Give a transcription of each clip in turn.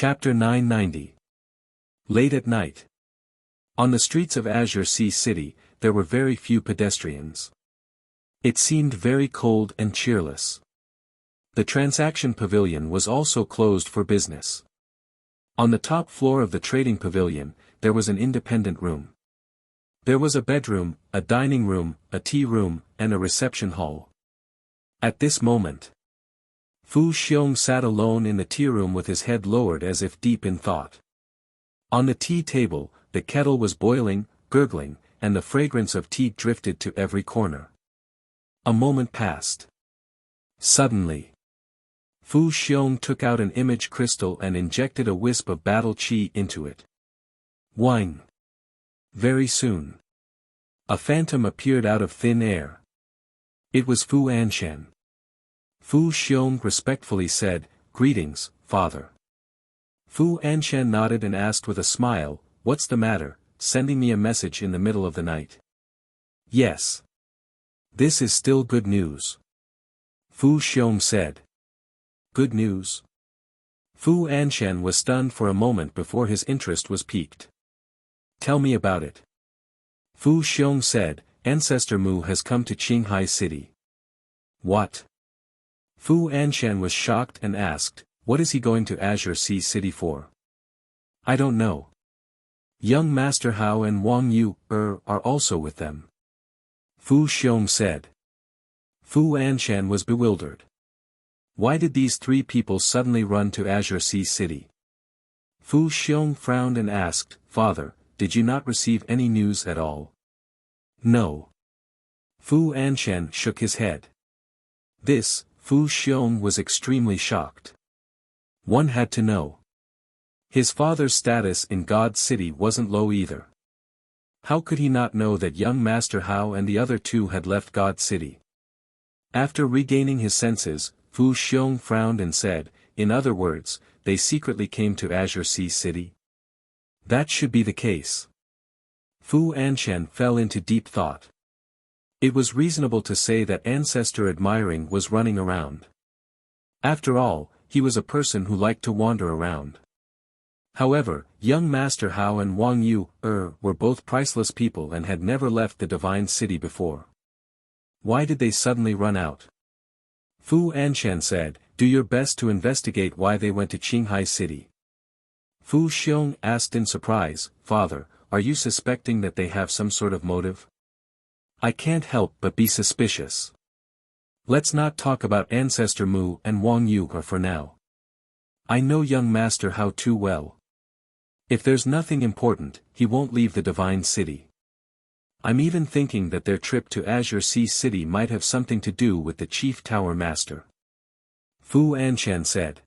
Chapter 990. Late at night. On the streets of Azure Sea City, there were very few pedestrians. It seemed very cold and cheerless. The transaction pavilion was also closed for business. On the top floor of the trading pavilion, there was an independent room. There was a bedroom, a dining room, a tea room, and a reception hall. At this moment, Fu Xiong sat alone in the tea room with his head lowered as if deep in thought. On the tea table, the kettle was boiling, gurgling, and the fragrance of tea drifted to every corner. A moment passed. Suddenly, Fu Xiong took out an image crystal and injected a wisp of battle chi into it. Wine. Very soon, a phantom appeared out of thin air. It was Fu Anshan. Fu Xiong respectfully said, "Greetings, father." Fu Anshan nodded and asked with a smile, "What's the matter, sending me a message in the middle of the night?" "Yes. This is still good news," Fu Xiong said. "Good news?" Fu Anshan was stunned for a moment before his interest was piqued. "Tell me about it." Fu Xiong said, "Ancestor Mu has come to Qinghai City." "What?" Fu Anshan was shocked and asked, "What is he going to Azure Sea City for?" "I don't know. Young Master Hao and Wang Yu are also with them," Fu Xiong said. Fu Anshan was bewildered. Why did these three people suddenly run to Azure Sea City? Fu Xiong frowned and asked, "Father, did you not receive any news at all?" "No." Fu Anshan shook his head. This, Fu Xiong was extremely shocked. One had to know. His father's status in God's City wasn't low either. How could he not know that young Master Hao and the other two had left God's City? After regaining his senses, Fu Xiong frowned and said, "In other words, they secretly came to Azure Sea City?" That should be the case. Fu Anshan fell into deep thought. It was reasonable to say that ancestor admiring was running around. After all, he was a person who liked to wander around. However, young Master Hao and Wang Yu were both priceless people and had never left the divine city before. Why did they suddenly run out? Fu Anshan said, "Do your best to investigate why they went to Qinghai City." Fu Xiong asked in surprise, "Father, are you suspecting that they have some sort of motive?" "I can't help but be suspicious. Let's not talk about Ancestor Mu and Wang Yu for now. I know young Master Hao too well. If there's nothing important, he won't leave the divine city. I'm even thinking that their trip to Azure Sea City might have something to do with the Chief Tower Master," Fu Anshan said.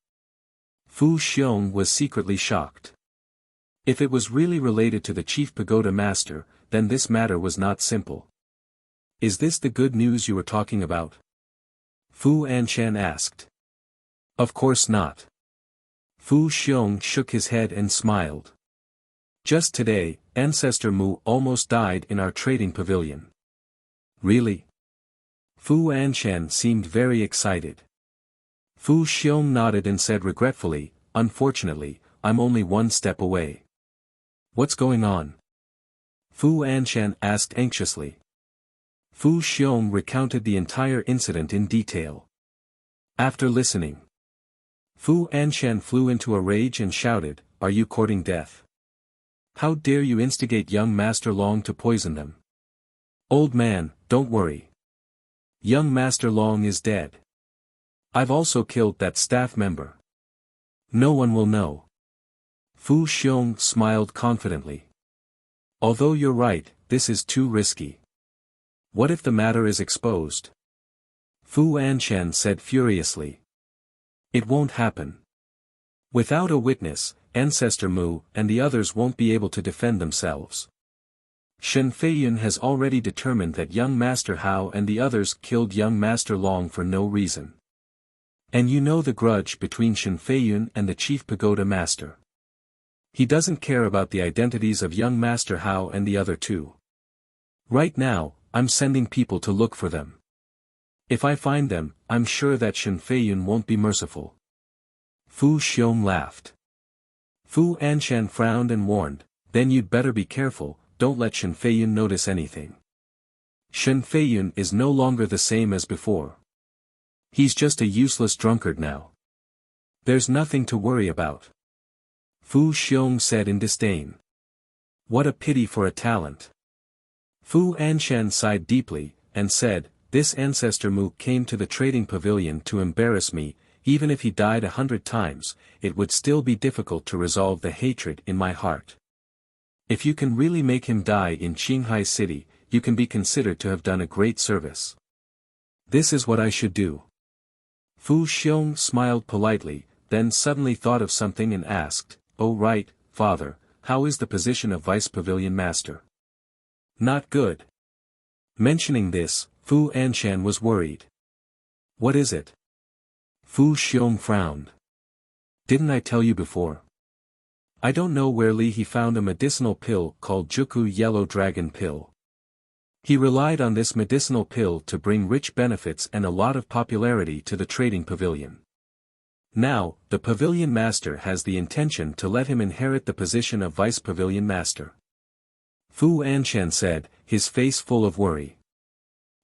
Fu Xiong was secretly shocked. If it was really related to the Chief Pagoda Master, then this matter was not simple. "Is this the good news you were talking about?" Fu Anshan asked. "Of course not." Fu Xiong shook his head and smiled. "Just today, Ancestor Mu almost died in our trading pavilion." "Really?" Fu Anshan seemed very excited. Fu Xiong nodded and said regretfully, "Unfortunately, I'm only one step away." "What's going on?" Fu Anshan asked anxiously. Fu Xiong recounted the entire incident in detail. After listening, Fu Anshan flew into a rage and shouted, "Are you courting death? How dare you instigate young Master Long to poison them? Old man, don't worry. Young Master Long is dead. I've also killed that staff member. No one will know." Fu Xiong smiled confidently. "Although you're right, this is too risky. What if the matter is exposed?" Fu Anshan said furiously. "It won't happen. Without a witness, Ancestor Mu and the others won't be able to defend themselves. Shen Feiyun has already determined that young Master Hao and the others killed young Master Long for no reason. And you know the grudge between Shen Feiyun and the Chief Pagoda Master. He doesn't care about the identities of young Master Hao and the other two. Right now, I'm sending people to look for them. If I find them, I'm sure that Shen Feiyun won't be merciful." Fu Xiong laughed. Fu Anshan frowned and warned, then you'd better be careful, don't let Shen Feiyun notice anything. Shen Feiyun is no longer the same as before. He's just a useless drunkard now. There's nothing to worry about. Fu Xiong said in disdain. What a pity for a talent. Fu Anshan sighed deeply, and said, this ancestor Mu came to the trading pavilion to embarrass me. Even if he died 100 times, it would still be difficult to resolve the hatred in my heart. If you can really make him die in Qinghai City, you can be considered to have done a great service. This is what I should do. Fu Xiong smiled politely, then suddenly thought of something and asked, oh right, father, how is the position of vice pavilion master? Not good. Mentioning this, Fu Anshan was worried. What is it? Fu Xiong frowned. Didn't I tell you before? I don't know where he found a medicinal pill called Juku Yellow Dragon Pill. He relied on this medicinal pill to bring rich benefits and a lot of popularity to the trading pavilion. Now, the pavilion master has the intention to let him inherit the position of vice pavilion master. Fu Anshan said, his face full of worry.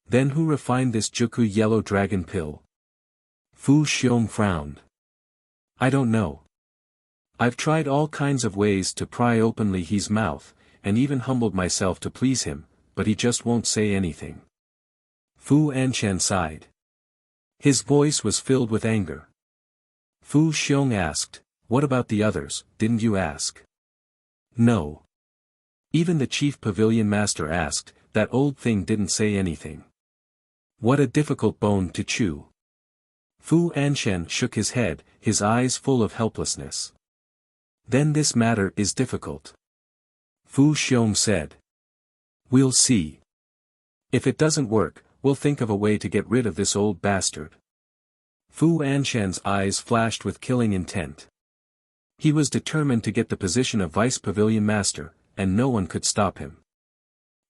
Then who refined this Juku Yellow Dragon Pill? Fu Xiong frowned. I don't know. I've tried all kinds of ways to pry open Li's mouth, and even humbled myself to please him, but he just won't say anything. Fu Anshan sighed. His voice was filled with anger. Fu Xiong asked, what about the others, didn't you ask? No. Even the chief pavilion master asked, that old thing didn't say anything. What a difficult bone to chew. Fu Anshan shook his head, his eyes full of helplessness. Then this matter is difficult. Fu Xiong said. We'll see. If it doesn't work, we'll think of a way to get rid of this old bastard. Fu Anshan's eyes flashed with killing intent. He was determined to get the position of vice pavilion master, and no one could stop him.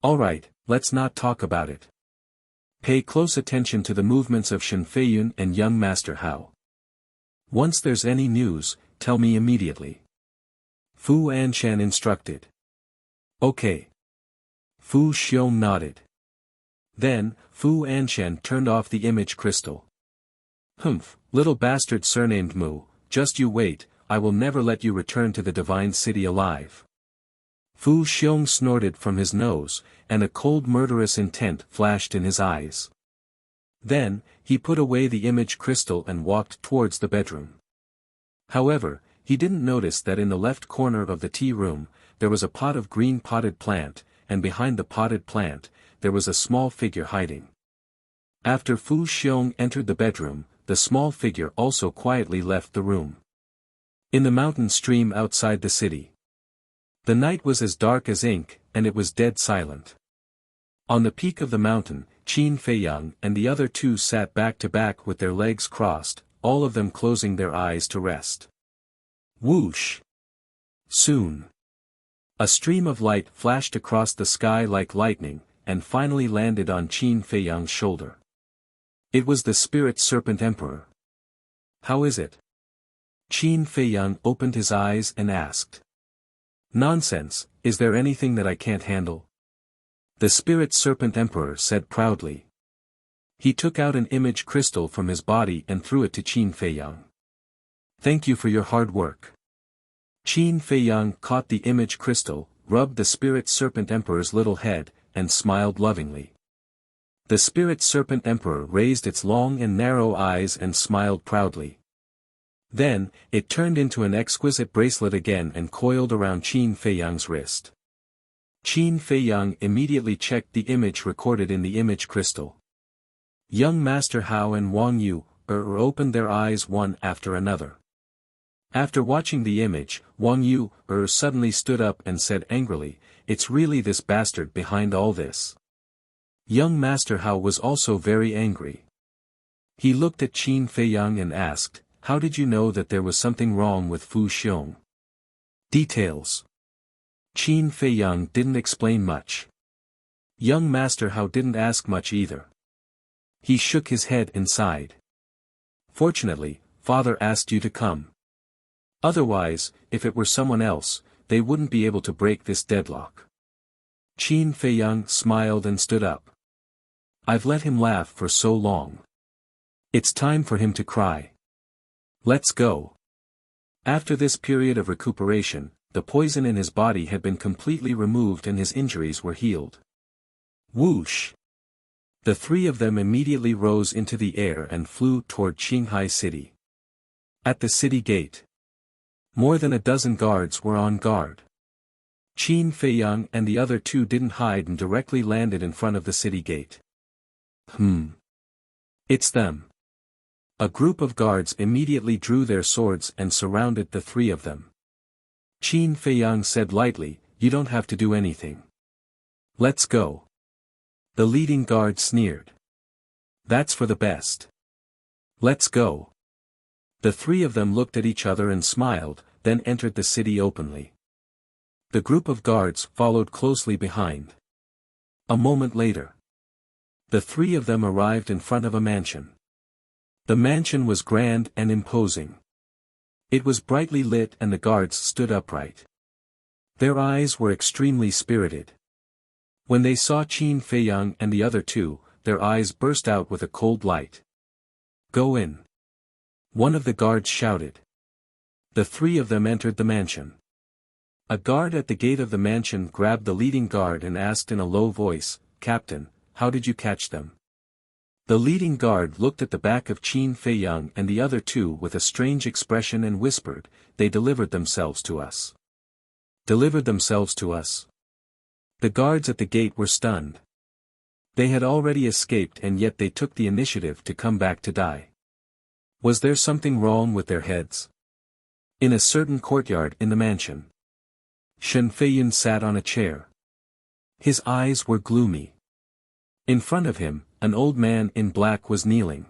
Alright, let's not talk about it. Pay close attention to the movements of Shen Feiyun and young Master Hao. Once there's any news, tell me immediately. Fu Anshan instructed. Okay. Fu Xiong nodded. Then, Fu Anshan turned off the image crystal. Humph, little bastard surnamed Mu, just you wait, I will never let you return to the divine city alive. Fu Xiong snorted from his nose, and a cold murderous intent flashed in his eyes. Then, he put away the image crystal and walked towards the bedroom. However, he didn't notice that in the left corner of the tea room, there was a pot of green potted plant, and behind the potted plant, there was a small figure hiding. After Fu Xiong entered the bedroom, the small figure also quietly left the room. In the mountain stream outside the city. The night was as dark as ink, and it was dead silent. On the peak of the mountain, Qin Feiyang and the other two sat back to back with their legs crossed, all of them closing their eyes to rest. Whoosh! Soon. A stream of light flashed across the sky like lightning, and finally landed on Qin Feiyang's shoulder. It was the Spirit Serpent Emperor. How is it? Qin Feiyang opened his eyes and asked. Nonsense, is there anything that I can't handle? The Spirit Serpent Emperor said proudly. He took out an image crystal from his body and threw it to Qin Feiyang. Thank you for your hard work. Qin Feiyang caught the image crystal, rubbed the Spirit Serpent Emperor's little head, and smiled lovingly. The Spirit Serpent Emperor raised its long and narrow eyes and smiled proudly. Then, it turned into an exquisite bracelet again and coiled around Qin Feiyang's wrist. Qin Feiyang immediately checked the image recorded in the image crystal. Young Master Hao and Wang Yu opened their eyes one after another. After watching the image, Wang Yu suddenly stood up and said angrily, "It's really this bastard behind all this." Young Master Hao was also very angry. He looked at Qin Feiyang and asked, "How did you know that there was something wrong with Fu Xiong?" Details. Qin Feiyang didn't explain much. Young Master Hao didn't ask much either. He shook his head and sighed. Fortunately, father asked you to come. Otherwise, if it were someone else, they wouldn't be able to break this deadlock. Qin Feiyang smiled and stood up. I've let him laugh for so long. It's time for him to cry. Let's go. After this period of recuperation, the poison in his body had been completely removed and his injuries were healed. Whoosh! The three of them immediately rose into the air and flew toward Qinghai City. At the city gate, more than a dozen guards were on guard. Qin Feiyang and the other two didn't hide and directly landed in front of the city gate. It's them. A group of guards immediately drew their swords and surrounded the three of them. Qin Feiyang said lightly, "You don't have to do anything. Let's go." The leading guard sneered. "That's for the best. Let's go." The three of them looked at each other and smiled, then entered the city openly. The group of guards followed closely behind. A moment later, the three of them arrived in front of a mansion. The mansion was grand and imposing. It was brightly lit and the guards stood upright. Their eyes were extremely spirited. When they saw Qin Feiyang and the other two, their eyes burst out with a cold light. "Go in!" one of the guards shouted. The three of them entered the mansion. A guard at the gate of the mansion grabbed the leading guard and asked in a low voice, "Captain, how did you catch them?" The leading guard looked at the back of Qin Feiyang and the other two with a strange expression and whispered, "They delivered themselves to us." Delivered themselves to us? The guards at the gate were stunned. They had already escaped and yet they took the initiative to come back to die. Was there something wrong with their heads? In a certain courtyard in the mansion, Shen Feiyun sat on a chair. His eyes were gloomy. In front of him, an old man in black was kneeling.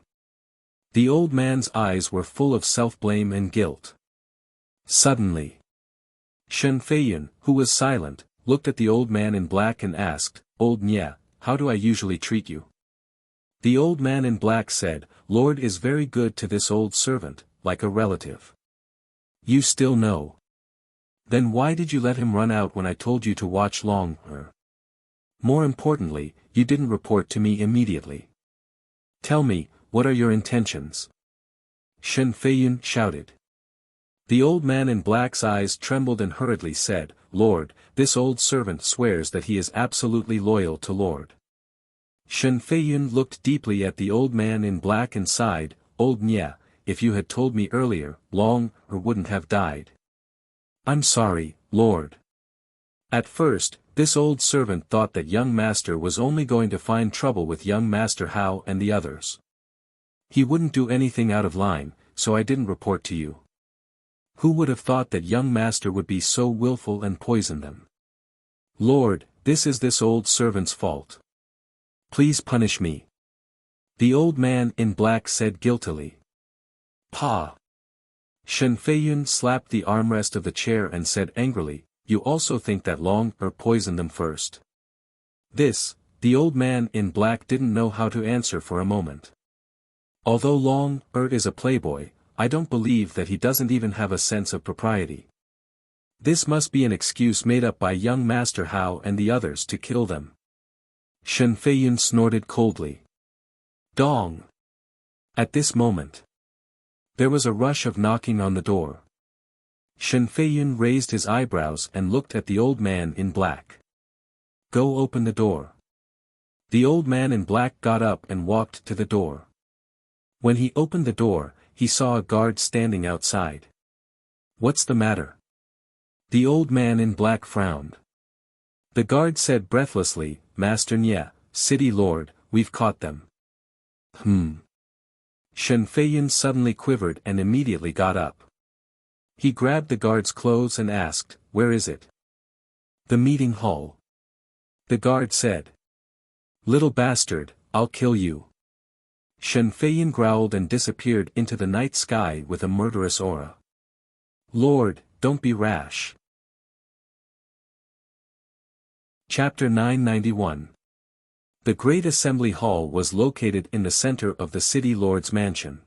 The old man's eyes were full of self-blame and guilt. Suddenly, Shen Feiyun, who was silent, looked at the old man in black and asked, "Old Nye, how do I usually treat you?" The old man in black said, "Lord is very good to this old servant, like a relative." "You still know? Then why did you let him run out when I told you to watch longer? More importantly, you didn't report to me immediately. Tell me, what are your intentions?" Shen Feiyun shouted. The old man in black's eyes trembled and hurriedly said, "Lord, this old servant swears that he is absolutely loyal to Lord." Shen Feiyun looked deeply at the old man in black and sighed, "Old Nye, if you had told me earlier, long, or wouldn't have died." "I'm sorry, Lord." At first, this old servant thought that young master was only going to find trouble with young master Hao and the others. He wouldn't do anything out of line, so I didn't report to you. Who would have thought that young master would be so willful and poison them? Lord, this is this old servant's fault. Please punish me. The old man in black said guiltily. "Pa!" Shen Feiyun slapped the armrest of the chair and said angrily, "You also think that Long poisoned them first?" This, the old man in black didn't know how to answer for a moment. Although Long is a playboy, I don't believe that he doesn't even have a sense of propriety. This must be an excuse made up by young master Hao and the others to kill them. Shen Feiyun snorted coldly. Dong! At this moment, there was a rush of knocking on the door. Shen Feiyun raised his eyebrows and looked at the old man in black. "Go open the door." The old man in black got up and walked to the door. When he opened the door, he saw a guard standing outside. "What's the matter?" The old man in black frowned. The guard said breathlessly, "Master Nye, city lord, we've caught them." Shen Feiyun suddenly quivered and immediately got up. He grabbed the guard's clothes and asked, "Where is it?" "The meeting hall." The guard said. "Little bastard, I'll kill you." Shen Feiyun growled and disappeared into the night sky with a murderous aura. "Lord, don't be rash." Chapter 991. The Great Assembly Hall was located in the center of the city lord's mansion.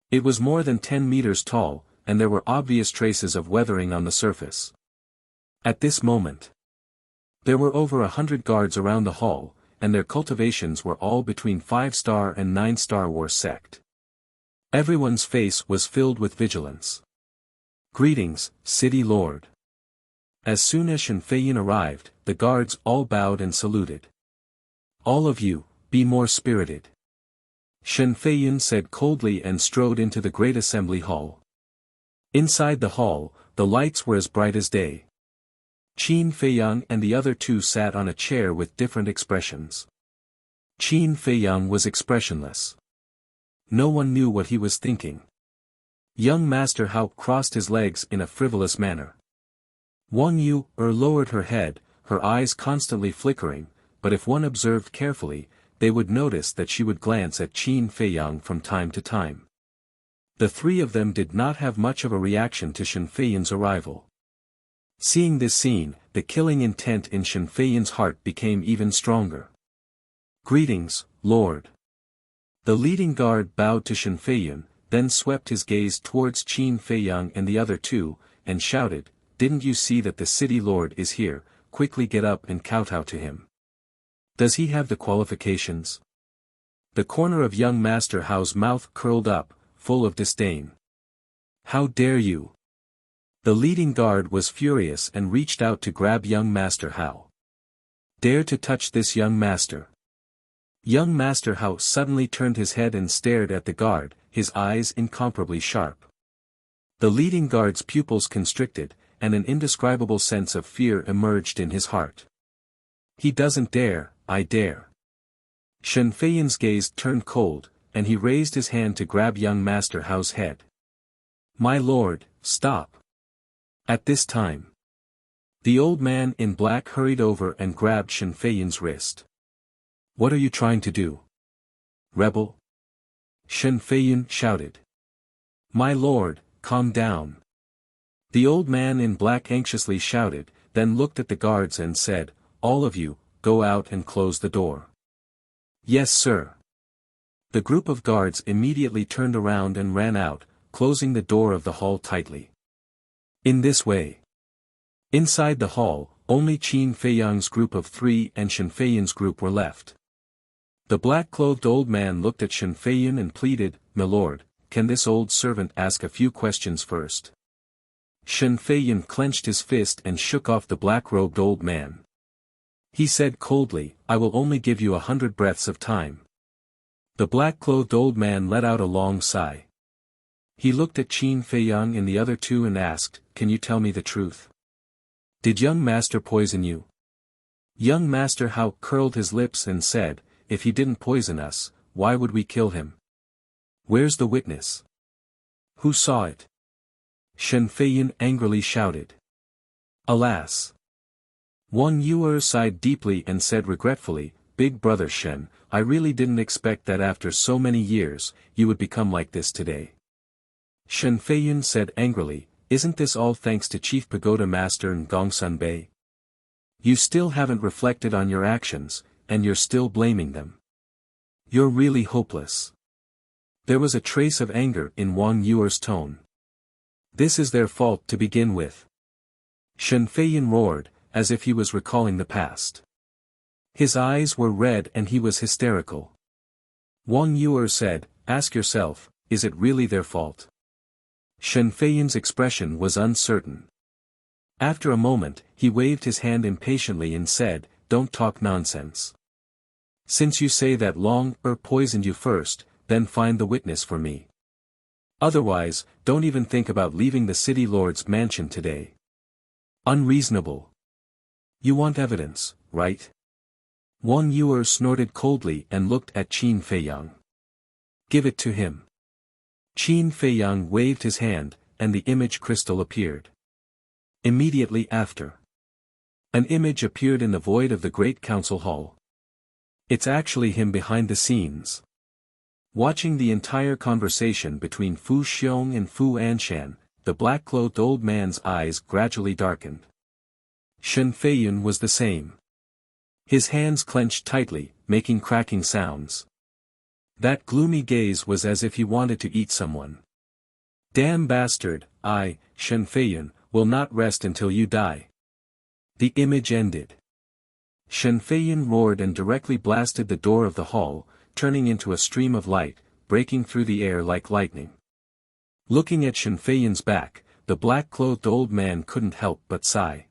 It was more than 10 meters tall, and there were obvious traces of weathering on the surface. At this moment, there were over 100 guards around the hall, and their cultivations were all between 5-star and 9-star war sect. Everyone's face was filled with vigilance. "Greetings, City Lord." As soon as Shen Feiyin arrived, the guards all bowed and saluted. "All of you, be more spirited," Shen Feiyin said coldly and strode into the great assembly hall. Inside the hall, the lights were as bright as day. Qin Feiyang and the other two sat on a chair with different expressions. Qin Feiyang was expressionless. No one knew what he was thinking. Young Master Hao crossed his legs in a frivolous manner. Wang Yu lowered her head, her eyes constantly flickering, but if one observed carefully, they would notice that she would glance at Qin Feiyang from time to time. The three of them did not have much of a reaction to Shen Feiyin's arrival. Seeing this scene, the killing intent in Shen Feiyin's heart became even stronger. "Greetings, Lord." The leading guard bowed to Shen Feiyin, then swept his gaze towards Qin Feiyang and the other two, and shouted, "Didn't you see that the city lord is here? Quickly get up and kowtow to him. Does he have the qualifications?" The corner of young Master Hao's mouth curled up, full of disdain. "How dare you?" The leading guard was furious and reached out to grab young Master Hao. "Dare to touch this young master." Young Master Hao suddenly turned his head and stared at the guard, his eyes incomparably sharp. The leading guard's pupils constricted, and an indescribable sense of fear emerged in his heart. "He doesn't dare, I dare." Shen Feiyin's gaze turned cold, and he raised his hand to grab young Master Hao's head. "My lord, stop." At this time, the old man in black hurried over and grabbed Shen Feiyin's wrist. "What are you trying to do, rebel?" Shen Feiyin shouted. "My lord, calm down." The old man in black anxiously shouted, then looked at the guards and said, "All of you, go out and close the door." "Yes, sir." The group of guards immediately turned around and ran out, closing the door of the hall tightly. In this way, inside the hall, only Qin Feiyang's group of three and Shen Feiyin's group were left. The black-clothed old man looked at Shen Feiyin and pleaded, "My lord, can this old servant ask a few questions first?" Shen Feiyin clenched his fist and shook off the black-robed old man. He said coldly, "I will only give you 100 breaths of time." The black-clothed old man let out a long sigh. He looked at Qin Feiyang and the other two and asked, "Can you tell me the truth? Did young master poison you?" Young Master Hao curled his lips and said, "If he didn't poison us, why would we kill him? Where's the witness? Who saw it?" Shen Feiyin angrily shouted. "Alas!" Wang Yu sighed deeply and said regretfully, "Big brother Shen, I really didn't expect that after so many years, you would become like this today." Shen Feiyin said angrily, "Isn't this all thanks to Chief Pagoda Master and Gongsun Bei? You still haven't reflected on your actions, and you're still blaming them. You're really hopeless." There was a trace of anger in Wang Yu's tone. "This is their fault to begin with." Shen Feiyin roared, as if he was recalling the past. His eyes were red and he was hysterical. Wang Yu said, "Ask yourself, is it really their fault?" Shen Feiyin's expression was uncertain. After a moment, he waved his hand impatiently and said, "Don't talk nonsense. Since you say that Long poisoned you first, then find the witness for me. Otherwise, don't even think about leaving the city lord's mansion today." "Unreasonable. You want evidence, right?" Wang Yu snorted coldly and looked at Qin Feiyang. "Give it to him." Qin Feiyang waved his hand, and the image crystal appeared. Immediately after, an image appeared in the void of the great council hall. It's actually him behind the scenes. Watching the entire conversation between Fu Xiong and Fu Anshan, the black-clothed old man's eyes gradually darkened. Shen Feiyin was the same. His hands clenched tightly, making cracking sounds. That gloomy gaze was as if he wanted to eat someone. "Damn bastard, I, Shen Feiyun, will not rest until you die." The image ended. Shen Feiyun roared and directly blasted the door of the hall, turning into a stream of light, breaking through the air like lightning. Looking at Shen Feiyun's back, the black-clothed old man couldn't help but sigh.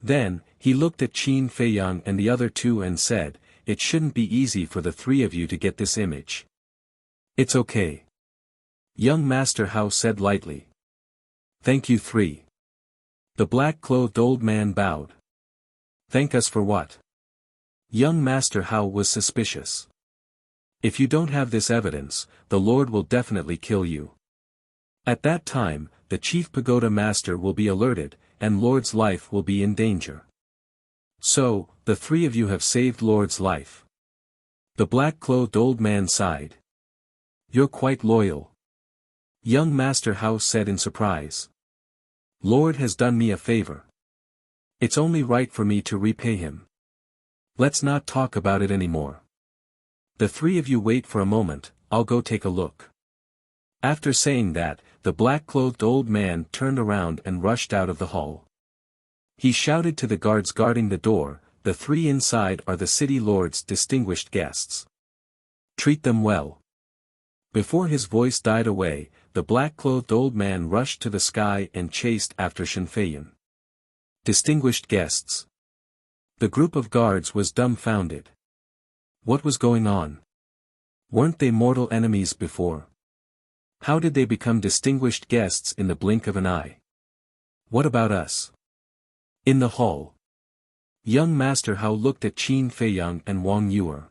Then, he looked at Qin Feiyang and the other two and said, "It shouldn't be easy for the three of you to get this image." "It's okay." Young Master Hao said lightly. "Thank you three." The black-clothed old man bowed. "Thank us for what?" Young Master Hao was suspicious. "If you don't have this evidence, the Lord will definitely kill you. At that time, the Chief Pagoda Master will be alerted, and Lord's life will be in danger. So, the three of you have saved Lord's life." The black-clothed old man sighed. "You're quite loyal." Young Master Hao said in surprise. "Lord has done me a favor. It's only right for me to repay him. Let's not talk about it anymore. The three of you wait for a moment, I'll go take a look." After saying that, the black-clothed old man turned around and rushed out of the hall. He shouted to the guards guarding the door, "The three inside are the city lord's distinguished guests. Treat them well." Before his voice died away, the black-clothed old man rushed to the sky and chased after Shen Feiyun. Distinguished guests. The group of guards was dumbfounded. What was going on? Weren't they mortal enemies before? How did they become distinguished guests in the blink of an eye? What about us? In the hall. Young Master Hao looked at Qin Feiyang and Wang Yuer.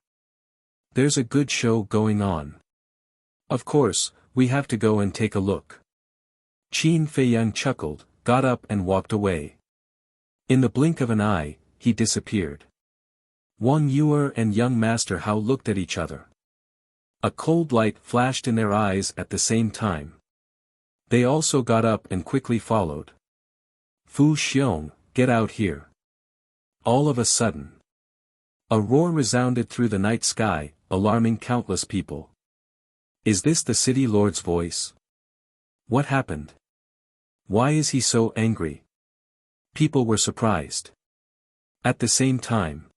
"There's a good show going on. Of course, we have to go and take a look." Qin Feiyang chuckled, got up and walked away. In the blink of an eye, he disappeared. Wang Yuer and young Master Hao looked at each other. A cold light flashed in their eyes at the same time. They also got up and quickly followed. "Fu Xiong, get out here." All of a sudden, a roar resounded through the night sky, alarming countless people. Is this the city lord's voice? What happened? Why is he so angry? People were surprised. At the same time,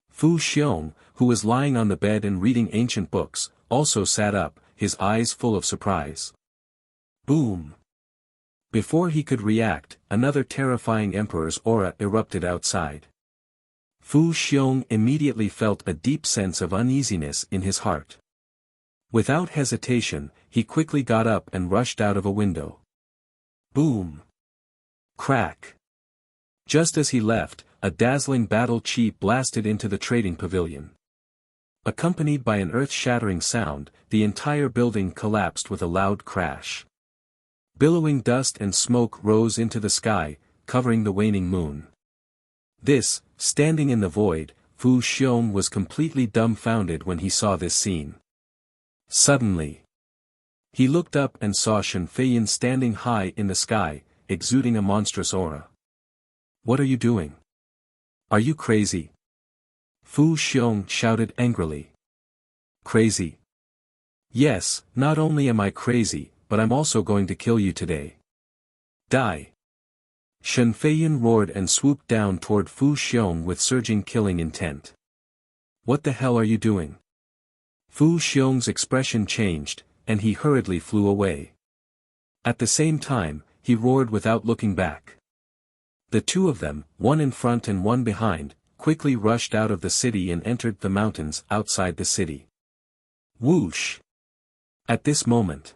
Fu Xiong, who was lying on the bed and reading ancient books, also sat up, his eyes full of surprise. Boom! Before he could react, another terrifying emperor's aura erupted outside. Fu Xiong immediately felt a deep sense of uneasiness in his heart. Without hesitation, he quickly got up and rushed out of a window. Boom! Crack! Just as he left, a dazzling battle chi blasted into the trading pavilion. Accompanied by an earth-shattering sound, the entire building collapsed with a loud crash. Billowing dust and smoke rose into the sky, covering the waning moon. This, standing in the void, Fu Xiong was completely dumbfounded when he saw this scene. Suddenly, he looked up and saw Shen Feiyun standing high in the sky, exuding a monstrous aura. "What are you doing? Are you crazy?" Fu Xiong shouted angrily. "Crazy? Yes, not only am I crazy, but I'm also going to kill you today. Die!" Shen Feiyun roared and swooped down toward Fu Xiong with surging killing intent. "What the hell are you doing?" Fu Xiong's expression changed, and he hurriedly flew away. At the same time, he roared without looking back. The two of them, one in front and one behind, quickly rushed out of the city and entered the mountains outside the city. Whoosh! At this moment,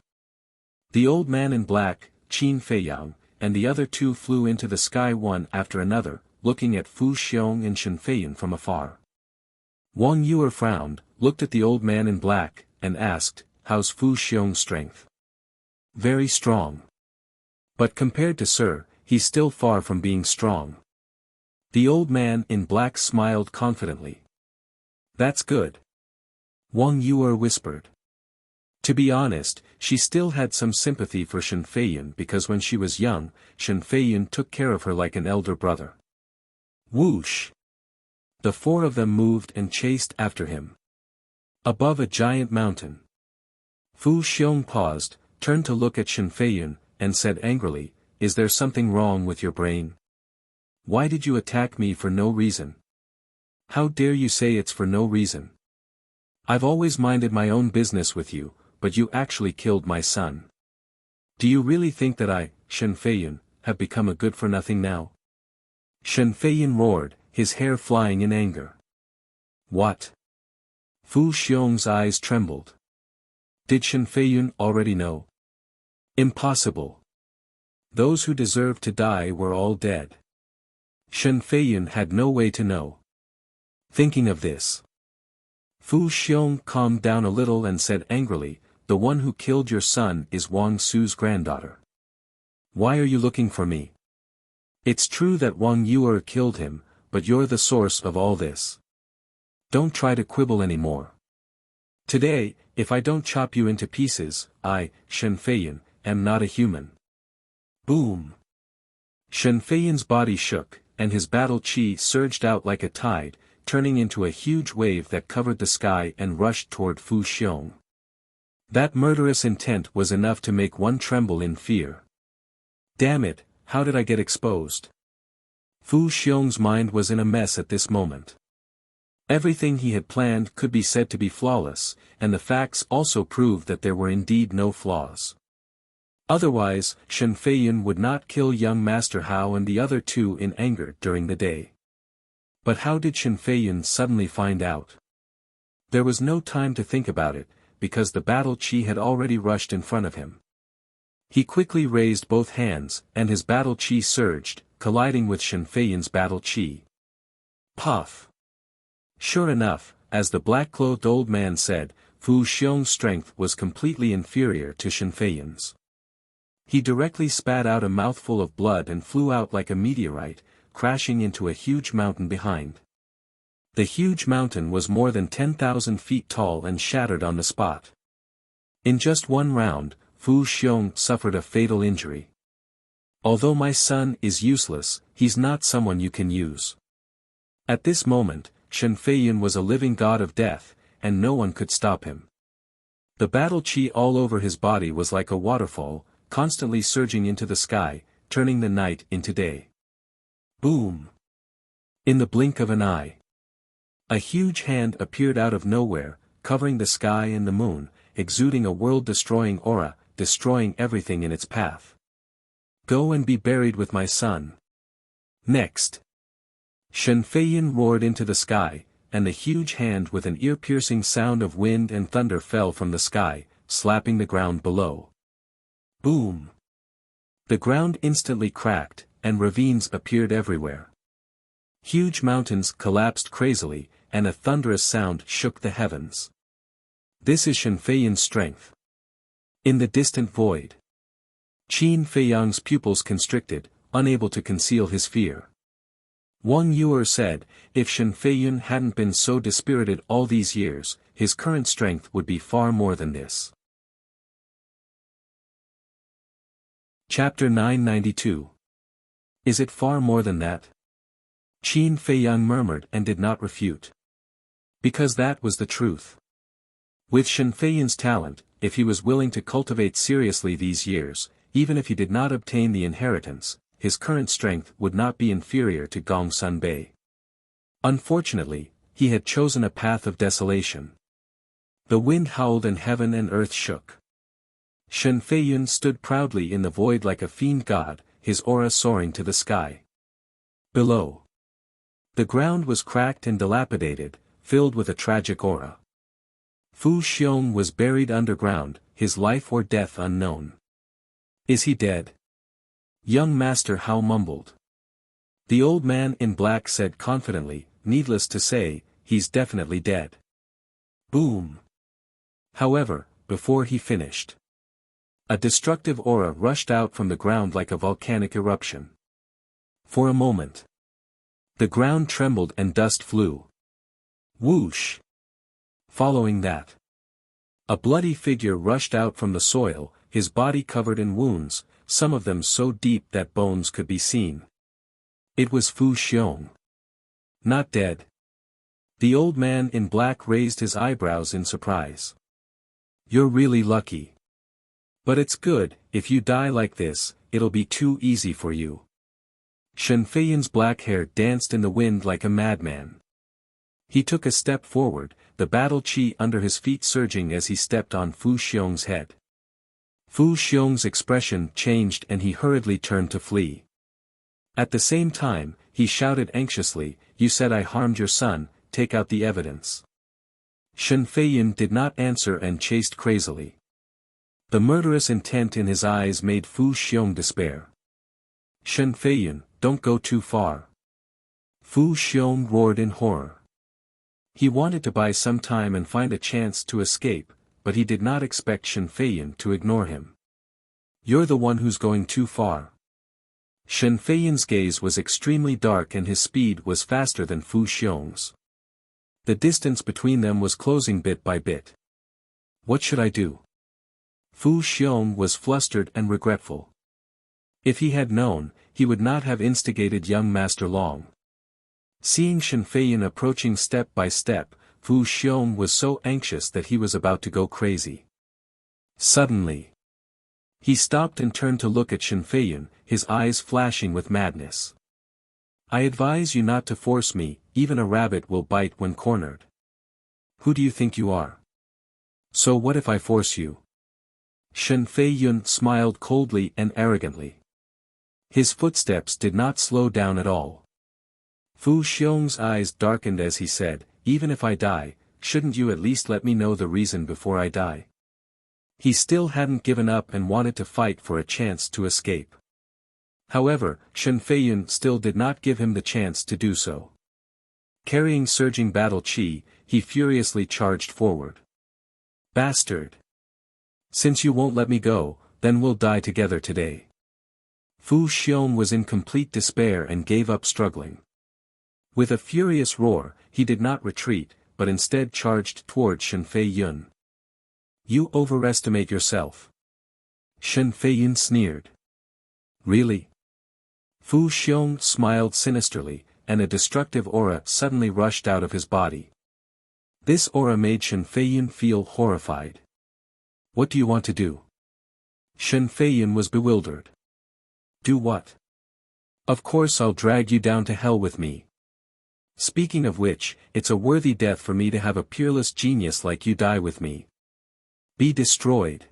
the old man in black, Qin Feiyang, and the other two flew into the sky one after another, looking at Fu Xiong and Shen Feiyun from afar. Wang Yuer frowned, looked at the old man in black, and asked, "How's Fu Xiong's strength?" "Very strong. But compared to Sir, he's still far from being strong." The old man in black smiled confidently. "That's good." Wang Yuer whispered. To be honest, she still had some sympathy for Shen Feiyun because when she was young, Shen Feiyun took care of her like an elder brother. Whoosh! The four of them moved and chased after him. Above a giant mountain. Fu Xiong paused, turned to look at Shen Feiyun, and said angrily, "Is there something wrong with your brain? Why did you attack me for no reason? How dare you say it's for no reason? I've always minded my own business with you, but you actually killed my son. Do you really think that I, Shen Feiyun, have become a good-for-nothing now?" Shen Feiyun roared, his hair flying in anger. What? Fu Xiong's eyes trembled. Did Shen Feiyun already know? Impossible. Those who deserved to die were all dead. Shen Feiyun had no way to know. Thinking of this, Fu Xiong calmed down a little and said angrily, "The one who killed your son is Wang Su's granddaughter. Why are you looking for me? It's true that Wang Yuer killed him, but you're the source of all this. Don't try to quibble anymore. Today, if I don't chop you into pieces, I, Shen Feiyun, am not a human." Boom! Shen Feiyun's body shook, and his battle chi surged out like a tide, turning into a huge wave that covered the sky and rushed toward Fu Xiong. That murderous intent was enough to make one tremble in fear. Damn it, how did I get exposed? Fu Xiong's mind was in a mess at this moment. Everything he had planned could be said to be flawless, and the facts also proved that there were indeed no flaws. Otherwise, Shen Feiyun would not kill young Master Hao and the other two in anger during the day. But how did Shen Feiyun suddenly find out? There was no time to think about it, because the battle chi had already rushed in front of him. He quickly raised both hands, and his battle chi surged, colliding with Shen Feiyun's battle chi. Puff! Sure enough, as the black-clothed old man said, Fu Xiong's strength was completely inferior to Shen Feiyun's. He directly spat out a mouthful of blood and flew out like a meteorite, crashing into a huge mountain behind. The huge mountain was more than 10,000 feet tall and shattered on the spot. In just one round, Fu Xiong suffered a fatal injury. Although my son is useless, he's not someone you can use. At this moment, Shen Feiyun was a living god of death, and no one could stop him. The battle chi all over his body was like a waterfall, constantly surging into the sky, turning the night into day. Boom! In the blink of an eye, a huge hand appeared out of nowhere, covering the sky and the moon, exuding a world-destroying aura, destroying everything in its path. Go and be buried with my son. Next. Shen Feiyun roared into the sky, and the huge hand with an ear-piercing sound of wind and thunder fell from the sky, slapping the ground below. Boom! The ground instantly cracked, and ravines appeared everywhere. Huge mountains collapsed crazily, and a thunderous sound shook the heavens. This is Shen Feiyun's strength. In the distant void, Qin Feiyang's pupils constricted, unable to conceal his fear. Wang Yuer said, if Shen Feiyun hadn't been so dispirited all these years, his current strength would be far more than this. Chapter 992. Is it far more than that? Qin Feiyang murmured and did not refute. Because that was the truth. With Shen Feiyun's talent, if he was willing to cultivate seriously these years, even if he did not obtain the inheritance, his current strength would not be inferior to Gong Sun Bei. Unfortunately, he had chosen a path of desolation. The wind howled and heaven and earth shook. Shen Feiyun stood proudly in the void like a fiend god, his aura soaring to the sky. Below, the ground was cracked and dilapidated, filled with a tragic aura. Fu Xiong was buried underground, his life or death unknown. Is he dead? Young Master Hao mumbled. The old man in black said confidently, needless to say, he's definitely dead. Boom! However, before he finished, a destructive aura rushed out from the ground like a volcanic eruption. For a moment, the ground trembled and dust flew. Whoosh! Following that, a bloody figure rushed out from the soil, his body covered in wounds, some of them so deep that bones could be seen. It was Fu Xiong. Not dead. The old man in black raised his eyebrows in surprise. You're really lucky. But it's good, if you die like this, it'll be too easy for you. Shen Feiyun's black hair danced in the wind like a madman. He took a step forward, the battle chi under his feet surging as he stepped on Fu Xiong's head. Fu Xiong's expression changed and he hurriedly turned to flee. At the same time, he shouted anxiously, "You said I harmed your son, take out the evidence." Shen Feiyun did not answer and chased crazily. The murderous intent in his eyes made Fu Xiong despair. "Shen Feiyun, don't go too far." Fu Xiong roared in horror. He wanted to buy some time and find a chance to escape, but he did not expect Shen Feiyun to ignore him. "You're the one who's going too far." Shen Feiyun's gaze was extremely dark and his speed was faster than Fu Xiong's. The distance between them was closing bit by bit. "What should I do?" Fu Xiong was flustered and regretful. If he had known, he would not have instigated young Master Long. Seeing Shen Feiyun approaching step by step, Fu Xiong was so anxious that he was about to go crazy. Suddenly, he stopped and turned to look at Shen Feiyun, his eyes flashing with madness. "I advise you not to force me, even a rabbit will bite when cornered. Who do you think you are? So what if I force you?" Shen Feiyun smiled coldly and arrogantly. His footsteps did not slow down at all. Fu Xiong's eyes darkened as he said, "Even if I die, shouldn't you at least let me know the reason before I die?" He still hadn't given up and wanted to fight for a chance to escape. However, Shen Feiyun still did not give him the chance to do so. Carrying surging battle chi, he furiously charged forward. "Bastard! Since you won't let me go, then we'll die together today." Fu Xiong was in complete despair and gave up struggling. With a furious roar, he did not retreat, but instead charged toward Shen Feiyun. "You overestimate yourself." Shen Feiyun sneered. "Really?" Fu Xiong smiled sinisterly, and a destructive aura suddenly rushed out of his body. This aura made Shen Feiyun feel horrified. "What do you want to do?" Shen Feiyun was bewildered. "Do what?" "Of course I'll drag you down to hell with me. Speaking of which, it's a worthy death for me to have a peerless genius like you die with me. Be destroyed."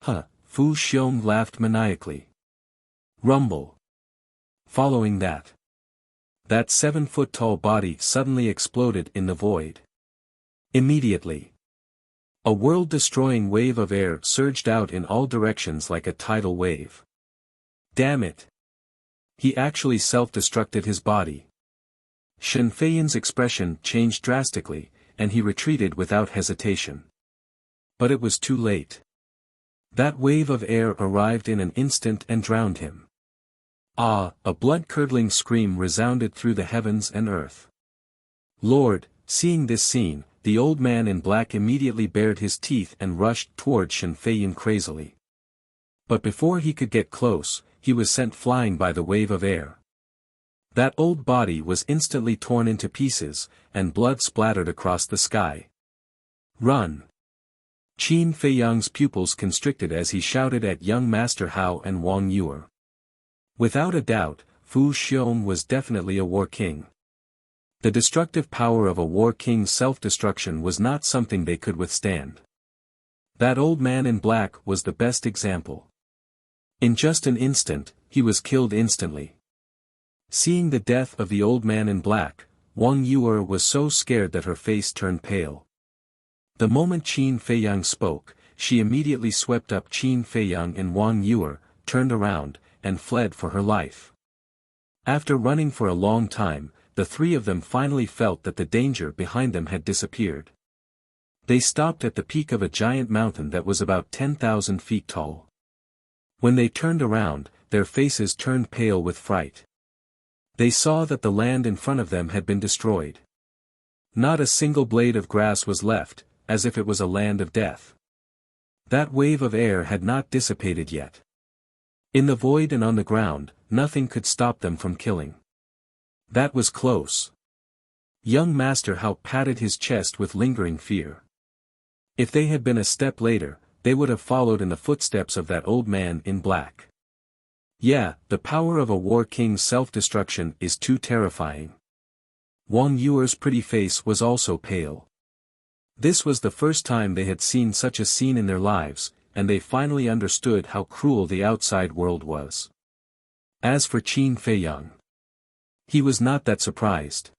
"Huh," Fu Xiong laughed maniacally. Rumble. Following that 7-foot-tall body suddenly exploded in the void. Immediately, a world-destroying wave of air surged out in all directions like a tidal wave. Damn it! He actually self-destructed his body. Shen Feiyun's expression changed drastically, and he retreated without hesitation. But it was too late. That wave of air arrived in an instant and drowned him. Ah! A blood-curdling scream resounded through the heavens and earth. Lord, seeing this scene, the old man in black immediately bared his teeth and rushed toward Shen Feiyun crazily. But before he could get close, he was sent flying by the wave of air. That old body was instantly torn into pieces, and blood splattered across the sky. "Run!" Qin Feiyang's pupils constricted as he shouted at young Master Hao and Wang Yuer. Without a doubt, Fu Xiong was definitely a war king. The destructive power of a war king's self-destruction was not something they could withstand. That old man in black was the best example. In just an instant, he was killed instantly. Seeing the death of the old man in black, Wang Yuer was so scared that her face turned pale. The moment Qin Feiyang spoke, she immediately swept up Qin Feiyang and Wang Yuer, turned around, and fled for her life. After running for a long time, the three of them finally felt that the danger behind them had disappeared. They stopped at the peak of a giant mountain that was about 10,000 feet tall. When they turned around, their faces turned pale with fright. They saw that the land in front of them had been destroyed. Not a single blade of grass was left, as if it was a land of death. That wave of air had not dissipated yet. In the void and on the ground, nothing could stop them from killing. That was close. Young Master Hao patted his chest with lingering fear. If they had been a step later, they would have followed in the footsteps of that old man in black. Yeah, the power of a war king's self-destruction is too terrifying. Wang Yuer's pretty face was also pale. This was the first time they had seen such a scene in their lives, and they finally understood how cruel the outside world was. As for Qin Feiyang, he was not that surprised.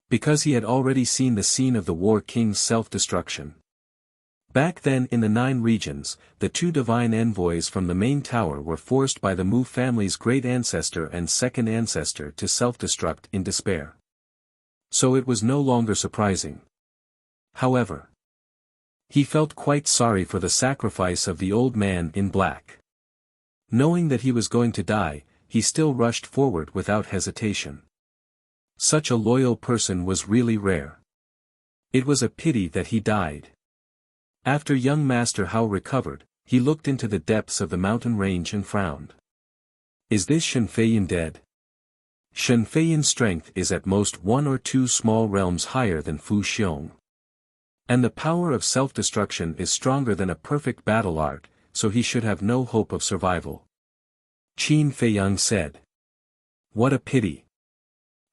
Because he had already seen the scene of the war king's self-destruction. Back then in the 9 regions, the 2 divine envoys from the main tower were forced by the Mu family's great ancestor and second ancestor to self-destruct in despair. So it was no longer surprising. However, he felt quite sorry for the sacrifice of the old man in black. Knowing that he was going to die, he still rushed forward without hesitation. Such a loyal person was really rare. It was a pity that he died. After young Master Hao recovered, he looked into the depths of the mountain range and frowned. Is this Shen Feiyan dead? Shen Feiyan's strength is at most 1 or 2 small realms higher than Fu Xiong. And the power of self-destruction is stronger than a perfect battle art, so he should have no hope of survival. Qin Feiyang said. What a pity.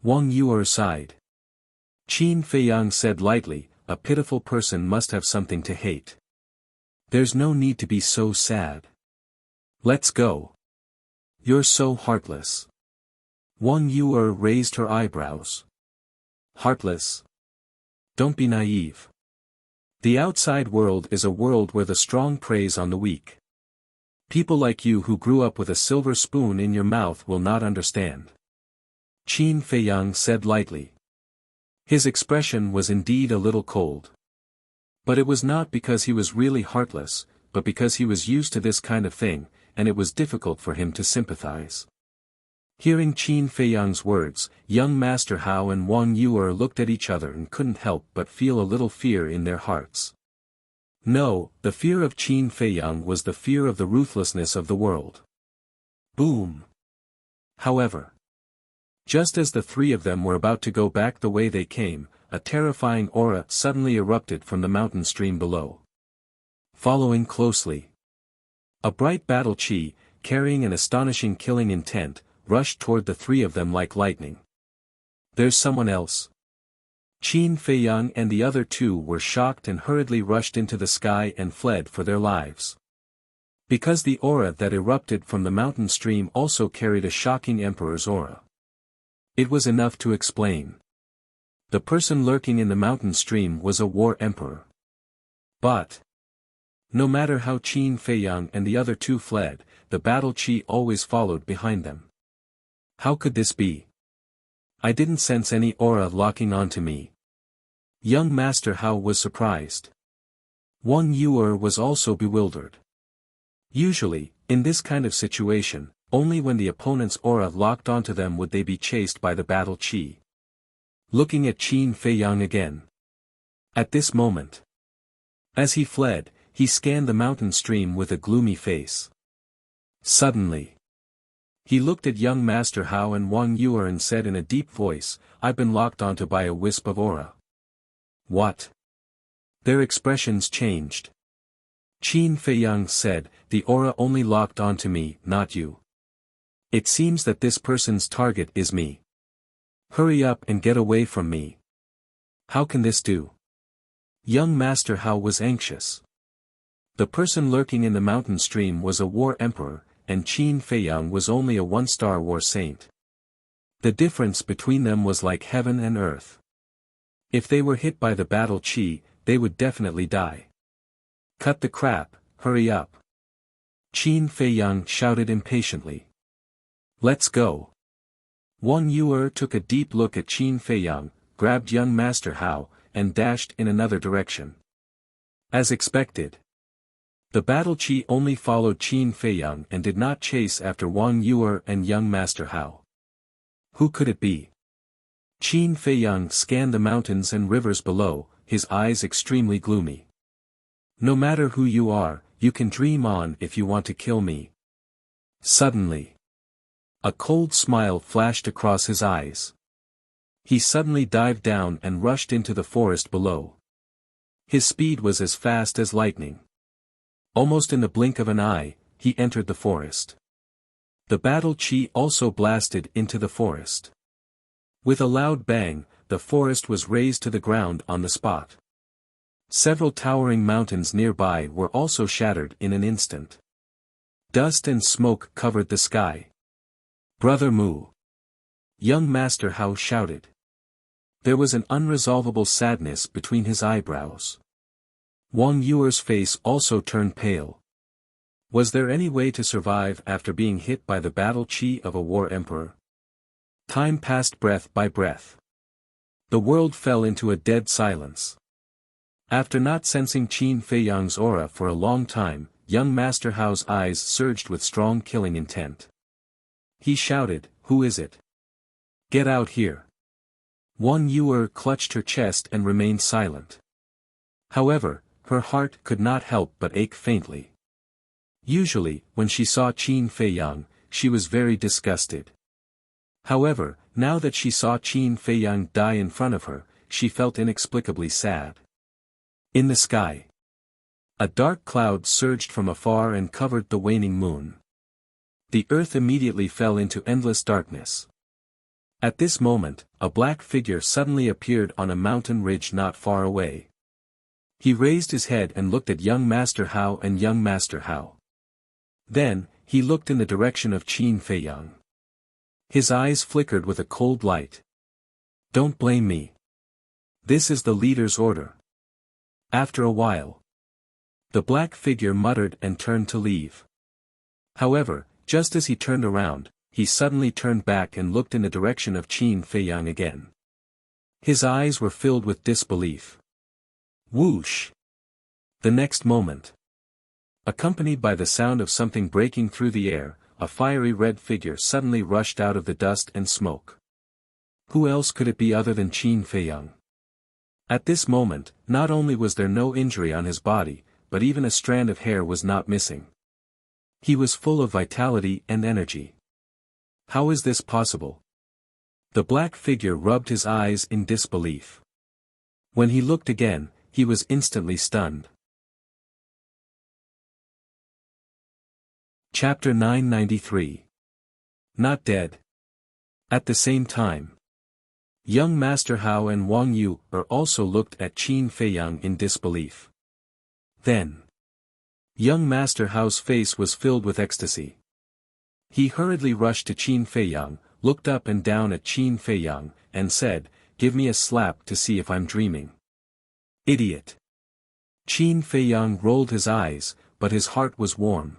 Wang Yuer sighed. Qin Feiyang said lightly, a pitiful person must have something to hate. There's no need to be so sad. Let's go. You're so heartless. Wang Yuer raised her eyebrows. Heartless? Don't be naive. The outside world is a world where the strong preys on the weak. People like you who grew up with a silver spoon in your mouth will not understand. Qin Feiyang said lightly. His expression was indeed a little cold. But it was not because he was really heartless, but because he was used to this kind of thing, and it was difficult for him to sympathize. Hearing Qin Feiyang's words, young Master Hao and Wang Yuer looked at each other and couldn't help but feel a little fear in their hearts. No, the fear of Qin Feiyang was the fear of the ruthlessness of the world. Boom! However, just as the 3 of them were about to go back the way they came, a terrifying aura suddenly erupted from the mountain stream below. Following closely, a bright battle chi, carrying an astonishing killing intent, rushed toward the 3 of them like lightning. There's someone else. Qin Feiyang and the other 2 were shocked and hurriedly rushed into the sky and fled for their lives. Because the aura that erupted from the mountain stream also carried a shocking emperor's aura. It was enough to explain. The person lurking in the mountain stream was a war emperor. But no matter how Qin Feiyang and the other 2 fled, the battle chi always followed behind them. How could this be? I didn't sense any aura locking onto me. Young Master Hao was surprised. Wang Yuer was also bewildered. Usually, in this kind of situation, only when the opponent's aura locked onto them would they be chased by the battle chi. Looking at Qin Feiyang again. At this moment, as he fled, he scanned the mountain stream with a gloomy face. Suddenly, he looked at young Master Hao and Wang Yuer and said in a deep voice, I've been locked onto by a wisp of aura. What? Their expressions changed. Qin Feiyang said, the aura only locked onto me, not you. It seems that this person's target is me. Hurry up and get away from me. How can this do? Young Master Hao was anxious. The person lurking in the mountain stream was a war emperor, and Qin Feiyang was only a 1-star war saint. The difference between them was like heaven and earth. If they were hit by the battle chi, they would definitely die. Cut the crap, hurry up. Qin Feiyang shouted impatiently. Let's go. Wang Yuer took a deep look at Qin Feiyang, grabbed young Master Hao, and dashed in another direction. As expected, the battle chi only followed Qin Feiyang and did not chase after Wang Yuer and young Master Hao. Who could it be? Qin Feiyang scanned the mountains and rivers below, his eyes extremely gloomy. No matter who you are, you can dream on if you want to kill me. Suddenly, a cold smile flashed across his eyes. He suddenly dived down and rushed into the forest below. His speed was as fast as lightning. Almost in the blink of an eye, he entered the forest. The battle chi also blasted into the forest. With a loud bang, the forest was razed to the ground on the spot. Several towering mountains nearby were also shattered in an instant. Dust and smoke covered the sky. "Brother Mu!" Young Master Hao shouted. There was an unresolvable sadness between his eyebrows. Wang Yuer's face also turned pale. Was there any way to survive after being hit by the battle chi of a war emperor? Time passed breath by breath. The world fell into a dead silence. After not sensing Qin Feiyang's aura for a long time, young Master Hao's eyes surged with strong killing intent. He shouted, "Who is it? Get out here!" Wang Yuer clutched her chest and remained silent. However, her heart could not help but ache faintly. Usually, when she saw Qin Feiyang, she was very disgusted. However, now that she saw Qin Feiyang die in front of her, she felt inexplicably sad. In the sky, a dark cloud surged from afar and covered the waning moon. The earth immediately fell into endless darkness. At this moment, a black figure suddenly appeared on a mountain ridge not far away. He raised his head and looked at young Master Hao and young Master Hao. Then, he looked in the direction of Qin Feiyang. His eyes flickered with a cold light. "Don't blame me. This is the leader's order." After a while, the black figure muttered and turned to leave. However, just as he turned around, he suddenly turned back and looked in the direction of Qin Feiyang again. His eyes were filled with disbelief. Whoosh! The next moment, accompanied by the sound of something breaking through the air, a fiery red figure suddenly rushed out of the dust and smoke. Who else could it be other than Qin Feiyang? At this moment, not only was there no injury on his body, but even a strand of hair was not missing. He was full of vitality and energy. How is this possible? The black figure rubbed his eyes in disbelief. When he looked again, he was instantly stunned. Chapter 993. Not dead. At the same time, young Master Hao and Wang Yuer also looked at Qin Feiyang in disbelief. Then, young Master Hao's face was filled with ecstasy. He hurriedly rushed to Qin Feiyang, looked up and down at Qin Feiyang, and said, "Give me a slap to see if I'm dreaming." Idiot! Qin Feiyang rolled his eyes, but his heart was warm.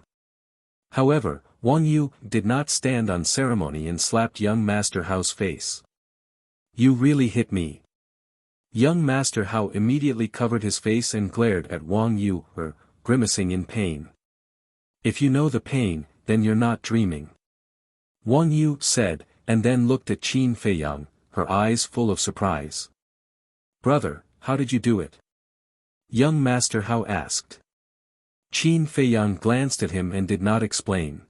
However, Wang Yu did not stand on ceremony and slapped young Master Hao's face. "You really hit me." Young Master Hao immediately covered his face and glared at Wang Yu, grimacing in pain. "If you know the pain, then you're not dreaming," Wang Yu said, and then looked at Qin Feiyang, her eyes full of surprise. "Brother, how did you do it?" young Master Hao asked. Qin Feiyang glanced at him and did not explain.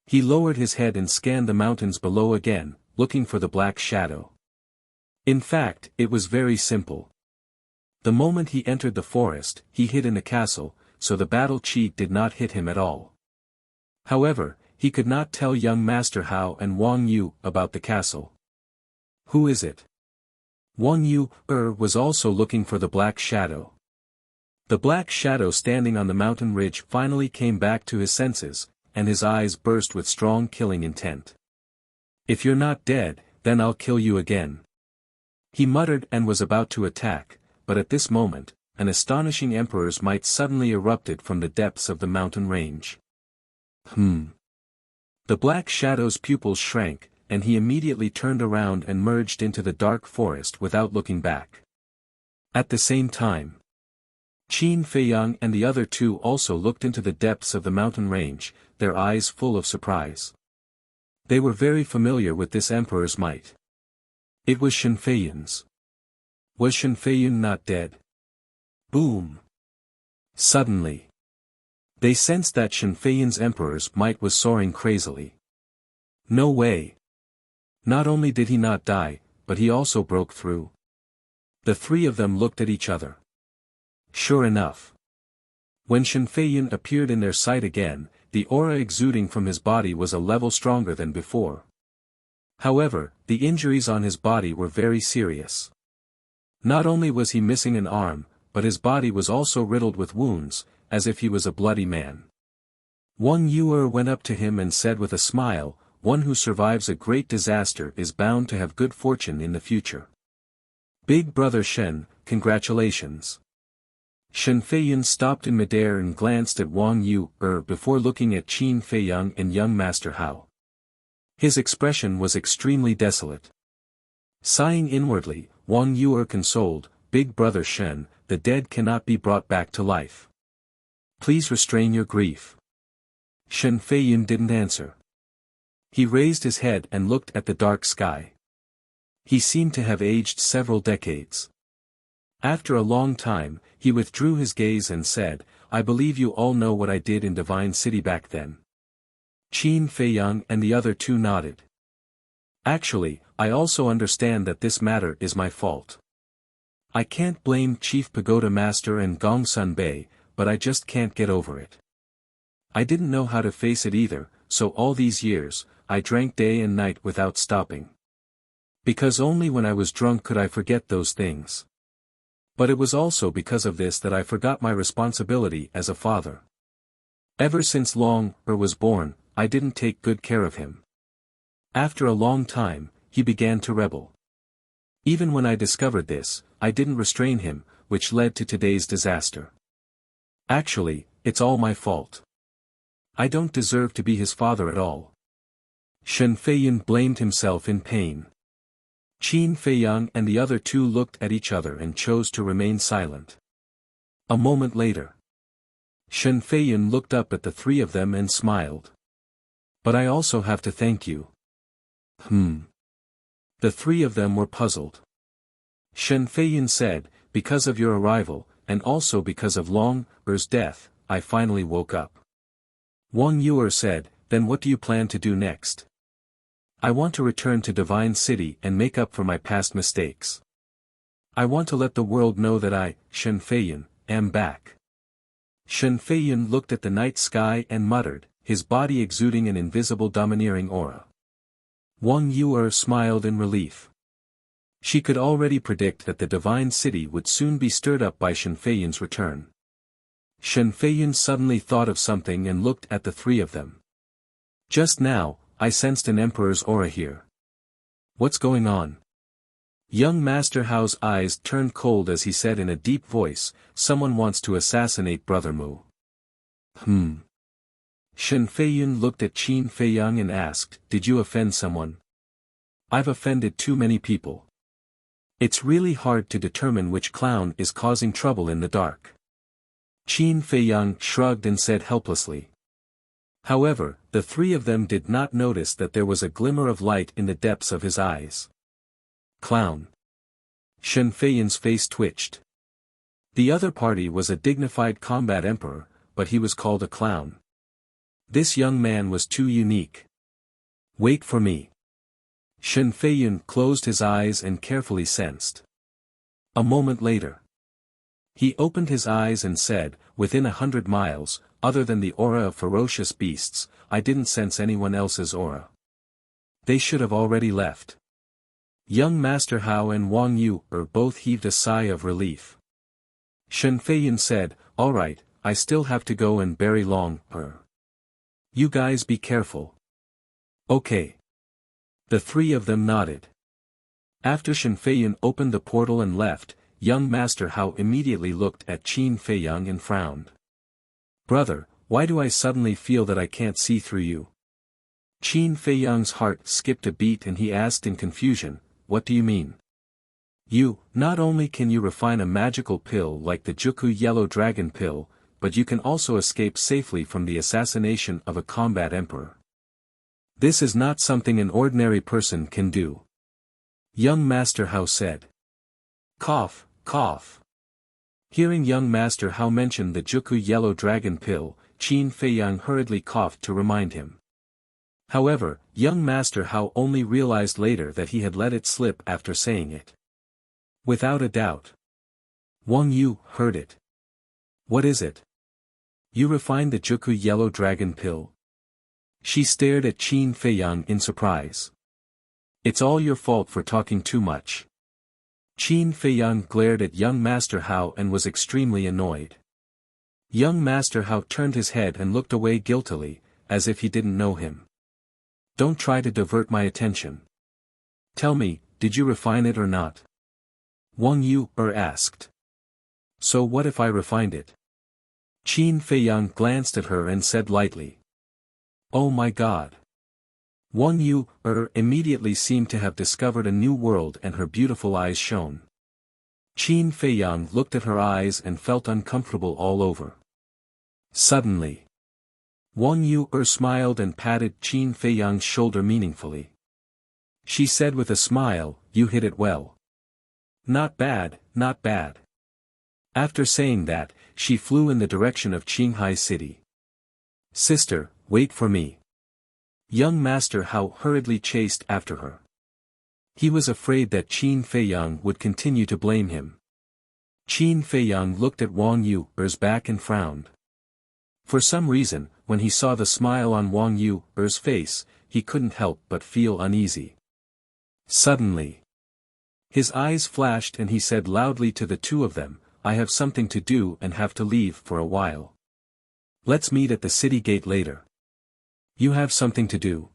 He lowered his head and scanned the mountains below again, looking for the black shadow. In fact, it was very simple. The moment he entered the forest, he hid in the castle, so the battle chi did not hit him at all. However, he could not tell young Master Hao and Wang Yu about the castle. Who is it? Wang Yu was also looking for the black shadow. The black shadow standing on the mountain ridge finally came back to his senses, and his eyes burst with strong killing intent. "If you're not dead, then I'll kill you again." He muttered and was about to attack, but at this moment, an astonishing emperor's might suddenly erupted from the depths of the mountain range. The black shadow's pupils shrank, and he immediately turned around and merged into the dark forest without looking back. At the same time, Qin Feiyang and the other two also looked into the depths of the mountain range, their eyes full of surprise. They were very familiar with this emperor's might. It was Shen Feiyun's. Was Shen Feiyun not dead? Boom! Suddenly, they sensed that Shen Feiyun's emperor's might was soaring crazily. No way! Not only did he not die, but he also broke through. The three of them looked at each other. Sure enough, When Shen Feiyun appeared in their sight again, the aura exuding from his body was a level stronger than before. However, the injuries on his body were very serious. Not only was he missing an arm, but his body was also riddled with wounds, as if he was a bloody man. Wang Yu'er went up to him and said with a smile, "One who survives a great disaster is bound to have good fortune in the future. Big brother Shen, congratulations." Shen Feiyun stopped in midair and glanced at Wang Yu'er before looking at Qin Feiyang and young Master Hao. His expression was extremely desolate. Sighing inwardly, Wang Yu'er consoled, "Big brother Shen, the dead cannot be brought back to life. Please restrain your grief." Shen Feiyun didn't answer. He raised his head and looked at the dark sky. He seemed to have aged several decades. After a long time, he withdrew his gaze and said, "I believe you all know what I did in Divine City back then." Qin Feiyang and the other two nodded. "Actually, I also understand that this matter is my fault. I can't blame Chief Pagoda Master and Gongsun Bei, but I just can't get over it. I didn't know how to face it either, so all these years, I drank day and night without stopping. Because only when I was drunk could I forget those things. But it was also because of this that I forgot my responsibility as a father. Ever since Long-er was born, I didn't take good care of him. After a long time, he began to rebel. Even when I discovered this, I didn't restrain him, which led to today's disaster. Actually, it's all my fault. I don't deserve to be his father at all." Shen Feiyun blamed himself in pain. Qin Feiyang and the other two looked at each other and chose to remain silent. A moment later, Shen Feiyun looked up at the three of them and smiled. "But I also have to thank you." The three of them were puzzled. Shen Feiyun said, "Because of your arrival, and also because of Long-er's death, I finally woke up." Wang Yu'er said, "Then what do you plan to do next?" "I want to return to Divine City and make up for my past mistakes. I want to let the world know that I, Shen Feiyun, am back." Shen Feiyun looked at the night sky and muttered, his body exuding an invisible domineering aura. Wang Yu'er smiled in relief. She could already predict that the Divine City would soon be stirred up by Shen Feiyun's return. Shen Feiyun suddenly thought of something and looked at the three of them. "Just now, I sensed an emperor's aura here. What's going on?" Young Master Hao's eyes turned cold as he said in a deep voice, "Someone wants to assassinate Brother Mu." Shen Feiyun looked at Qin Feiyang and asked, "Did you offend someone?" "I've offended too many people. It's really hard to determine which clown is causing trouble in the dark." Qin Feiyang shrugged and said helplessly. However, the three of them did not notice that there was a glimmer of light in the depths of his eyes. "Clown." Shen Feiyun's face twitched. The other party was a dignified combat emperor, but he was called a clown. This young man was too unique. "Wait for me." Shen Feiyun closed his eyes and carefully sensed. A moment later, he opened his eyes and said, "Within 100 miles, other than the aura of ferocious beasts, I didn't sense anyone else's aura. They should have already left." Young Master Hao and Wang Yu'er both heaved a sigh of relief. Shen Feiyun said, "All right, I still have to go and bury Long-er. You guys be careful." "Okay." The three of them nodded. After Shen Feiyun opened the portal and left, young Master Hao immediately looked at Qin Feiyang and frowned. "Brother, why do I suddenly feel that I can't see through you?" Qin Feiyang's heart skipped a beat and he asked in confusion, "What do you mean?" Not only can you refine a magical pill like the Juku Yellow Dragon pill, but you can also escape safely from the assassination of a combat emperor. This is not something an ordinary person can do." Young Master Hao said. Cough, cough. Hearing young Master Hao mention the Juku Yellow Dragon pill, Qin Feiyang hurriedly coughed to remind him. However, young Master Hao only realized later that he had let it slip after saying it. Without a doubt. Wang Yu heard it. "What is it?" You refined the Juku yellow dragon pill? She stared at Qin Feiyang in surprise. It's all your fault for talking too much. Qin Feiyang glared at young Master Hao and was extremely annoyed. Young Master Hao turned his head and looked away guiltily, as if he didn't know him. Don't try to divert my attention. Tell me, did you refine it or not? Wang Yu asked. So what if I refined it? Qin Feiyang glanced at her and said lightly. Oh my God. Wang Yu immediately seemed to have discovered a new world and her beautiful eyes shone. Qin Feiyang looked at her eyes and felt uncomfortable all over. Suddenly, Wang Yu smiled and patted Qin Feiyang's shoulder meaningfully. She said with a smile, you hit it well. Not bad, not bad. After saying that, she flew in the direction of Qinghai City. Sister, wait for me. Young Master Hao hurriedly chased after her. He was afraid that Qin Feiyang would continue to blame him. Qin Feiyang looked at Wang Yu's back and frowned. For some reason, when he saw the smile on Wang Yu's face, he couldn't help but feel uneasy. Suddenly, his eyes flashed and he said loudly to the two of them, I have something to do and have to leave for a while. Let's meet at the city gate later. You have something to do?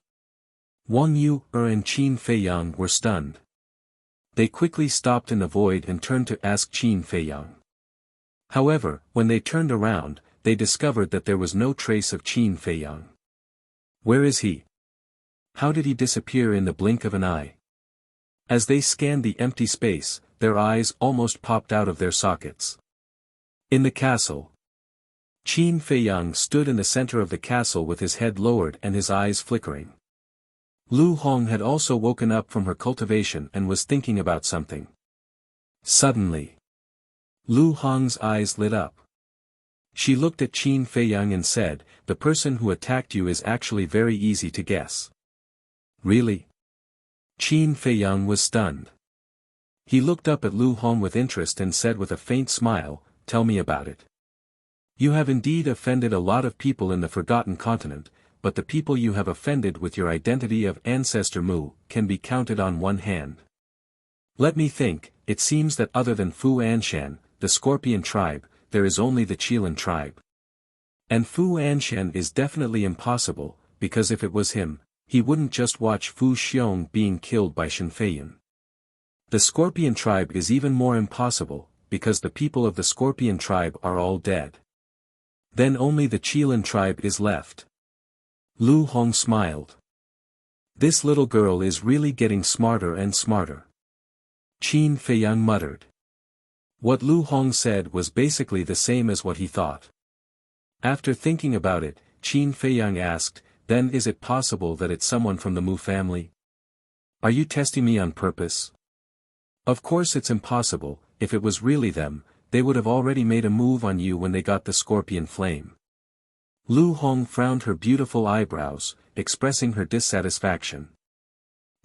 Wang Yu and Qin Feiyang were stunned. They quickly stopped in the void and turned to ask Qin Feiyang. However, when they turned around, they discovered that there was no trace of Qin Feiyang. Where is he? How did he disappear in the blink of an eye? As they scanned the empty space, their eyes almost popped out of their sockets. In the castle, Qin Feiyang stood in the center of the castle with his head lowered and his eyes flickering. Lu Hong had also woken up from her cultivation and was thinking about something. Suddenly, Lu Hong's eyes lit up. She looked at Qin Feiyang and said, the person who attacked you is actually very easy to guess. Really? Qin Feiyang was stunned. He looked up at Lu Hong with interest and said with a faint smile, tell me about it. You have indeed offended a lot of people in the Forgotten Continent, but the people you have offended with your identity of Ancestor Mu can be counted on one hand. Let me think, it seems that other than Fu Anshan, the Scorpion tribe, there is only the Qilin tribe. And Fu Anshan is definitely impossible, because if it was him, he wouldn't just watch Fu Xiong being killed by Shen Feiyan. The Scorpion tribe is even more impossible, because the people of the Scorpion tribe are all dead. Then only the Qilin tribe is left. Lu Hong smiled. This little girl is really getting smarter and smarter. Qin Feiyang muttered. What Lu Hong said was basically the same as what he thought. After thinking about it, Qin Feiyang asked, then is it possible that it's someone from the Mu family? Are you testing me on purpose? Of course it's impossible, if it was really them, they would have already made a move on you when they got the scorpion flame. Lu Hong frowned her beautiful eyebrows, expressing her dissatisfaction.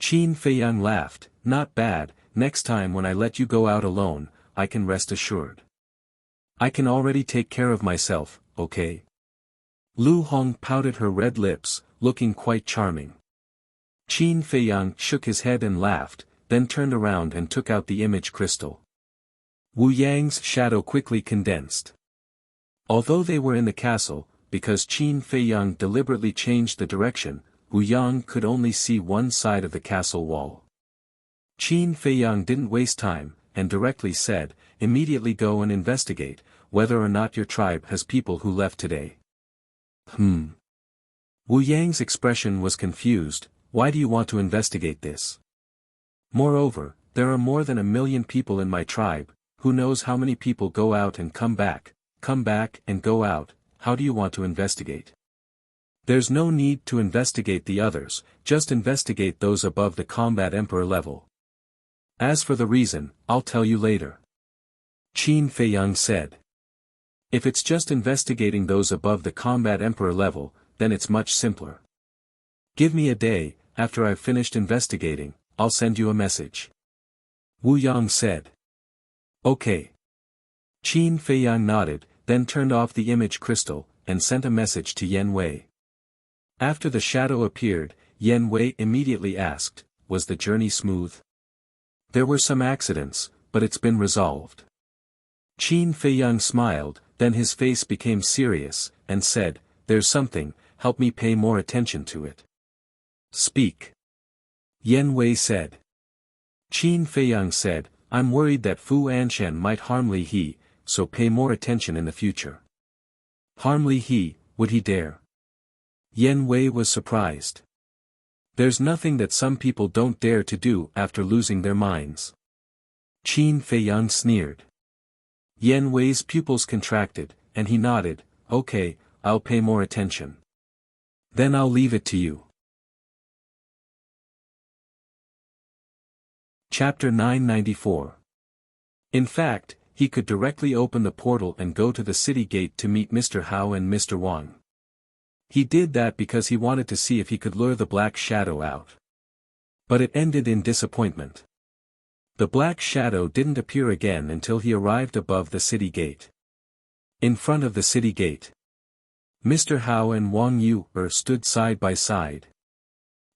Qin Feiyang laughed, not bad, next time when I let you go out alone, I can rest assured. I can already take care of myself, okay? Lu Hong pouted her red lips, looking quite charming. Qin Feiyang shook his head and laughed, then turned around and took out the image crystal. Wu Yang's shadow quickly condensed. Although they were in the castle, because Qin Feiyang deliberately changed the direction, Wu Yang could only see one side of the castle wall. Qin Feiyang didn't waste time, and directly said, immediately go and investigate, whether or not your tribe has people who left today. Wu Yang's expression was confused, why do you want to investigate this? Moreover, there are more than 1 million people in my tribe, who knows how many people go out and come back and go out, how do you want to investigate? There's no need to investigate the others, just investigate those above the Combat Emperor level. As for the reason, I'll tell you later. Qin Feiyang said. If it's just investigating those above the Combat Emperor level, then it's much simpler. Give me a day, after I've finished investigating, I'll send you a message. Wu Yang said. Okay. Qin Feiyang nodded, then turned off the image crystal, and sent a message to Yen Wei. After the shadow appeared, Yen Wei immediately asked, "Was the journey smooth?" "There were some accidents, but it's been resolved." Qin Feiyang smiled, then his face became serious, and said, "There's something, help me pay more attention to it." "Speak." Yen Wei said. Qin Feiyang said, "I'm worried that Fu Anshan might harm Li He, so pay more attention in the future." "Harm Li He, would he dare?" Yen Wei was surprised. "There's nothing that some people don't dare to do after losing their minds." Qin Feiyang sneered. Yen Wei's pupils contracted, and he nodded, "Okay, I'll pay more attention. Then I'll leave it to you." Chapter 994. In fact, he could directly open the portal and go to the city gate to meet Mr. Hao and Mr. Wang. He did that because he wanted to see if he could lure the Black Shadow out. But it ended in disappointment. The Black Shadow didn't appear again until he arrived above the city gate. In front of the city gate, Mr. Hao and Wang Yu stood side by side.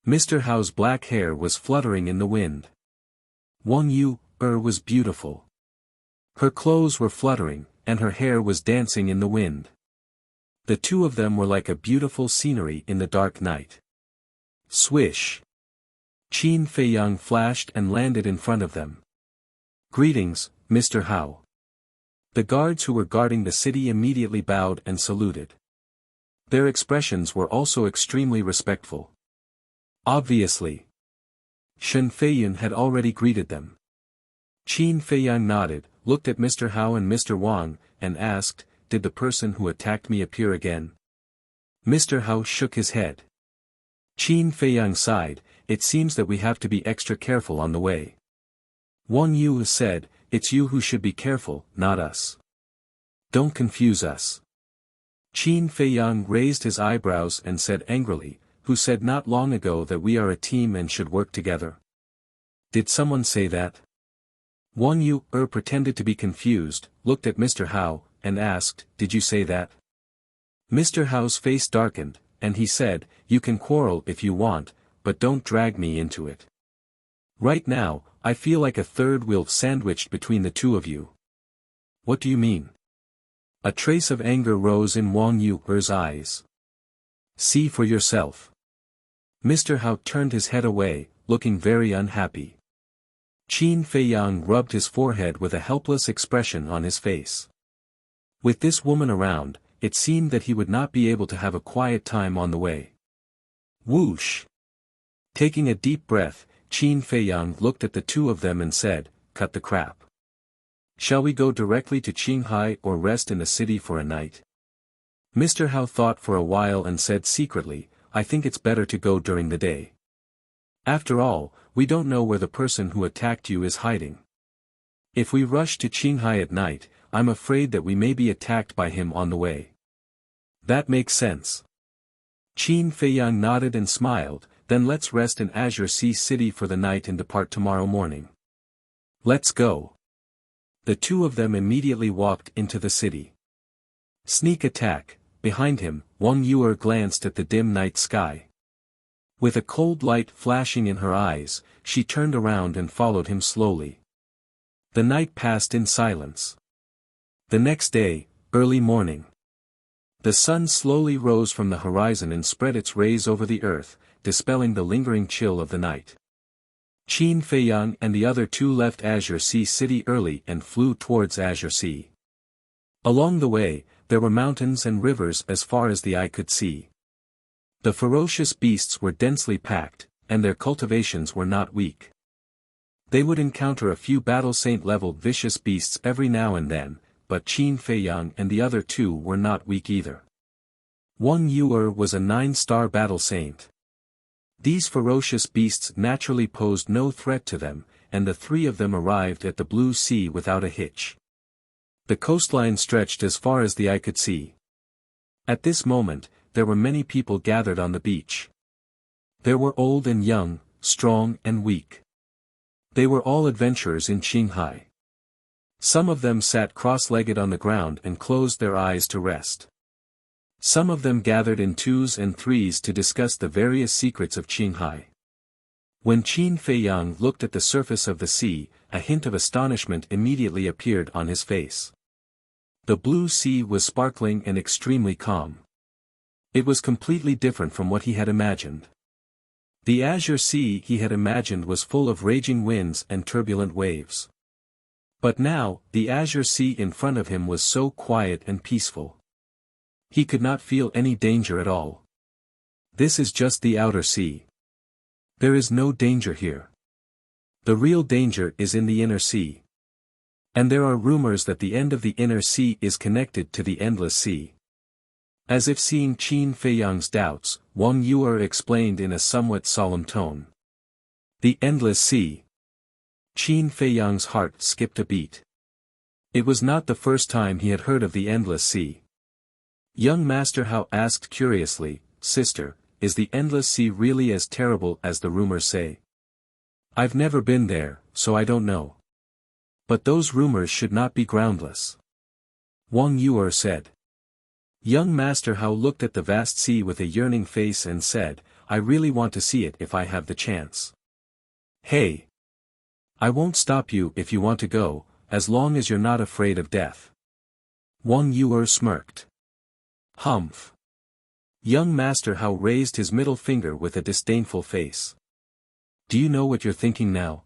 Mr. Hao's black hair was fluttering in the wind. Wang Yu was beautiful. Her clothes were fluttering, and her hair was dancing in the wind. The two of them were like a beautiful scenery in the dark night. Swish! Qin Feiyang flashed and landed in front of them. "Greetings, Mr. Hao." The guards who were guarding the city immediately bowed and saluted. Their expressions were also extremely respectful. Obviously, Shen Feiyun had already greeted them. Qin Feiyang nodded, looked at Mr. Hao and Mr. Wang, and asked, "Did the person who attacked me appear again?" Mr. Hao shook his head. Qin Feiyang sighed, "It seems that we have to be extra careful on the way." Wang Yu said, "It's you who should be careful, not us. Don't confuse us." Qin Feiyang raised his eyebrows and said angrily, "Who said not long ago that we are a team and should work together? Did someone say that?" Wang Yu pretended to be confused, looked at Mr. Hao, and asked, "Did you say that?" Mr. Hao's face darkened, and he said, "You can quarrel if you want, but don't drag me into it. Right now, I feel like a third wheel sandwiched between the two of you." "What do you mean?" A trace of anger rose in Wang Yu's eyes. "See for yourself." Mr. Hao turned his head away, looking very unhappy. Qin Feiyang rubbed his forehead with a helpless expression on his face. With this woman around, it seemed that he would not be able to have a quiet time on the way. Whoosh! Taking a deep breath, Qin Feiyang looked at the two of them and said, "Cut the crap. Shall we go directly to Qinghai or rest in the city for a night?" Mr. Hao thought for a while and said secretly, "I think it's better to go during the day. After all, we don't know where the person who attacked you is hiding. If we rush to Qinghai at night, I'm afraid that we may be attacked by him on the way." "That makes sense." Qin Feiyang nodded and smiled, "Then let's rest in Azure Sea City for the night and depart tomorrow morning." "Let's go." The two of them immediately walked into the city. Sneak attack. Behind him, Wang Yu glanced at the dim night sky. With a cold light flashing in her eyes, she turned around and followed him slowly. The night passed in silence. The next day, early morning. The sun slowly rose from the horizon and spread its rays over the earth, dispelling the lingering chill of the night. Qin Feiyang and the other two left Azure Sea City early and flew towards Azure Sea. Along the way, there were mountains and rivers as far as the eye could see. The ferocious beasts were densely packed, and their cultivations were not weak. They would encounter a few battle saint-level vicious beasts every now and then, but Qin Feiyang and the other two were not weak either. Wang Yu was a 9-star battle saint. These ferocious beasts naturally posed no threat to them, and the three of them arrived at the blue sea without a hitch. The coastline stretched as far as the eye could see. At this moment, there were many people gathered on the beach. There were old and young, strong and weak. They were all adventurers in Qinghai. Some of them sat cross-legged on the ground and closed their eyes to rest. Some of them gathered in twos and threes to discuss the various secrets of Qinghai. When Qin Feiyang looked at the surface of the sea, a hint of astonishment immediately appeared on his face. The blue sea was sparkling and extremely calm. It was completely different from what he had imagined. The azure sea he had imagined was full of raging winds and turbulent waves. But now, the azure sea in front of him was so quiet and peaceful. He could not feel any danger at all. This is just the outer sea. There is no danger here. The real danger is in the inner sea. And there are rumors that the end of the inner sea is connected to the endless sea. As if seeing Qin Feiyang's doubts, Wang Yuer explained in a somewhat solemn tone. The endless sea. Qin Feiyang's heart skipped a beat. It was not the first time he had heard of the endless sea. Young Master Hao asked curiously, "Sister, is the endless sea really as terrible as the rumors say?" "I've never been there, so I don't know. But those rumors should not be groundless," Wang Yuer said. Young Master Hao looked at the vast sea with a yearning face and said, "I really want to see it if I have the chance." "Hey! I won't stop you if you want to go, as long as you're not afraid of death." Wang Yuer smirked. "Humph." Young Master Hao raised his middle finger with a disdainful face. "Do you know what you're thinking now?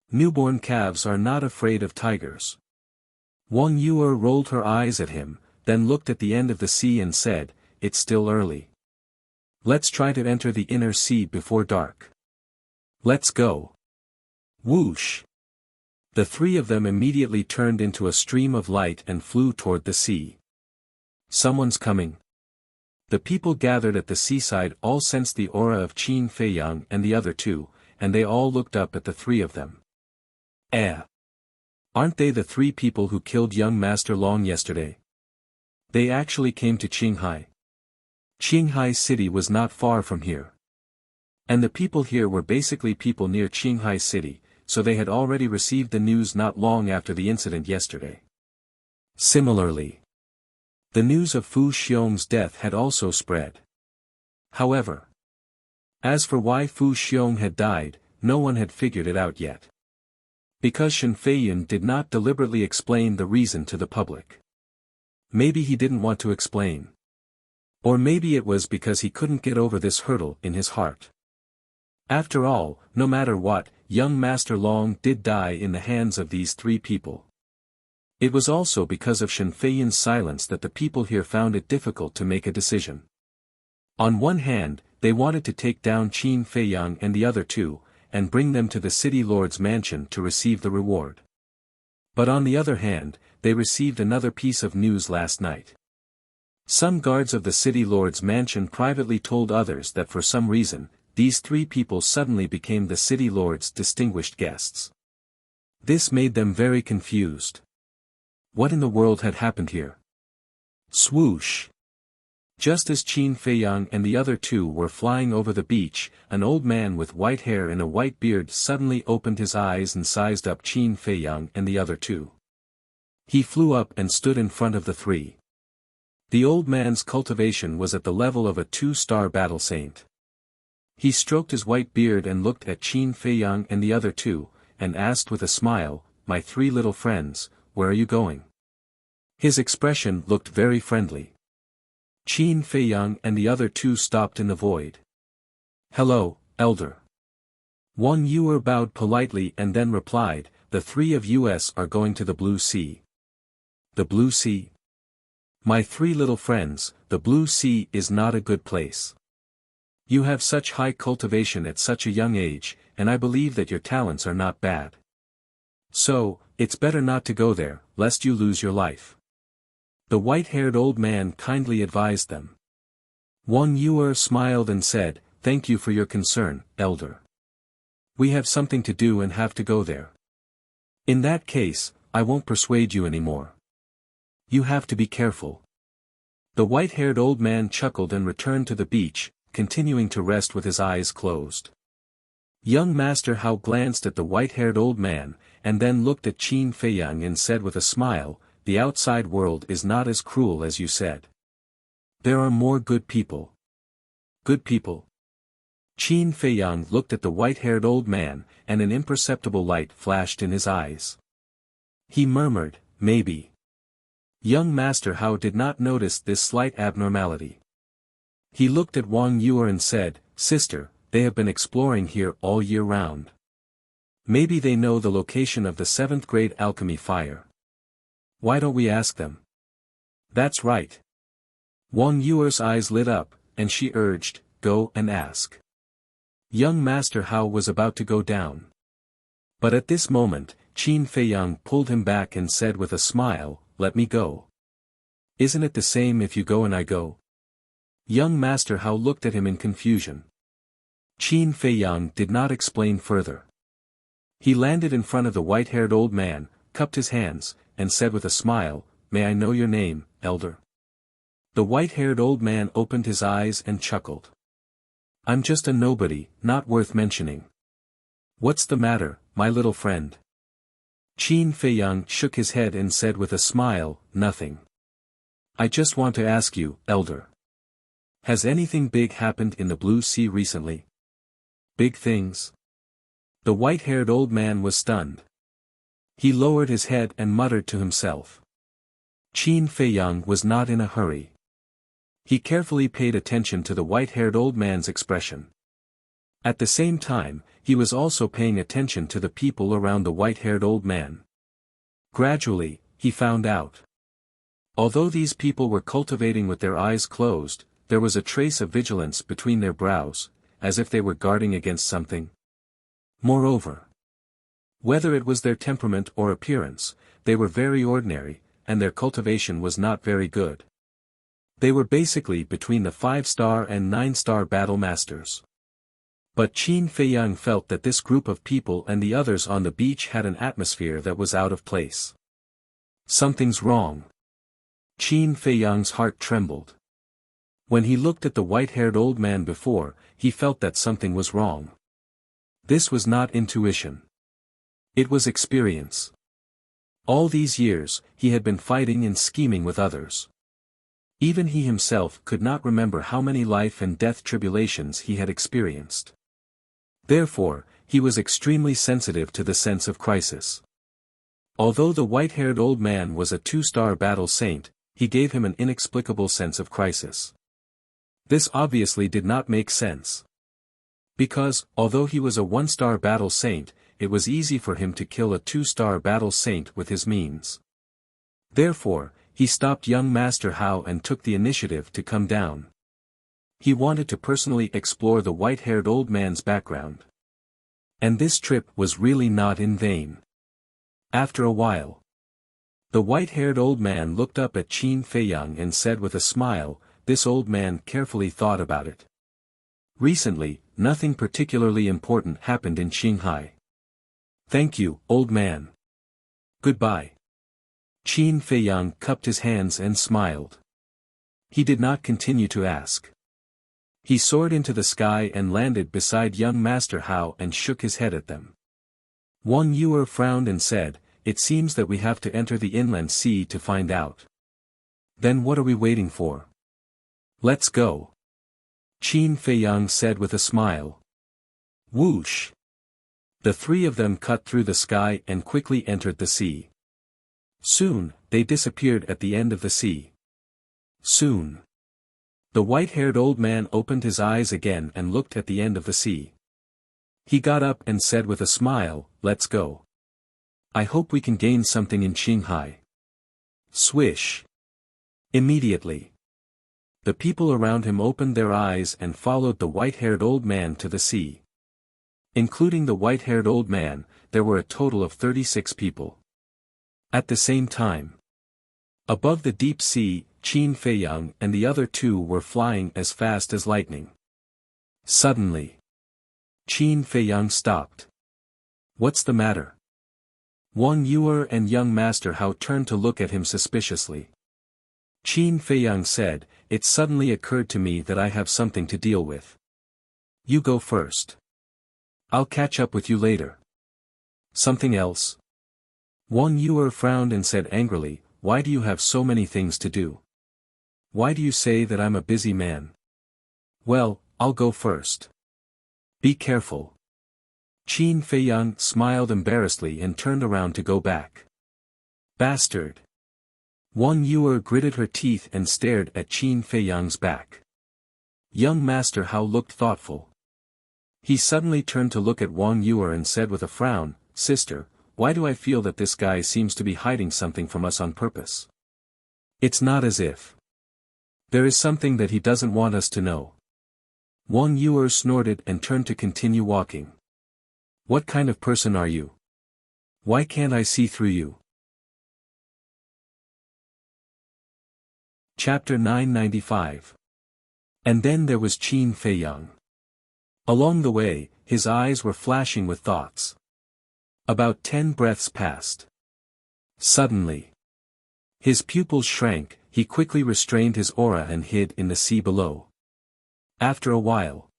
Newborn calves are not afraid of tigers." Wang Yuer rolled her eyes at him, then looked at the end of the sea and said, "It's still early. Let's try to enter the inner sea before dark. Let's go." Whoosh! The three of them immediately turned into a stream of light and flew toward the sea. "Someone's coming." The people gathered at the seaside all sensed the aura of Qin Feiyang and the other two, and they all looked up at the three of them. Aren't they the three people who killed young Master Long yesterday? They actually came to Qinghai. Qinghai city was not far from here. And the people here were basically people near Qinghai city, so they had already received the news not long after the incident yesterday. Similarly, the news of Fu Xiong's death had also spread. However, as for why Fu Xiong had died, no one had figured it out yet. Because Shen Feiyun did not deliberately explain the reason to the public. Maybe he didn't want to explain. Or maybe it was because he couldn't get over this hurdle in his heart. After all, no matter what, young Master Long did die in the hands of these three people. It was also because of Shen Feiyun's silence that the people here found it difficult to make a decision. On one hand, they wanted to take down Qin Feiyang and the other two, and bring them to the city lord's mansion to receive the reward. But on the other hand, they received another piece of news last night. Some guards of the city lord's mansion privately told others that for some reason, these three people suddenly became the city lord's distinguished guests. This made them very confused. What in the world had happened here? Swoosh! Just as Qin Feiyang and the other two were flying over the beach, an old man with white hair and a white beard suddenly opened his eyes and sized up Qin Feiyang and the other two. He flew up and stood in front of the three. The old man's cultivation was at the level of a 2-star battle saint. He stroked his white beard and looked at Qin Feiyang and the other two, and asked with a smile, "My three little friends, where are you going?" His expression looked very friendly. Qin Feiyang and the other two stopped in the void. "Hello, elder." Wang Yuer bowed politely and then replied, "The three of us are going to the Blue Sea." "The Blue Sea?" "My three little friends, the Blue Sea is not a good place. You have such high cultivation at such a young age, and I believe that your talents are not bad. So, it's better not to go there, lest you lose your life." The white-haired old man kindly advised them. Wang Yuer smiled and said, "Thank you for your concern, elder. We have something to do and have to go there. In that case, I won't persuade you anymore. You have to be careful." The white-haired old man chuckled and returned to the beach, continuing to rest with his eyes closed. Young Master Hao glanced at the white-haired old man, and then looked at Qin Feiyang and said with a smile, "The outside world is not as cruel as you said. There are more good people. Good people? Qin Feiyang looked at the white-haired old man, and an imperceptible light flashed in his eyes. He murmured, maybe. Young Master Hao did not notice this slight abnormality. He looked at Wang Yuer and said, Sister, they have been exploring here all year round. Maybe they know the location of the 7th grade alchemy fire. Why don't we ask them? That's right. Wang Yuer's eyes lit up, and she urged, go and ask. Young Master Hao was about to go down. But at this moment, Qin Feiyang pulled him back and said with a smile, let me go. Isn't it the same if you go and I go? Young Master Hao looked at him in confusion. Qin Feiyang did not explain further. He landed in front of the white-haired old man, cupped his hands, and said with a smile, may I know your name, elder? The white-haired old man opened his eyes and chuckled. I'm just a nobody, not worth mentioning. What's the matter, my little friend? Qin Feiyang shook his head and said with a smile, nothing. I just want to ask you, elder. Has anything big happened in the Blue Sea recently? Big things? The white-haired old man was stunned. He lowered his head and muttered to himself. Qin Feiyang was not in a hurry. He carefully paid attention to the white-haired old man's expression. At the same time, he was also paying attention to the people around the white-haired old man. Gradually, he found out. Although these people were cultivating with their eyes closed, there was a trace of vigilance between their brows, as if they were guarding against something. Moreover, whether it was their temperament or appearance, they were very ordinary, and their cultivation was not very good. They were basically between the 5-star and 9-star battle masters. But Qin Feiyang felt that this group of people and the others on the beach had an atmosphere that was out of place. Something's wrong. Qin Feiyang's heart trembled. When he looked at the white-haired old man before, he felt that something was wrong. This was not intuition. It was experience. All these years, he had been fighting and scheming with others. Even he himself could not remember how many life and death tribulations he had experienced. Therefore, he was extremely sensitive to the sense of crisis. Although the white-haired old man was a 2-star battle saint, he gave him an inexplicable sense of crisis. This obviously did not make sense. Because, although he was a 1-star battle saint, it was easy for him to kill a 2-star battle saint with his means. Therefore, he stopped young Master Hao and took the initiative to come down. He wanted to personally explore the white-haired old man's background. And this trip was really not in vain. After a while, the white-haired old man looked up at Qin Feiyang and said with a smile, this old man carefully thought about it. Recently, nothing particularly important happened in Qinghai. Thank you, old man. Goodbye. Qin Feiyang cupped his hands and smiled. He did not continue to ask. He soared into the sky and landed beside young Master Hao and shook his head at them. Wang Yuer frowned and said, it seems that we have to enter the inland sea to find out. Then what are we waiting for? Let's go. Qin Feiyang said with a smile. Whoosh! The 3 of them cut through the sky and quickly entered the sea. Soon, they disappeared at the end of the sea. Soon. The white-haired old man opened his eyes again and looked at the end of the sea. He got up and said with a smile, let's go. I hope we can gain something in Qinghai. Swish. Immediately. The people around him opened their eyes and followed the white-haired old man to the sea. Including the white-haired old man, there were a total of 36 people. At the same time, above the deep sea, Qin Feiyang and the other 2 were flying as fast as lightning. Suddenly, Qin Feiyang stopped. What's the matter? Wang Yuer and young Master Hao turned to look at him suspiciously. Qin Feiyang said, it suddenly occurred to me that I have something to deal with. You go first. I'll catch up with you later. Something else? Wang Yuer frowned and said angrily, why do you have so many things to do? Why do you say that I'm a busy man? Well, I'll go first. Be careful. Qin Feiyang smiled embarrassedly and turned around to go back. Bastard. Wang Yuer gritted her teeth and stared at Qin Feiyang's back. Young Master Hao looked thoughtful. He suddenly turned to look at Wang Yuer and said with a frown, Sister, why do I feel that this guy seems to be hiding something from us on purpose? It's not as if. There is something that he doesn't want us to know. Wang Yuer snorted and turned to continue walking. What kind of person are you? Why can't I see through you? Chapter 995. And then there was Qin Feiyang. Along the way, his eyes were flashing with thoughts. About 10 breaths passed. Suddenly, his pupils shrank, he quickly restrained his aura and hid in the sea below. After a while,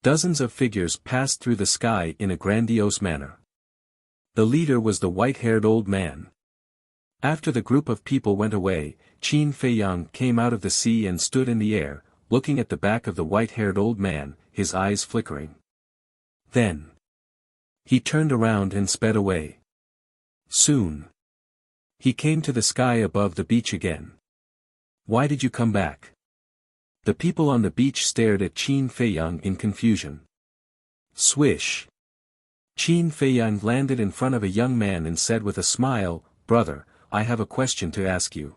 dozens of figures passed through the sky in a grandiose manner. The leader was the white-haired old man. After the group of people went away, Qin Feiyang came out of the sea and stood in the air, looking at the back of the white-haired old man, his eyes flickering. Then, he turned around and sped away. Soon, he came to the sky above the beach again. Why did you come back? The people on the beach stared at Qin Feiyang in confusion. Swish. Qin Feiyang landed in front of a young man and said with a smile, Brother, I have a question to ask you.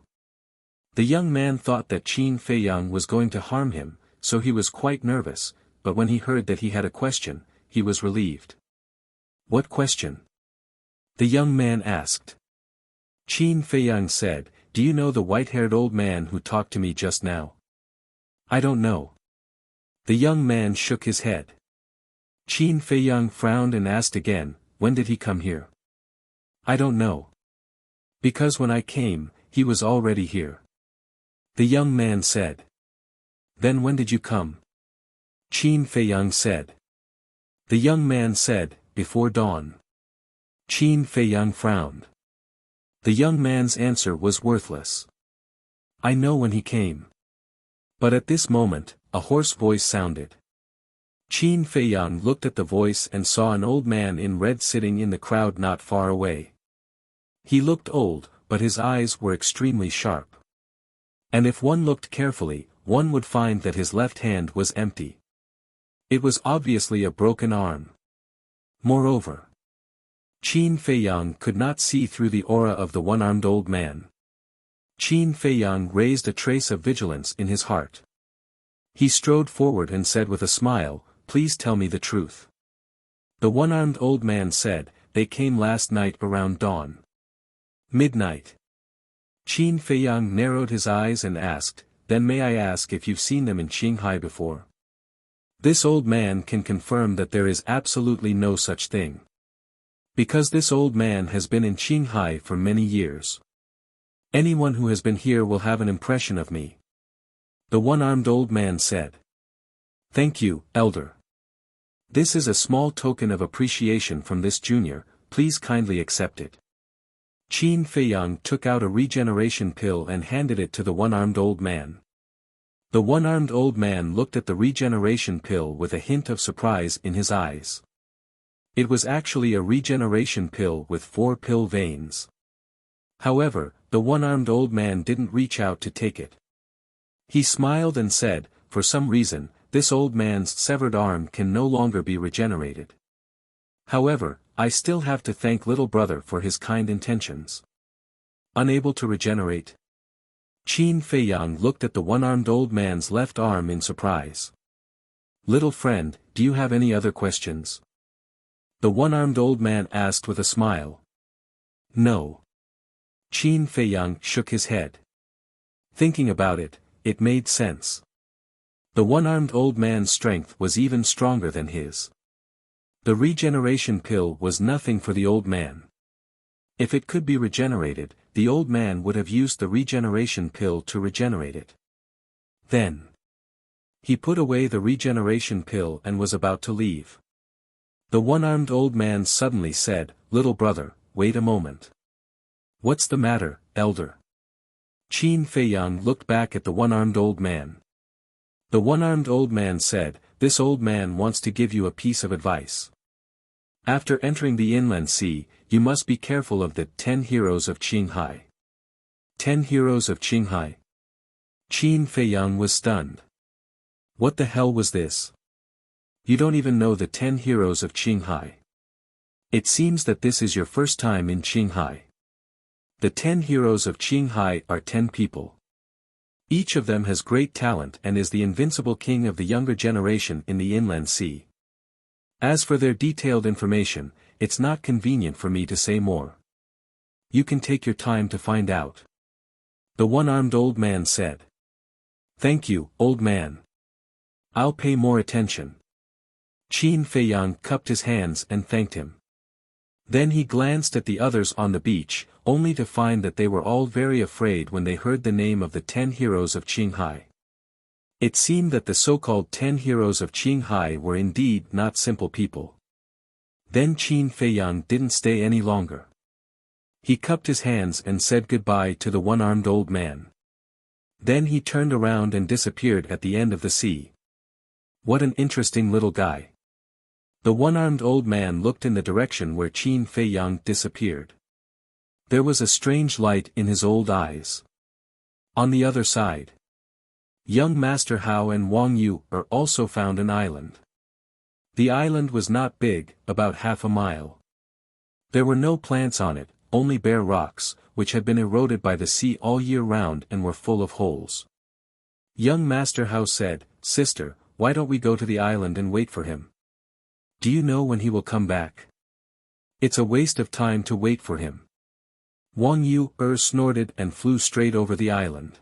The young man thought that Qin Feiyang was going to harm him, so he was quite nervous, but when he heard that he had a question, he was relieved. What question? The young man asked. Qin Feiyang said, Do you know the white-haired old man who talked to me just now? I don't know. The young man shook his head. Qin Feiyang frowned and asked again, When did he come here? I don't know. Because when I came, he was already here. The young man said. Then when did you come? Qin Feiyang said. The young man said, Before dawn. Qin Feiyang frowned. The young man's answer was worthless. I know when he came. But at this moment, a hoarse voice sounded. Qin Feiyang looked at the voice and saw an old man in red sitting in the crowd not far away. He looked old, but his eyes were extremely sharp. And if one looked carefully, one would find that his left hand was empty. It was obviously a broken arm. Moreover, Qin Feiyang could not see through the aura of the one-armed old man. Qin Feiyang raised a trace of vigilance in his heart. He strode forward and said with a smile, Please tell me the truth. The one-armed old man said, They came last night around dawn. Midnight. Qin Feiyang narrowed his eyes and asked, Then may I ask if you've seen them in Qinghai before? This old man can confirm that there is absolutely no such thing. Because this old man has been in Qinghai for many years. Anyone who has been here will have an impression of me. The one-armed old man said. Thank you, elder. This is a small token of appreciation from this junior, please kindly accept it. Qin Feiyang took out a regeneration pill and handed it to the one-armed old man. The one-armed old man looked at the regeneration pill with a hint of surprise in his eyes. It was actually a regeneration pill with 4 pill veins. However, the one-armed old man didn't reach out to take it. He smiled and said, For some reason, this old man's severed arm can no longer be regenerated. However, I still have to thank little brother for his kind intentions. Unable to regenerate? Qin Feiyang looked at the one-armed old man's left arm in surprise. Little friend, do you have any other questions? The one-armed old man asked with a smile. No. Qin Feiyang shook his head. Thinking about it, it made sense. The one-armed old man's strength was even stronger than his. The regeneration pill was nothing for the old man. If it could be regenerated, the old man would have used the regeneration pill to regenerate it. Then, he put away the regeneration pill and was about to leave. The one-armed old man suddenly said, Little brother, wait a moment. What's the matter, elder? Qin Feiyang looked back at the one-armed old man. The one-armed old man said, "This old man wants to give you a piece of advice. After entering the inland sea, you must be careful of the 10 heroes of Qinghai." 10 heroes of Qinghai? Qin Feiyang was stunned. What the hell was this? You don't even know the 10 heroes of Qinghai. It seems that this is your first time in Qinghai. The 10 heroes of Qinghai are 10 people. Each of them has great talent and is the invincible king of the younger generation in the inland sea. As for their detailed information, it's not convenient for me to say more. You can take your time to find out. The one-armed old man said. Thank you, old man. I'll pay more attention. Qin Feiyang cupped his hands and thanked him. Then he glanced at the others on the beach, only to find that they were all very afraid when they heard the name of the 10 heroes of Qinghai. It seemed that the so-called 10 heroes of Qinghai were indeed not simple people. Then Qin Feiyang didn't stay any longer. He cupped his hands and said goodbye to the one-armed old man. Then he turned around and disappeared at the end of the sea. What an interesting little guy. The one-armed old man looked in the direction where Qin Feiyang disappeared. There was a strange light in his old eyes. On the other side, young Master Hao and Wang Yu are also found an island. The island was not big, about half a mile. There were no plants on it, only bare rocks, which had been eroded by the sea all year round and were full of holes. Young Master Hao said, "Sister, why don't we go to the island and wait for him? Do you know when he will come back? It's a waste of time to wait for him." Wang Yu snorted and flew straight over the island.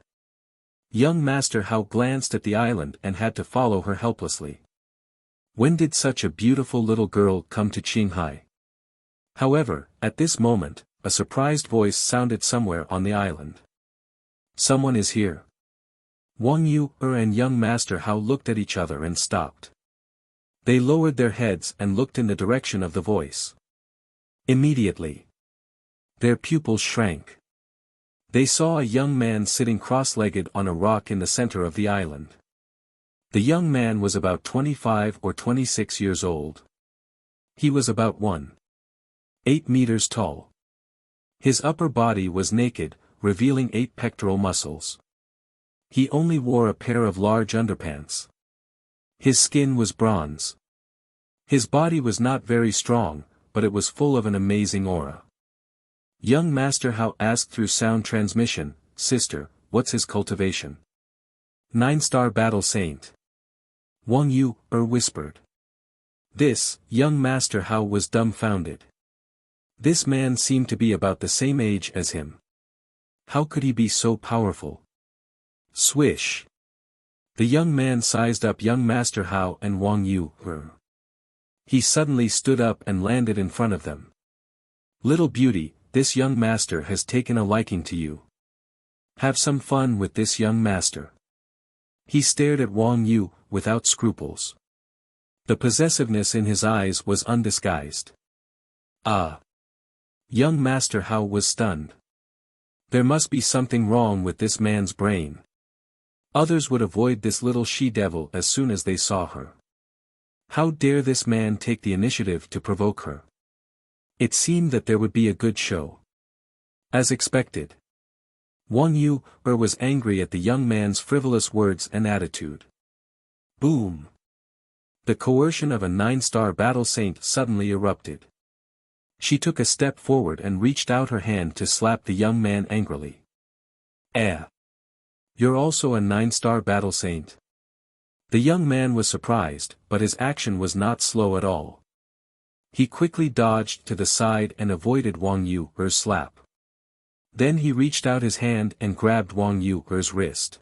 Young Master Hao glanced at the island and had to follow her helplessly. When did such a beautiful little girl come to Qinghai? However, at this moment, a surprised voice sounded somewhere on the island. Someone is here. Wang Yu and young Master Hao looked at each other and stopped. They lowered their heads and looked in the direction of the voice. Immediately, their pupils shrank. They saw a young man sitting cross-legged on a rock in the center of the island. The young man was about 25 or 26 years old. He was about 1.8 meters tall. His upper body was naked, revealing 8 pectoral muscles. He only wore a pair of large underpants. His skin was bronze. His body was not very strong, but it was full of an amazing aura. Young Master Hao asked through sound transmission, "Sister, what's his cultivation?" 9-star battle saint. Wang Yu whispered. This, young Master Hao was dumbfounded. This man seemed to be about the same age as him. How could he be so powerful? Swish. The young man sized up young Master Hao and Wang Yu. He suddenly stood up and landed in front of them. "Little beauty, this young master has taken a liking to you. Have some fun with this young master." He stared at Wang Yu, without scruples. The possessiveness in his eyes was undisguised. Ah! Young Master Hao was stunned. There must be something wrong with this man's brain. Others would avoid this little she-devil as soon as they saw her. How dare this man take the initiative to provoke her? It seemed that there would be a good show. As expected, Wang Yu was angry at the young man's frivolous words and attitude. Boom! The coercion of a 9-star battle saint suddenly erupted. She took a step forward and reached out her hand to slap the young man angrily. You're also a 9-star battle saint? The young man was surprised, but his action was not slow at all. He quickly dodged to the side and avoided Wang Yu's slap. Then he reached out his hand and grabbed Wang Yu's wrist.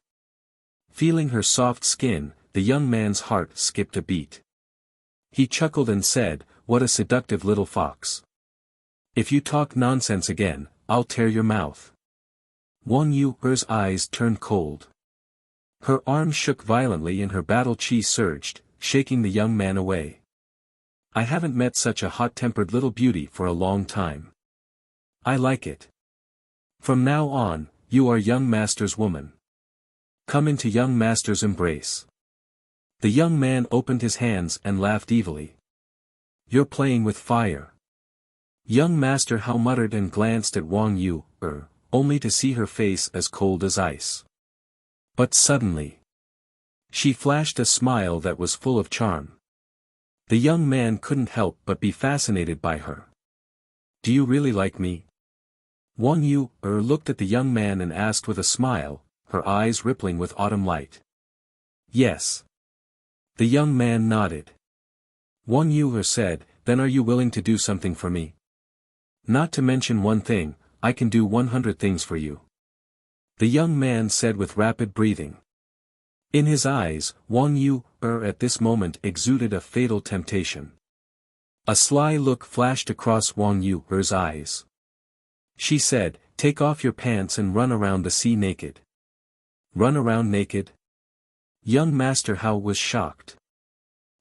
Feeling her soft skin, the young man's heart skipped a beat. He chuckled and said, "What a seductive little fox. If you talk nonsense again, I'll tear your mouth." Wang Yu's eyes turned cold. Her arms shook violently and her battle chi surged, shaking the young man away. I haven't met such a hot-tempered little beauty for a long time. I like it. From now on, you are young master's woman. Come into young master's embrace. The young man opened his hands and laughed evilly. You're playing with fire. Young master Hao muttered and glanced at Wang Yu, only to see her face as cold as ice. But suddenly, she flashed a smile that was full of charm. The young man couldn't help but be fascinated by her. Do you really like me? Wang Yu looked at the young man and asked with a smile, her eyes rippling with autumn light. Yes. The young man nodded. Wang Yu said, then are you willing to do something for me? Not to mention one thing, I can do 100 things for you. The young man said with rapid breathing. In his eyes, Wang Yu at this moment exuded a fatal temptation. A sly look flashed across Wang Yu's eyes. She said, take off your pants and run around the sea naked. Run around naked? Young Master Hao was shocked.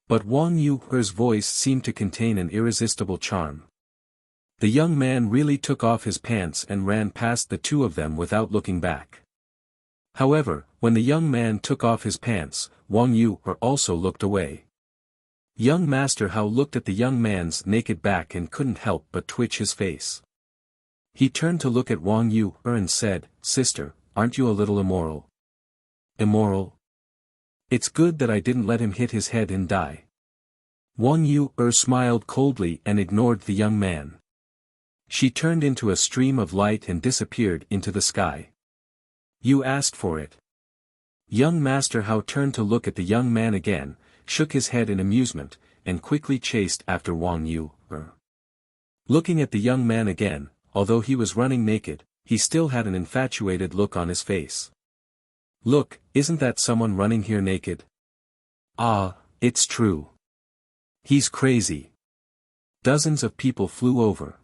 But Wang Yu's voice seemed to contain an irresistible charm. The young man really took off his pants and ran past the two of them without looking back. However, when the young man took off his pants, Wang Yu also looked away. Young Master Hao looked at the young man's naked back and couldn't help but twitch his face. He turned to look at Wang Yu and said, Sister, aren't you a little immoral? Immoral? It's good that I didn't let him hit his head and die. Wang Yu smiled coldly and ignored the young man. She turned into a stream of light and disappeared into the sky. You asked for it. Young Master Hao turned to look at the young man again, shook his head in amusement, and quickly chased after Wang Yu. Looking at the young man again, although he was running naked, he still had an infatuated look on his face. Look, isn't that someone running here naked? Ah, it's true. He's crazy. Dozens of people flew over.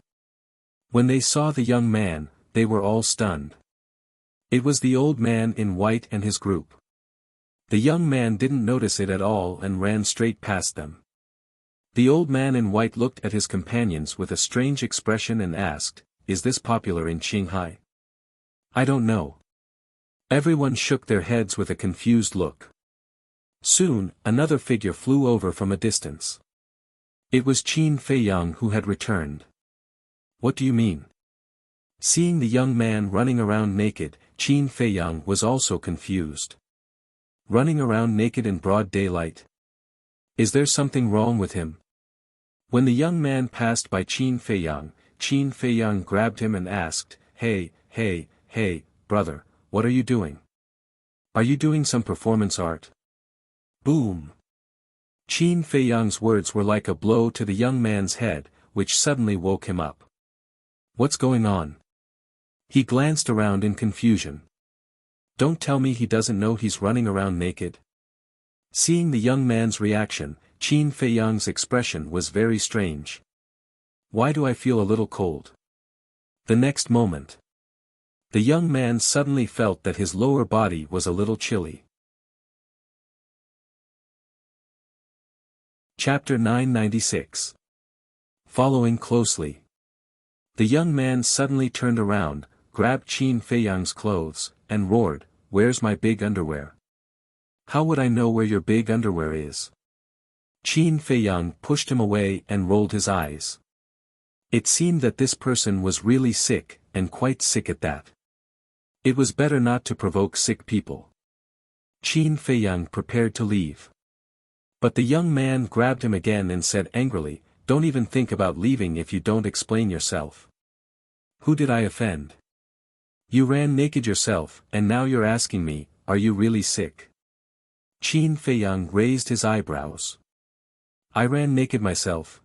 When they saw the young man, they were all stunned. It was the old man in white and his group. The young man didn't notice it at all and ran straight past them. The old man in white looked at his companions with a strange expression and asked, Is this popular in Qinghai? I don't know. Everyone shook their heads with a confused look. Soon, another figure flew over from a distance. It was Qin Feiyang who had returned. What do you mean? Seeing the young man running around naked, Qin Feiyang was also confused. Running around naked in broad daylight? Is there something wrong with him? When the young man passed by Qin Feiyang grabbed him and asked, Hey, brother, what are you doing? Are you doing some performance art? Boom! Qin Feiyang's words were like a blow to the young man's head, which suddenly woke him up. What's going on? He glanced around in confusion. Don't tell me he doesn't know he's running around naked. Seeing the young man's reaction, Qin Feiyang's expression was very strange. Why do I feel a little cold? The next moment, the young man suddenly felt that his lower body was a little chilly. Chapter 996. Following closely. The young man suddenly turned around, grabbed Qin Feiyang's clothes, and roared, Where's my big underwear? How would I know where your big underwear is? Qin Feiyang pushed him away and rolled his eyes. It seemed that this person was really sick, and quite sick at that. It was better not to provoke sick people. Qin Feiyang prepared to leave. But the young man grabbed him again and said angrily, Don't even think about leaving if you don't explain yourself. Who did I offend? You ran naked yourself, and now you're asking me, are you really sick? Qin Feiyang raised his eyebrows. I ran naked myself.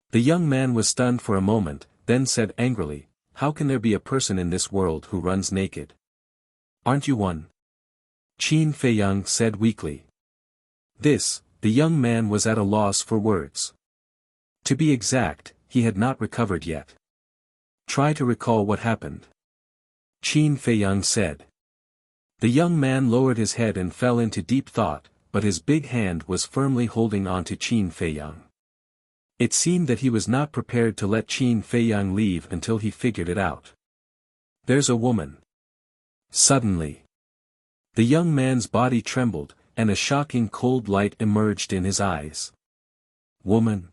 The young man was stunned for a moment, then said angrily, How can there be a person in this world who runs naked? Aren't you one? Qin Feiyang said weakly. The young man was at a loss for words. To be exact, he had not recovered yet. Try to recall what happened. Qin Feiyang said. The young man lowered his head and fell into deep thought, but his big hand was firmly holding on to Qin Feiyang. It seemed that he was not prepared to let Qin Feiyang leave until he figured it out. There's a woman. Suddenly, the young man's body trembled, and a shocking cold light emerged in his eyes. Woman.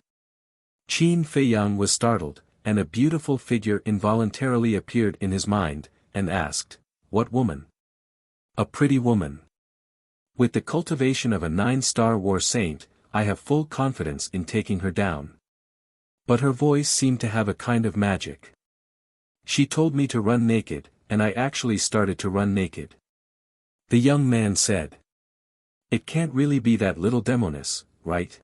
Qin Feiyang was startled, and a beautiful figure involuntarily appeared in his mind, and asked, "What woman?" "A pretty woman. With the cultivation of a 9-star war saint, I have full confidence in taking her down." But her voice seemed to have a kind of magic. "She told me to run naked, and I actually started to run naked," the young man said. "It can't really be that little demoness, right?"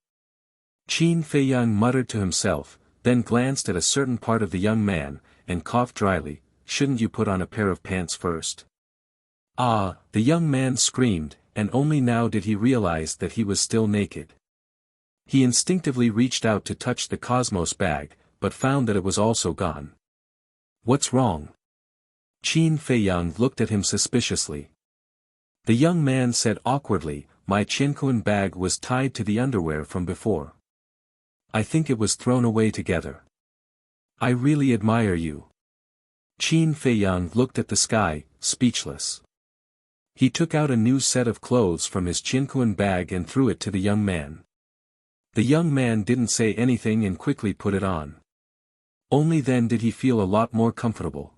Qin Feiyang muttered to himself, then glanced at a certain part of the young man, and coughed dryly. "Shouldn't you put on a pair of pants first?" "Ah!" the young man screamed, and only now did he realize that he was still naked. He instinctively reached out to touch the Cosmos bag, but found that it was also gone. "What's wrong?" Qin Feiyang looked at him suspiciously. The young man said awkwardly, "My Qianquan bag was tied to the underwear from before. I think it was thrown away together." "I really admire you." Qin Feiyang looked at the sky, speechless. He took out a new set of clothes from his Qianquan bag and threw it to the young man. The young man didn't say anything and quickly put it on. Only then did he feel a lot more comfortable.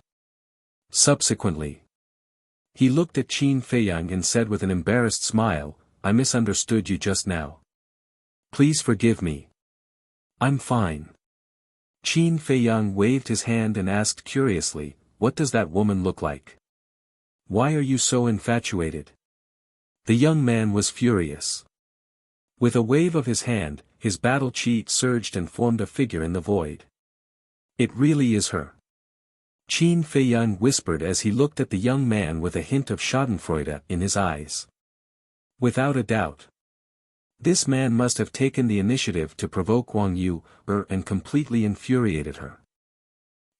Subsequently, he looked at Qin Feiyang and said with an embarrassed smile, "I misunderstood you just now. Please forgive me. I'm fine." Qin Feiyang waved his hand and asked curiously, "What does that woman look like? Why are you so infatuated?" The young man was furious. With a wave of his hand, his battle chi surged and formed a figure in the void. "It really is her," Qin Feiyang whispered as he looked at the young man with a hint of schadenfreude in his eyes. Without a doubt, this man must have taken the initiative to provoke Wang Yu and completely infuriated her.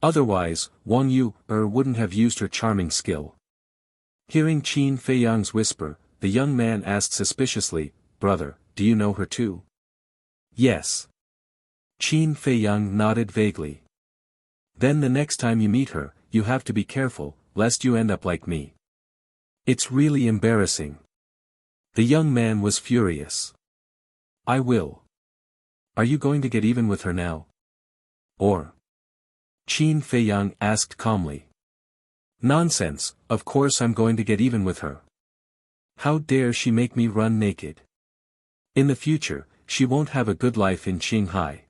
Otherwise, Wang Yu wouldn't have used her charming skill. Hearing Qin Feiyang's whisper, the young man asked suspiciously, "Brother, do you know her too?" "Yes." Qin Feiyang nodded vaguely. "Then the next time you meet her, you have to be careful, lest you end up like me. It's really embarrassing." The young man was furious. "I will." "Are you going to get even with her now? Or?" Qin Feiyang asked calmly. "Nonsense, of course I'm going to get even with her. How dare she make me run naked? In the future, she won't have a good life in Qinghai."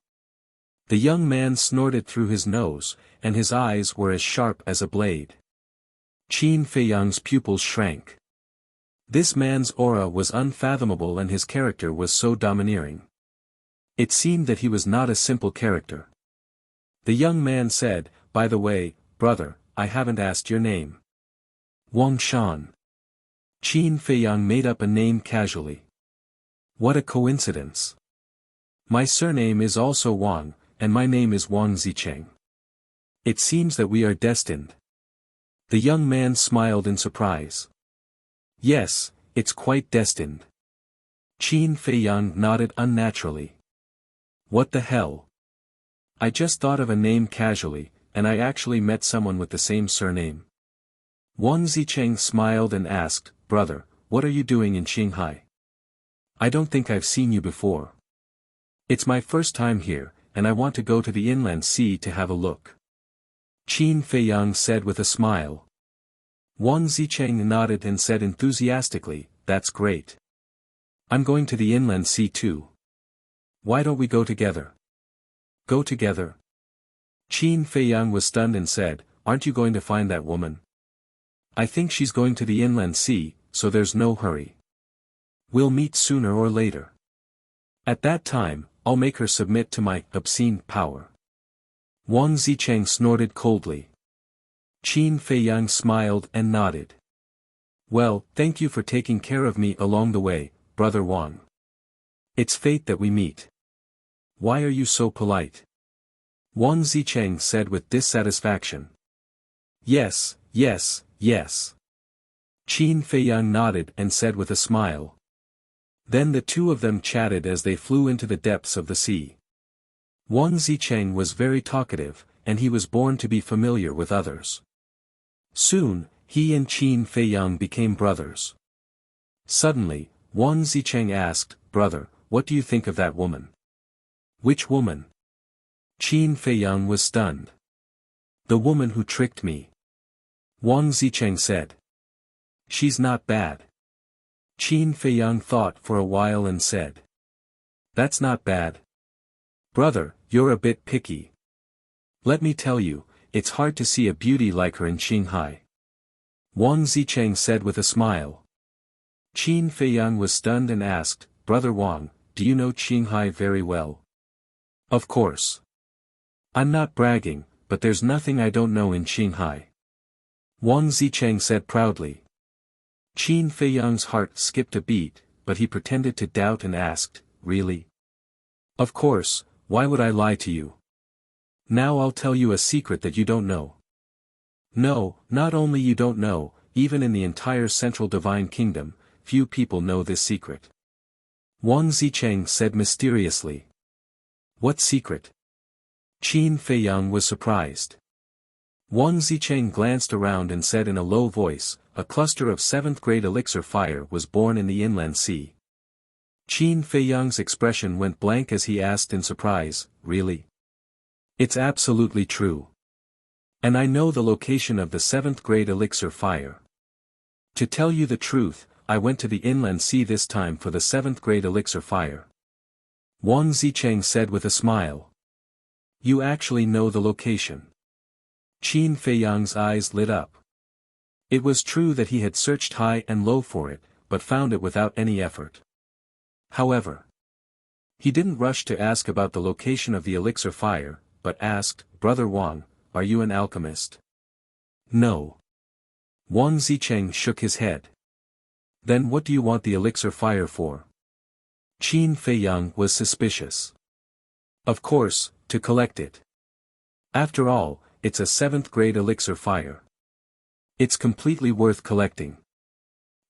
The young man snorted through his nose, and his eyes were as sharp as a blade. Qin Feiyang's pupils shrank. This man's aura was unfathomable and his character was so domineering. It seemed that he was not a simple character. The young man said, "By the way, brother, I haven't asked your name." "Wang Shan." Qin Feiyang made up a name casually. "What a coincidence. My surname is also Wang, and my name is Wang Zicheng. It seems that we are destined." The young man smiled in surprise. "Yes, it's quite destined." Qin Feiyang nodded unnaturally. "What the hell? I just thought of a name casually, and I actually met someone with the same surname." Wang Zicheng smiled and asked, "Brother, what are you doing in Qinghai? I don't think I've seen you before." "It's my first time here, and I want to go to the inland sea to have a look," Qin Feiyang said with a smile. Wang Zicheng nodded and said enthusiastically, "That's great. I'm going to the inland sea too. Why don't we go together?" "Go together?" Qin Feiyang was stunned and said, "Aren't you going to find that woman?" "I think she's going to the inland sea, so there's no hurry. We'll meet sooner or later. At that time, I'll make her submit to my obscene power." Wang Zicheng snorted coldly. Qin Feiyang smiled and nodded. "Well, thank you for taking care of me along the way, brother Wang. It's fate that we meet. Why are you so polite?" Wang Zicheng said with dissatisfaction. "Yes, yes, yes." Qin Feiyang nodded and said with a smile. Then the two of them chatted as they flew into the depths of the sea. Wang Zicheng was very talkative, and he was born to be familiar with others. Soon, he and Qin Feiyang became brothers. Suddenly, Wang Zicheng asked, "Brother, what do you think of that woman?" "Which woman?" Qin Feiyang was stunned. "The woman who tricked me," Wang Zicheng said. "She's not bad." Qin Feiyang thought for a while and said, "That's not bad. Brother, you're a bit picky. Let me tell you, it's hard to see a beauty like her in Qinghai." Wang Zicheng said with a smile. Qin Feiyang was stunned and asked, "Brother Wang, do you know Qinghai very well?" "Of course. I'm not bragging, but there's nothing I don't know in Qinghai," Wang Zicheng said proudly. Qin Feiyang's heart skipped a beat, but he pretended to doubt and asked, "Really?" "Of course, why would I lie to you? Now I'll tell you a secret that you don't know." "No, not only you don't know, even in the entire Central Divine Kingdom, few people know this secret," Wang Zicheng said mysteriously. "What secret?" Qin Feiyang was surprised. Wang Zicheng glanced around and said in a low voice, "A cluster of 7th-grade elixir fire was born in the inland sea." Qin Feiyang's expression went blank as he asked in surprise, "Really?" "It's absolutely true. And I know the location of the 7th-grade elixir fire. To tell you the truth, I went to the inland sea this time for the 7th-grade elixir fire," Wang Zicheng said with a smile. "You actually know the location?" Qin Feiyang's eyes lit up. It was true that he had searched high and low for it, but found it without any effort. However, he didn't rush to ask about the location of the elixir fire, but asked, "Brother Wang, are you an alchemist?" "No." Wang Zicheng shook his head. "Then what do you want the elixir fire for?" Qin Feiyang was suspicious. "Of course, to collect it. After all, it's a 7th-grade elixir fire. It's completely worth collecting.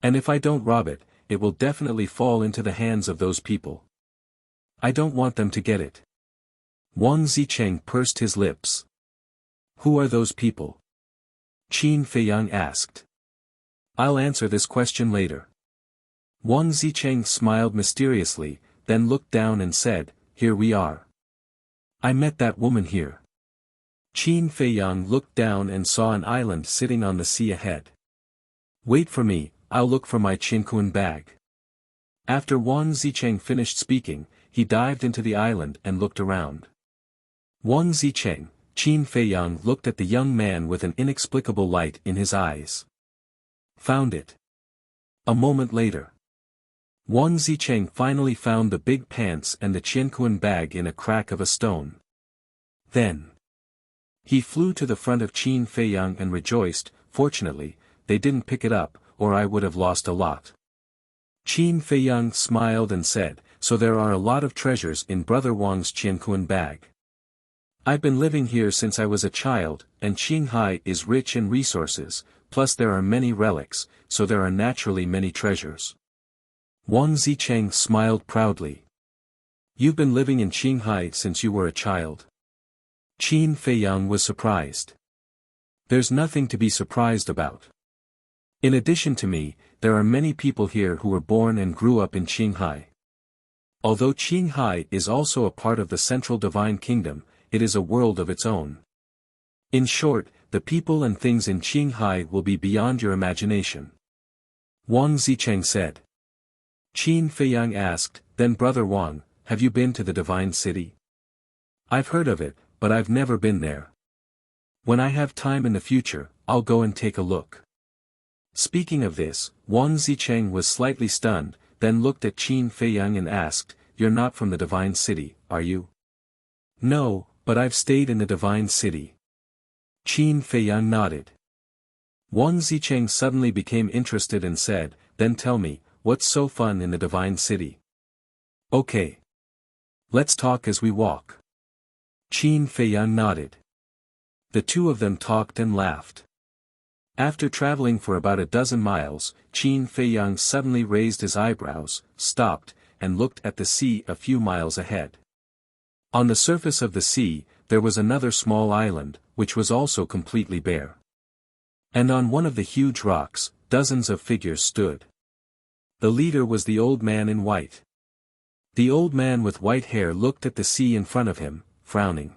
And if I don't rob it, it will definitely fall into the hands of those people. I don't want them to get it." Wang Zicheng pursed his lips. "Who are those people?" Qin Feiyang asked. "I'll answer this question later." Wang Zicheng smiled mysteriously, then looked down and said, "Here we are. I met that woman here." Qin Feiyang looked down and saw an island sitting on the sea ahead. "Wait for me, I'll look for my Qinkuan bag." After Wang Zicheng finished speaking, he dived into the island and looked around. Wang Zicheng, Qin Feiyang looked at the young man with an inexplicable light in his eyes. "Found it." A moment later, Wang Zicheng finally found the big pants and the Qiankuan bag in a crack of a stone. Then, he flew to the front of Qin Feiyang and rejoiced, "Fortunately, they didn't pick it up, or I would have lost a lot." Qin Feiyang smiled and said, "So there are a lot of treasures in Brother Wang's Qiankuan bag. I've been living here since I was a child, and Qinghai is rich in resources, plus there are many relics, so there are naturally many treasures." Wang Zicheng smiled proudly. "You've been living in Qinghai since you were a child?" Qin Feiyang was surprised. "There's nothing to be surprised about. In addition to me, there are many people here who were born and grew up in Qinghai. Although Qinghai is also a part of the Central Divine Kingdom, it is a world of its own. In short, the people and things in Qinghai will be beyond your imagination," Wang Zicheng said. Qin Feiyang asked, "Then Brother Wang, have you been to the Divine City?" "I've heard of it, but I've never been there. When I have time in the future, I'll go and take a look." Speaking of this, Wang Zicheng was slightly stunned, then looked at Qin Feiyang and asked, "You're not from the Divine City, are you?" "No, but I've stayed in the Divine City." Qin Feiyang nodded. Wang Zicheng suddenly became interested and said, "Then tell me, what's so fun in the Divine City?" "Okay. Let's talk as we walk." Qin Feiyang nodded. The two of them talked and laughed. After traveling for about a dozen miles, Qin Feiyang suddenly raised his eyebrows, stopped, and looked at the sea a few miles ahead. On the surface of the sea, there was another small island, which was also completely bare. And on one of the huge rocks, dozens of figures stood. The leader was the old man in white. The old man with white hair looked at the sea in front of him, frowning.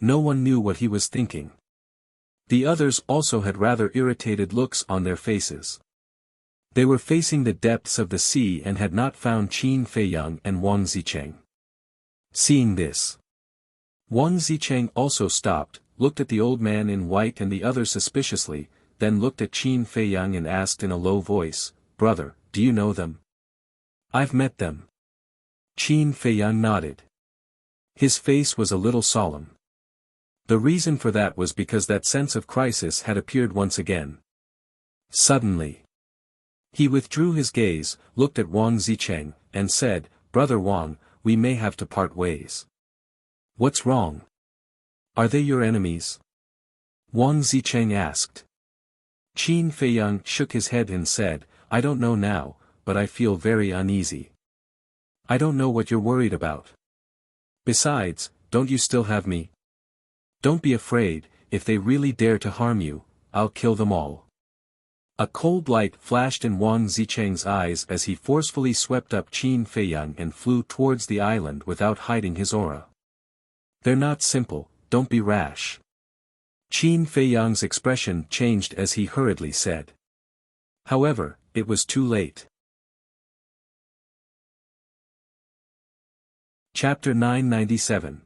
No one knew what he was thinking. The others also had rather irritated looks on their faces. They were facing the depths of the sea and had not found Qin Feiyang and Wang Zicheng. Seeing this, Wang Zicheng also stopped, looked at the old man in white and the others suspiciously, then looked at Qin Feiyang and asked in a low voice, "Brother, do you know them?" "I've met them." Qin Feiyang nodded. His face was a little solemn. The reason for that was because that sense of crisis had appeared once again. Suddenly, he withdrew his gaze, looked at Wang Zicheng, and said, "Brother Wang, we may have to part ways." "What's wrong? Are they your enemies?" Wang Zicheng asked. Qin Feiyang shook his head and said, "I don't know now, but I feel very uneasy. I don't know what you're worried about. Besides, don't you still have me? Don't be afraid, if they really dare to harm you, I'll kill them all." A cold light flashed in Wang Zicheng's eyes as he forcefully swept up Qin Feiyang and flew towards the island without hiding his aura. "They're not simple, don't be rash." Qin Feiyang's expression changed as he hurriedly said. However, it was too late. Chapter 997.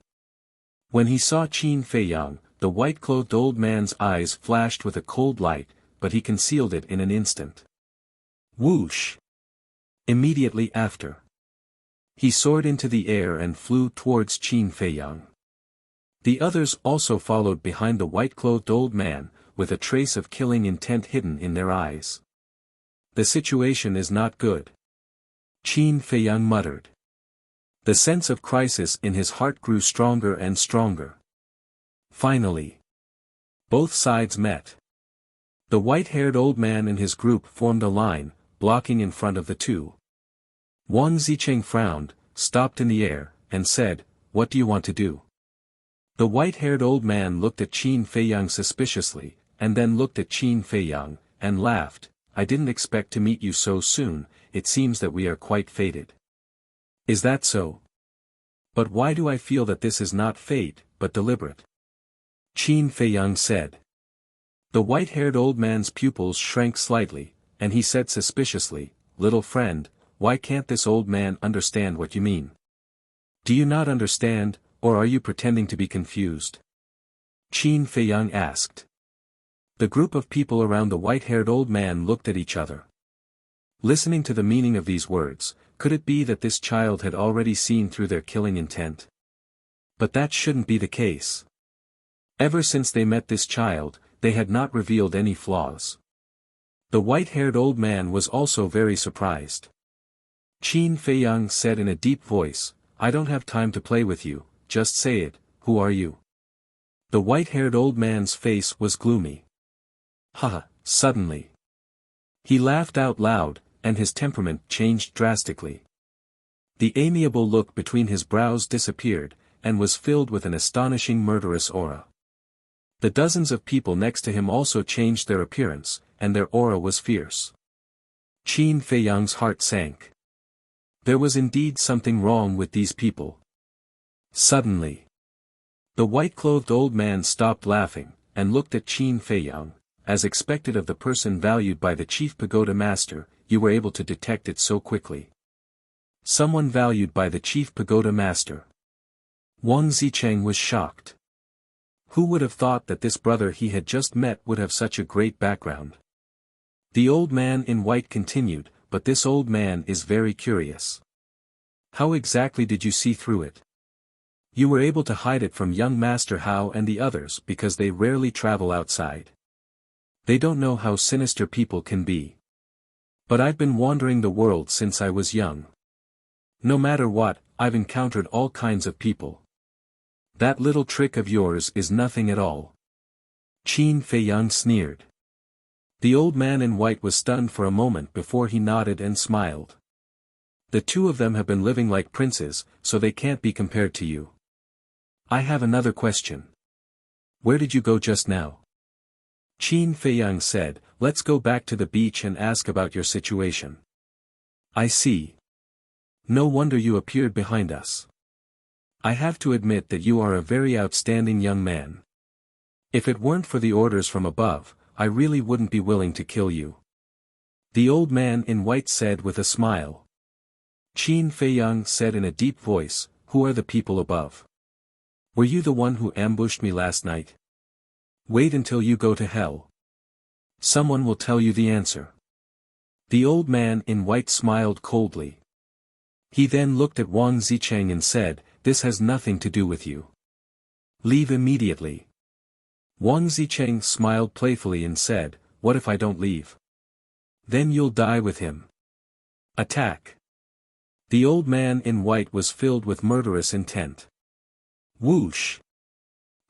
When he saw Qin Feiyang, the white-clothed old man's eyes flashed with a cold light, but he concealed it in an instant. Whoosh! Immediately after, he soared into the air and flew towards Qin Feiyang. The others also followed behind the white-clothed old man, with a trace of killing intent hidden in their eyes. "The situation is not good," Qin Feiyang muttered. The sense of crisis in his heart grew stronger and stronger. Finally, both sides met. The white-haired old man and his group formed a line, blocking in front of the two. Wang Zicheng frowned, stopped in the air, and said, "What do you want to do?" The white-haired old man looked at Qin Feiyang suspiciously, and then looked at Qin Feiyang, and laughed, "I didn't expect to meet you so soon, it seems that we are quite fated." "Is that so? But why do I feel that this is not fate, but deliberate?" Qin Feiyang said. The white-haired old man's pupils shrank slightly, and he said suspiciously, "Little friend, why can't this old man understand what you mean? Do you not understand, or are you pretending to be confused?" Qin Feiyang asked. The group of people around the white-haired old man looked at each other. Listening to the meaning of these words, could it be that this child had already seen through their killing intent? But that shouldn't be the case. Ever since they met this child, they had not revealed any flaws. The white-haired old man was also very surprised. Qin Feiyang said in a deep voice, "I don't have time to play with you, just say it, who are you?" The white-haired old man's face was gloomy. "Haha," suddenly. He laughed out loud, and his temperament changed drastically. The amiable look between his brows disappeared, and was filled with an astonishing murderous aura. The dozens of people next to him also changed their appearance, and their aura was fierce. Qin Feiyang's heart sank. There was indeed something wrong with these people. Suddenly, the white-clothed old man stopped laughing, and looked at Qin Feiyang. "As expected of the person valued by the chief pagoda master, you were able to detect it so quickly." Someone valued by the chief pagoda master. Wang Zicheng was shocked. Who would have thought that this brother he had just met would have such a great background? The old man in white continued, "But this old man is very curious. How exactly did you see through it? You were able to hide it from young Master Hao and the others because they rarely travel outside. They don't know how sinister people can be. But I've been wandering the world since I was young. No matter what, I've encountered all kinds of people. That little trick of yours is nothing at all." Qin Feiyang sneered. The old man in white was stunned for a moment before he nodded and smiled. "The two of them have been living like princes, so they can't be compared to you. I have another question. Where did you go just now?" Qin Feiyang said, "Let's go back to the beach and ask about your situation." "I see. No wonder you appeared behind us. I have to admit that you are a very outstanding young man. If it weren't for the orders from above, I really wouldn't be willing to kill you." The old man in white said with a smile. Qin Feiyang said in a deep voice, "Who are the people above? Were you the one who ambushed me last night? Wait until you go to hell. Someone will tell you the answer." The old man in white smiled coldly. He then looked at Wang Zicheng and said, "This has nothing to do with you. Leave immediately." Wang Zicheng smiled playfully and said, "What if I don't leave? Then you'll die with him. Attack." The old man in white was filled with murderous intent. Whoosh!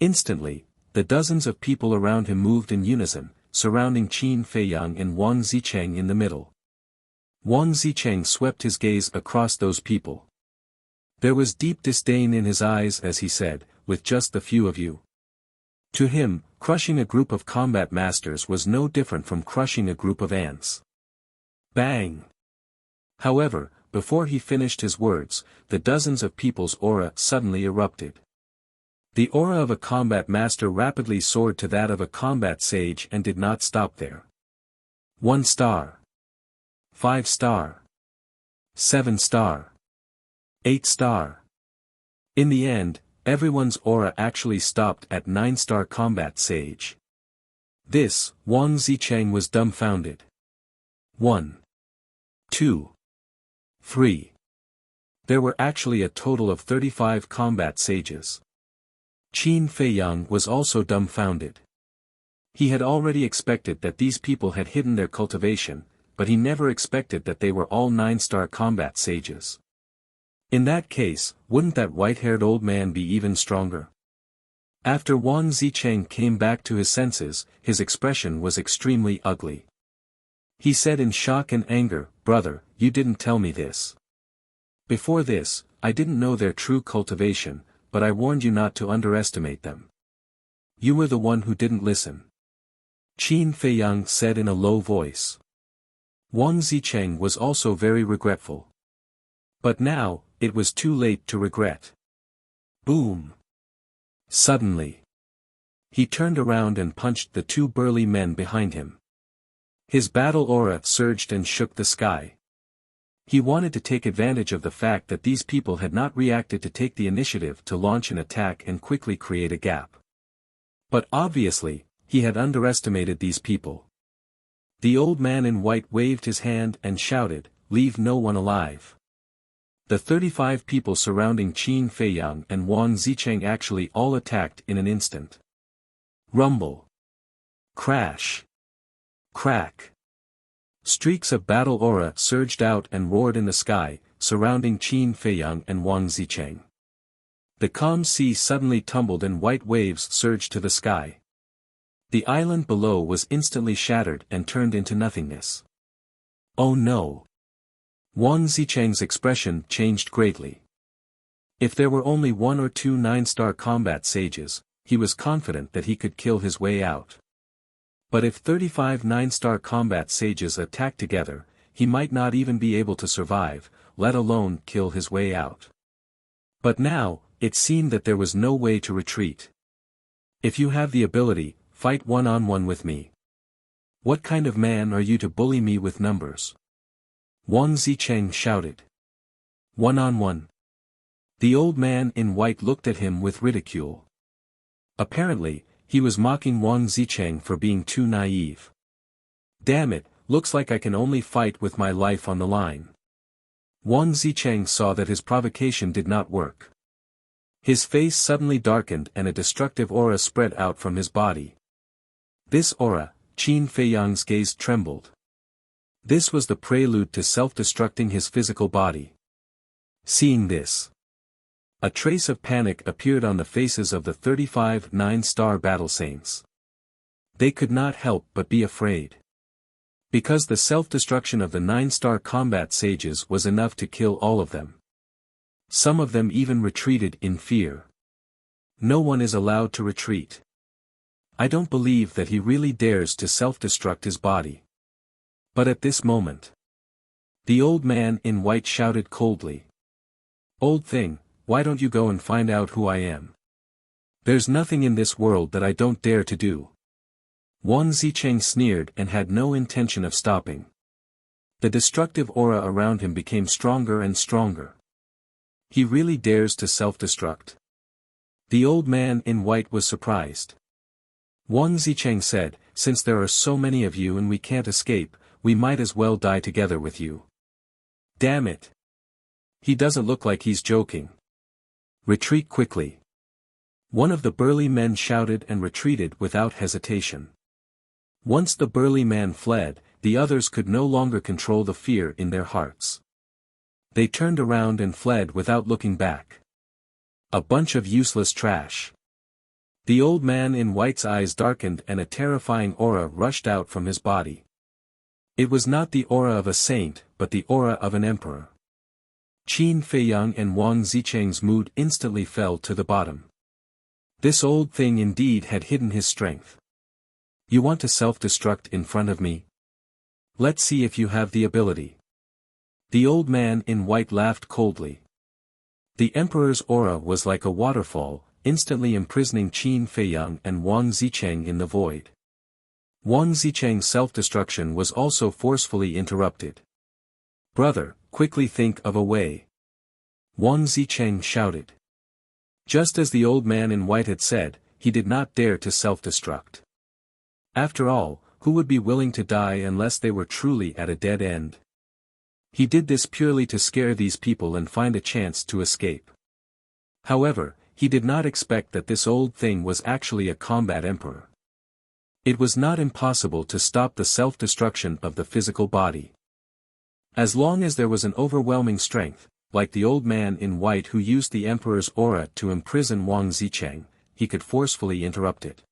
Instantly, the dozens of people around him moved in unison, surrounding Qin Feiyang and Wang Zicheng in the middle. Wang Zicheng swept his gaze across those people. There was deep disdain in his eyes as he said, "With just the few of you." To him, crushing a group of combat masters was no different from crushing a group of ants. Bang! However, before he finished his words, the dozens of people's aura suddenly erupted. The aura of a combat master rapidly soared to that of a combat sage and did not stop there. 1 star. 5 star. 7 star. 8 star. In the end, everyone's aura actually stopped at 9-star combat sage. This, Wang Zicheng was dumbfounded. 1. 2. 3. There were actually a total of 35 combat sages. Qin Feiyang was also dumbfounded. He had already expected that these people had hidden their cultivation, but he never expected that they were all 9-star combat sages. In that case, wouldn't that white-haired old man be even stronger? After Wang Zicheng came back to his senses, his expression was extremely ugly. He said in shock and anger, "Brother, you didn't tell me this. Before this, I didn't know their true cultivation, but I warned you not to underestimate them. You were the one who didn't listen." Qin Feiyang said in a low voice. Wang Zicheng was also very regretful. But now, it was too late to regret. Boom! Suddenly, he turned around and punched the 2 burly men behind him. His battle aura surged and shook the sky. He wanted to take advantage of the fact that these people had not reacted to take the initiative to launch an attack and quickly create a gap. But obviously, he had underestimated these people. The old man in white waved his hand and shouted, "Leave no one alive." The 35 people surrounding Qin Feiyang and Wang Zicheng actually all attacked in an instant. Rumble. Crash. Crack. Streaks of battle aura surged out and roared in the sky, surrounding Qin Feiyang and Wang Zicheng. The calm sea suddenly tumbled and white waves surged to the sky. The island below was instantly shattered and turned into nothingness. Oh no! Wang Zicheng's expression changed greatly. If there were only 1 or 2 9-star combat sages, he was confident that he could kill his way out. But if 35 9-star combat sages attacked together, he might not even be able to survive, let alone kill his way out. But now, it seemed that there was no way to retreat. "If you have the ability, fight one-on-one with me. What kind of man are you to bully me with numbers?" Wang Zicheng shouted. "One-on-one." The old man in white looked at him with ridicule. Apparently, he was mocking Wang Zicheng for being too naive. "Damn it, looks like I can only fight with my life on the line." Wang Zicheng saw that his provocation did not work. His face suddenly darkened and a destructive aura spread out from his body. This aura, Qin Feiyang's gaze trembled. This was the prelude to self-destructing his physical body. Seeing this, a trace of panic appeared on the faces of the 35 9-star battle saints. They could not help but be afraid. Because the self-destruction of the 9-star combat sages was enough to kill all of them. Some of them even retreated in fear. No one is allowed to retreat. I don't believe that he really dares to self-destruct his body. But at this moment, the old man in white shouted coldly. Old thing, why don't you go and find out who I am? There's nothing in this world that I don't dare to do. Wang Zicheng sneered and had no intention of stopping. The destructive aura around him became stronger and stronger. He really dares to self-destruct. The old man in white was surprised. Wang Zicheng said, since there are so many of you and we can't escape, we might as well die together with you. Damn it. He doesn't look like he's joking. Retreat quickly. One of the burly men shouted and retreated without hesitation. Once the burly man fled, the others could no longer control the fear in their hearts. They turned around and fled without looking back. A bunch of useless trash. The old man in white's eyes darkened and a terrifying aura rushed out from his body. It was not the aura of a saint, but the aura of an emperor. Qin Feiyang and Wang Zicheng's mood instantly fell to the bottom. This old thing indeed had hidden his strength. You want to self-destruct in front of me? Let's see if you have the ability. The old man in white laughed coldly. The emperor's aura was like a waterfall, instantly imprisoning Qin Feiyang and Wang Zicheng in the void. Wang Zicheng's self-destruction was also forcefully interrupted. Brother, quickly think of a way. Wang Zicheng shouted. Just as the old man in white had said, he did not dare to self-destruct. After all, who would be willing to die unless they were truly at a dead end? He did this purely to scare these people and find a chance to escape. However, he did not expect that this old thing was actually a combat emperor. It was not impossible to stop the self-destruction of the physical body. As long as there was an overwhelming strength, like the old man in white who used the emperor's aura to imprison Wang Zicheng, he could forcefully interrupt it.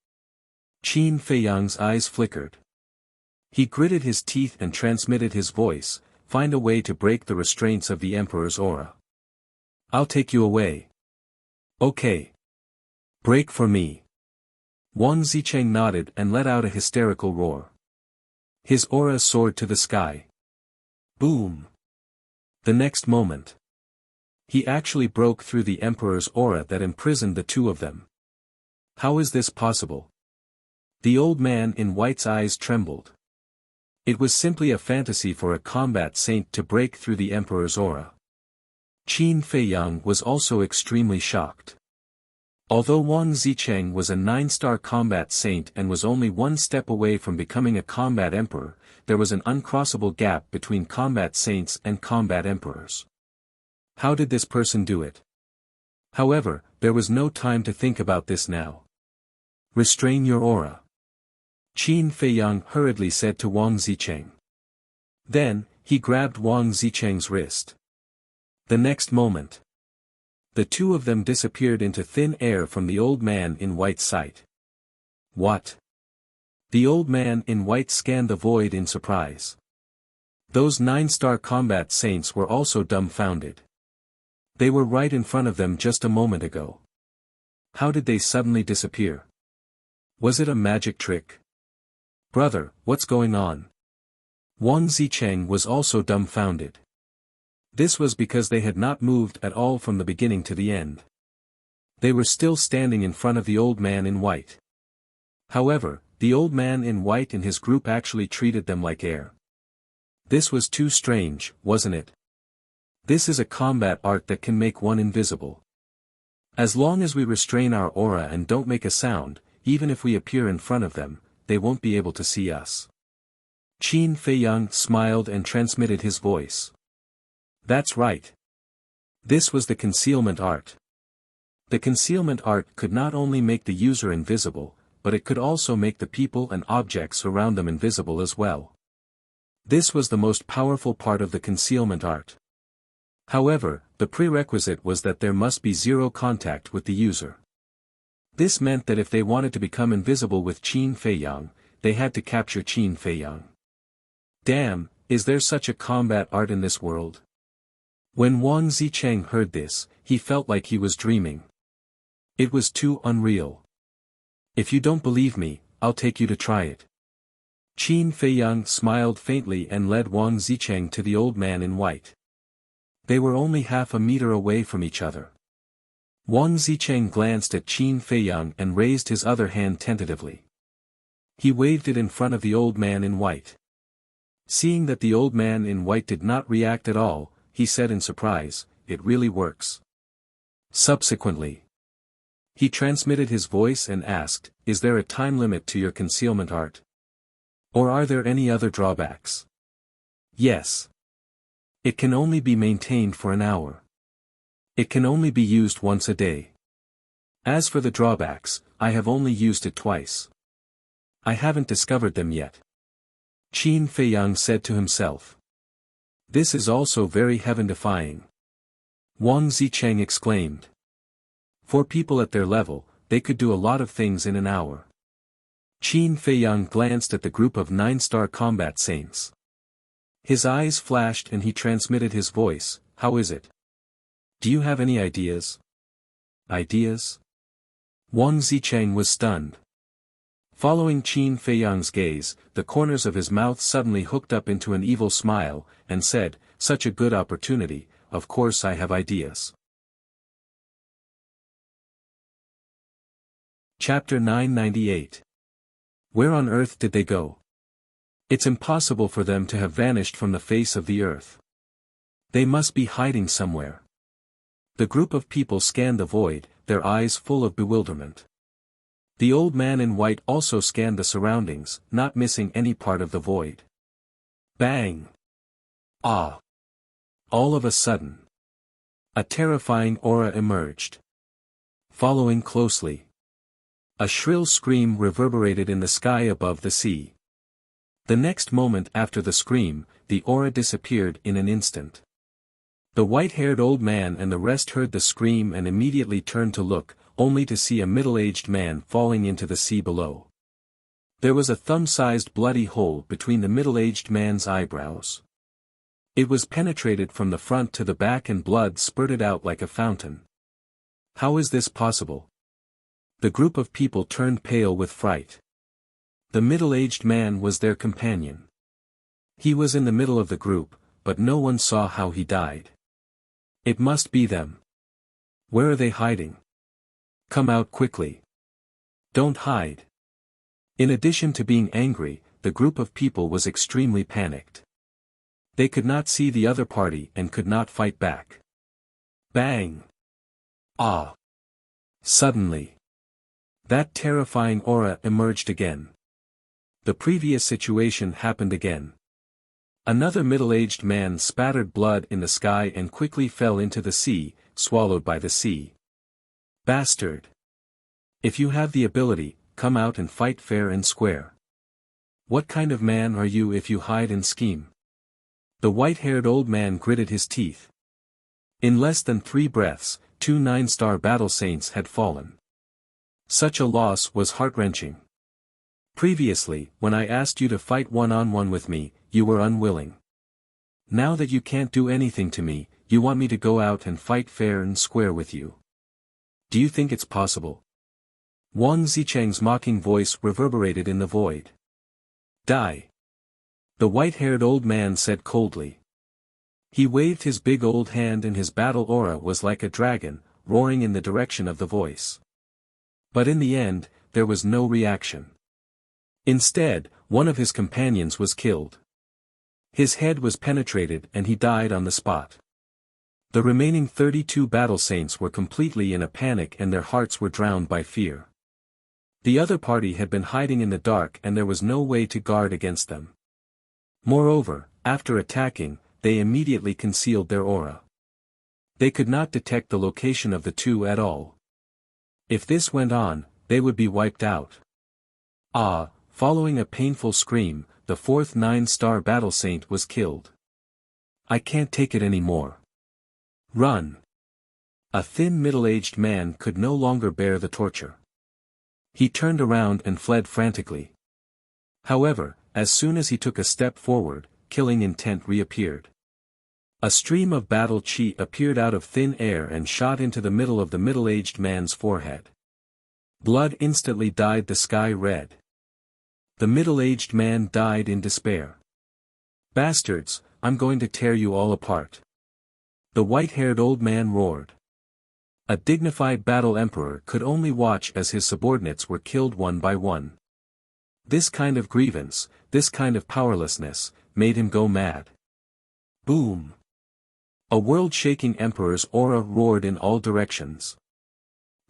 Qin Feiyang's eyes flickered. He gritted his teeth and transmitted his voice, find a way to break the restraints of the emperor's aura. I'll take you away. Okay. Break for me. Wang Zicheng nodded and let out a hysterical roar. His aura soared to the sky. Boom. The next moment, he actually broke through the emperor's aura that imprisoned the two of them. How is this possible? The old man in white's eyes trembled. It was simply a fantasy for a combat saint to break through the emperor's aura. Qin Feiyang was also extremely shocked. Although Wang Zicheng was a 9-star combat saint and was only one step away from becoming a combat emperor, there was an uncrossable gap between combat saints and combat emperors. How did this person do it? However, there was no time to think about this now. Restrain your aura. Qin Feiyang hurriedly said to Wang Zicheng. Then, he grabbed Wang Zicheng's wrist. The next moment, the two of them disappeared into thin air from the old man in white's sight. What? The old man in white scanned the void in surprise. Those 9-star combat saints were also dumbfounded. They were right in front of them just a moment ago. How did they suddenly disappear? Was it a magic trick? Brother, what's going on? Wang Zicheng was also dumbfounded. This was because they had not moved at all from the beginning to the end. They were still standing in front of the old man in white. However, the old man in white and his group actually treated them like air. This was too strange, wasn't it? This is a combat art that can make one invisible. As long as we restrain our aura and don't make a sound, even if we appear in front of them, they won't be able to see us. Qin Feiyang smiled and transmitted his voice. That's right. This was the concealment art. The concealment art could not only make the user invisible, but it could also make the people and objects around them invisible as well. This was the most powerful part of the concealment art. However, the prerequisite was that there must be zero contact with the user. This meant that if they wanted to become invisible with Qin Feiyang, they had to capture Qin Feiyang. Damn, is there such a combat art in this world? When Wang Zicheng heard this, he felt like he was dreaming. It was too unreal. If you don't believe me, I'll take you to try it. Qin Feiyang smiled faintly and led Wang Zicheng to the old man in white. They were only half a meter away from each other. Wang Zicheng glanced at Qin Feiyang and raised his other hand tentatively. He waved it in front of the old man in white. Seeing that the old man in white did not react at all, he said in surprise, "It really works." Subsequently, he transmitted his voice and asked, "Is there a time limit to your concealment art? Or are there any other drawbacks?" "Yes. It can only be maintained for an hour. It can only be used once a day. As for the drawbacks, I have only used it twice. I haven't discovered them yet." Qin Feiyang said to himself. "This is also very heaven-defying." Wang Zicheng exclaimed. For people at their level, they could do a lot of things in an hour. Qin Feiyang glanced at the group of 9-star combat saints. His eyes flashed and he transmitted his voice, "How is it? Do you have any ideas?" "Ideas?" Wang Zicheng was stunned. Following Qin Feiyang's gaze, the corners of his mouth suddenly hooked up into an evil smile, and said, "Such a good opportunity, of course I have ideas." Chapter 998. Where on earth did they go? It's impossible for them to have vanished from the face of the earth. They must be hiding somewhere. The group of people scanned the void, their eyes full of bewilderment. The old man in white also scanned the surroundings, not missing any part of the void. Bang! Ah! All of a sudden, a terrifying aura emerged. Following closely, a shrill scream reverberated in the sky above the sea. The next moment after the scream, the aura disappeared in an instant. The white-haired old man and the rest heard the scream and immediately turned to look, only to see a middle-aged man falling into the sea below. There was a thumb-sized bloody hole between the middle-aged man's eyebrows. It was penetrated from the front to the back and blood spurted out like a fountain. How is this possible? The group of people turned pale with fright. The middle-aged man was their companion. He was in the middle of the group, but no one saw how he died. It must be them. Where are they hiding? Come out quickly. Don't hide. In addition to being angry, the group of people was extremely panicked. They could not see the other party and could not fight back. Bang! Ah! Suddenly, that terrifying aura emerged again. The previous situation happened again. Another middle-aged man spattered blood in the sky and quickly fell into the sea, swallowed by the sea. Bastard! If you have the ability, come out and fight fair and square. What kind of man are you if you hide and scheme? The white-haired old man gritted his teeth. In less than 3 breaths, 2 9-star battle saints had fallen. Such a loss was heart-wrenching. Previously, when I asked you to fight one-on-one with me, you were unwilling. Now that you can't do anything to me, you want me to go out and fight fair and square with you. Do you think it's possible? Wang Zicheng's mocking voice reverberated in the void. Die! The white-haired old man said coldly. He waved his big old hand and his battle aura was like a dragon, roaring in the direction of the voice. But in the end, there was no reaction. Instead, one of his companions was killed. His head was penetrated and he died on the spot. The remaining 32 battle saints were completely in a panic and their hearts were drowned by fear. The other party had been hiding in the dark and there was no way to guard against them. Moreover, after attacking, they immediately concealed their aura. They could not detect the location of the two at all. If this went on, they would be wiped out. Ah! Following a painful scream, the 4th 9-star battle saint was killed. I can't take it anymore. Run! A thin middle-aged man could no longer bear the torture. He turned around and fled frantically. However, as soon as he took a step forward, killing intent reappeared. A stream of battle chi appeared out of thin air and shot into the middle of the middle-aged man's forehead. Blood instantly dyed the sky red. The middle-aged man died in despair. "Bastards, I'm going to tear you all apart." The white-haired old man roared. A dignified battle emperor could only watch as his subordinates were killed one by one. This kind of grievance, this kind of powerlessness, made him go mad. Boom! A world-shaking emperor's aura roared in all directions.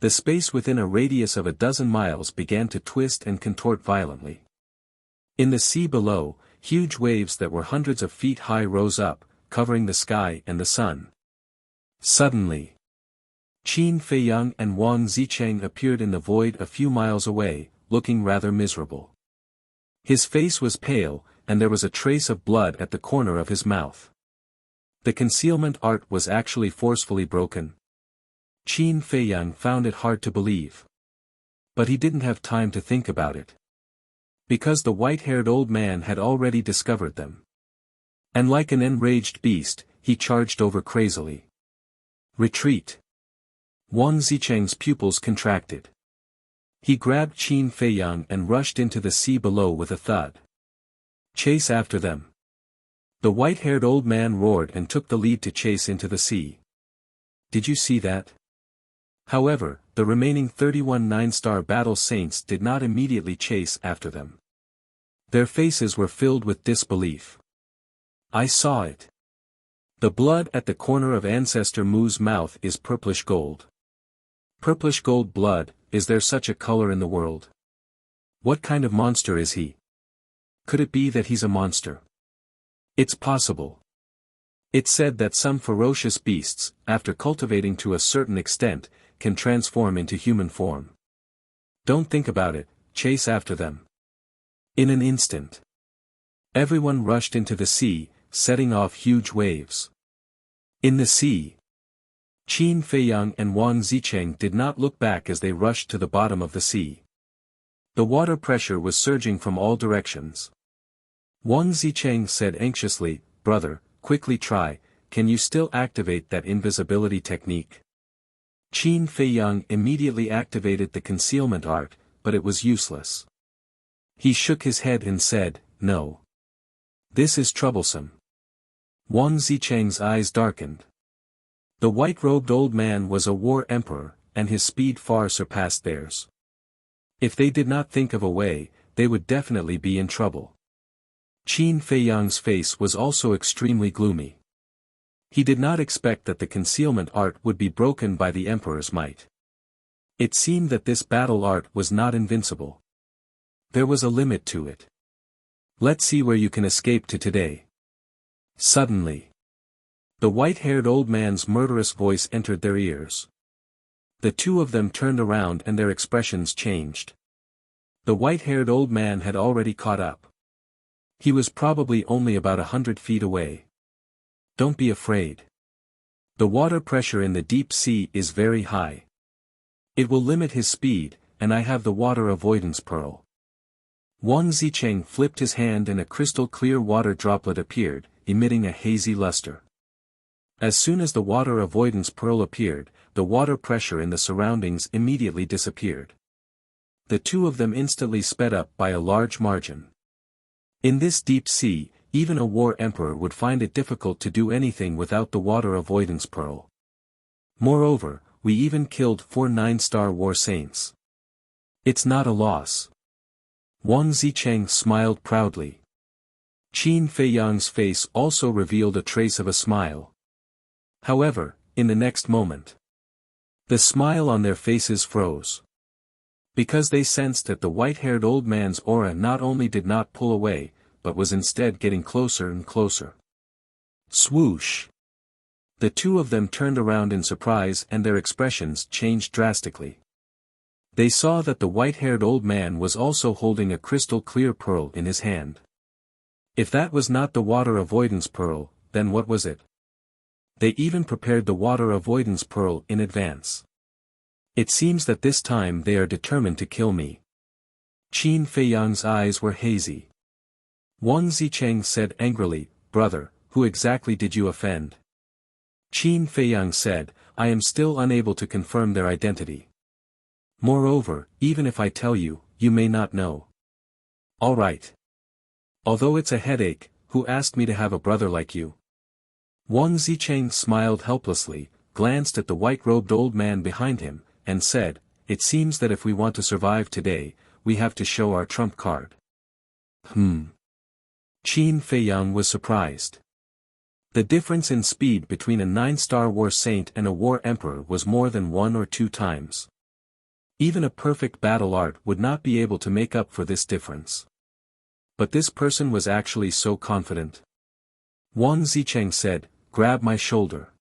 The space within a radius of a dozen miles began to twist and contort violently. In the sea below, huge waves that were hundreds of feet high rose up, covering the sky and the sun. Suddenly, Qin Feiyang and Wang Zicheng appeared in the void a few miles away, looking rather miserable. His face was pale, and there was a trace of blood at the corner of his mouth. The concealment art was actually forcefully broken. Qin Feiyang found it hard to believe. But he didn't have time to think about it. Because the white-haired old man had already discovered them. And like an enraged beast, he charged over crazily. Retreat! Wang Zicheng's pupils contracted. He grabbed Qin Feiyang and rushed into the sea below with a thud. Chase after them! The white-haired old man roared and took the lead to chase into the sea. Did you see that? However, the remaining 31 nine-star battle saints did not immediately chase after them. Their faces were filled with disbelief. I saw it. The blood at the corner of Ancestor Mu's mouth is purplish gold. Purplish gold blood, is there such a color in the world? What kind of monster is he? Could it be that he's a monster? It's possible. It's said that some ferocious beasts, after cultivating to a certain extent, can transform into human form. Don't think about it, chase after them. In an instant, everyone rushed into the sea, setting off huge waves. In the sea, Qin Feiyang and Wang Zicheng did not look back as they rushed to the bottom of the sea. The water pressure was surging from all directions. Wang Zicheng said anxiously, "Brother, quickly try, can you still activate that invisibility technique?" Qin Feiyang immediately activated the concealment art, but it was useless. He shook his head and said, "No. This is troublesome." Wang Zicheng's eyes darkened. The white-robed old man was a war emperor, and his speed far surpassed theirs. If they did not think of a way, they would definitely be in trouble. Qin Feiyang's face was also extremely gloomy. He did not expect that the concealment art would be broken by the emperor's might. It seemed that this battle art was not invincible. There was a limit to it. Let's see where you can escape to today. Suddenly, the white-haired old man's murderous voice entered their ears. The two of them turned around and their expressions changed. The white-haired old man had already caught up. He was probably only about 100 feet away. Don't be afraid. The water pressure in the deep sea is very high. It will limit his speed, and I have the water avoidance pearl. Wang Zicheng flipped his hand and a crystal-clear water droplet appeared, emitting a hazy luster. As soon as the water avoidance pearl appeared, the water pressure in the surroundings immediately disappeared. The two of them instantly sped up by a large margin. In this deep sea, even a war emperor would find it difficult to do anything without the water avoidance pearl. Moreover, we even killed 4 nine-star war saints. It's not a loss. Wang Zicheng smiled proudly. Qin Feiyang's face also revealed a trace of a smile. However, in the next moment, the smile on their faces froze. Because they sensed that the white-haired old man's aura not only did not pull away, but was instead getting closer and closer. Swoosh! The two of them turned around in surprise and their expressions changed drastically. They saw that the white-haired old man was also holding a crystal-clear pearl in his hand. If that was not the water avoidance pearl, then what was it? They even prepared the water avoidance pearl in advance. It seems that this time they are determined to kill me. Qin Feiyang's eyes were hazy. Wang Zicheng said angrily, "Brother, who exactly did you offend?" Qin Feiyang said, "I am still unable to confirm their identity." Moreover, even if I tell you, you may not know. All right. Although it's a headache, who asked me to have a brother like you? Wang Zicheng smiled helplessly, glanced at the white-robed old man behind him, and said, "It seems that if we want to survive today, we have to show our trump card." Qin Feiyang was surprised. The difference in speed between a 9-star war saint and a war emperor was more than 1 or 2 times. Even a perfect battle art would not be able to make up for this difference. But this person was actually so confident. Wang Zicheng said, "Grab my shoulder."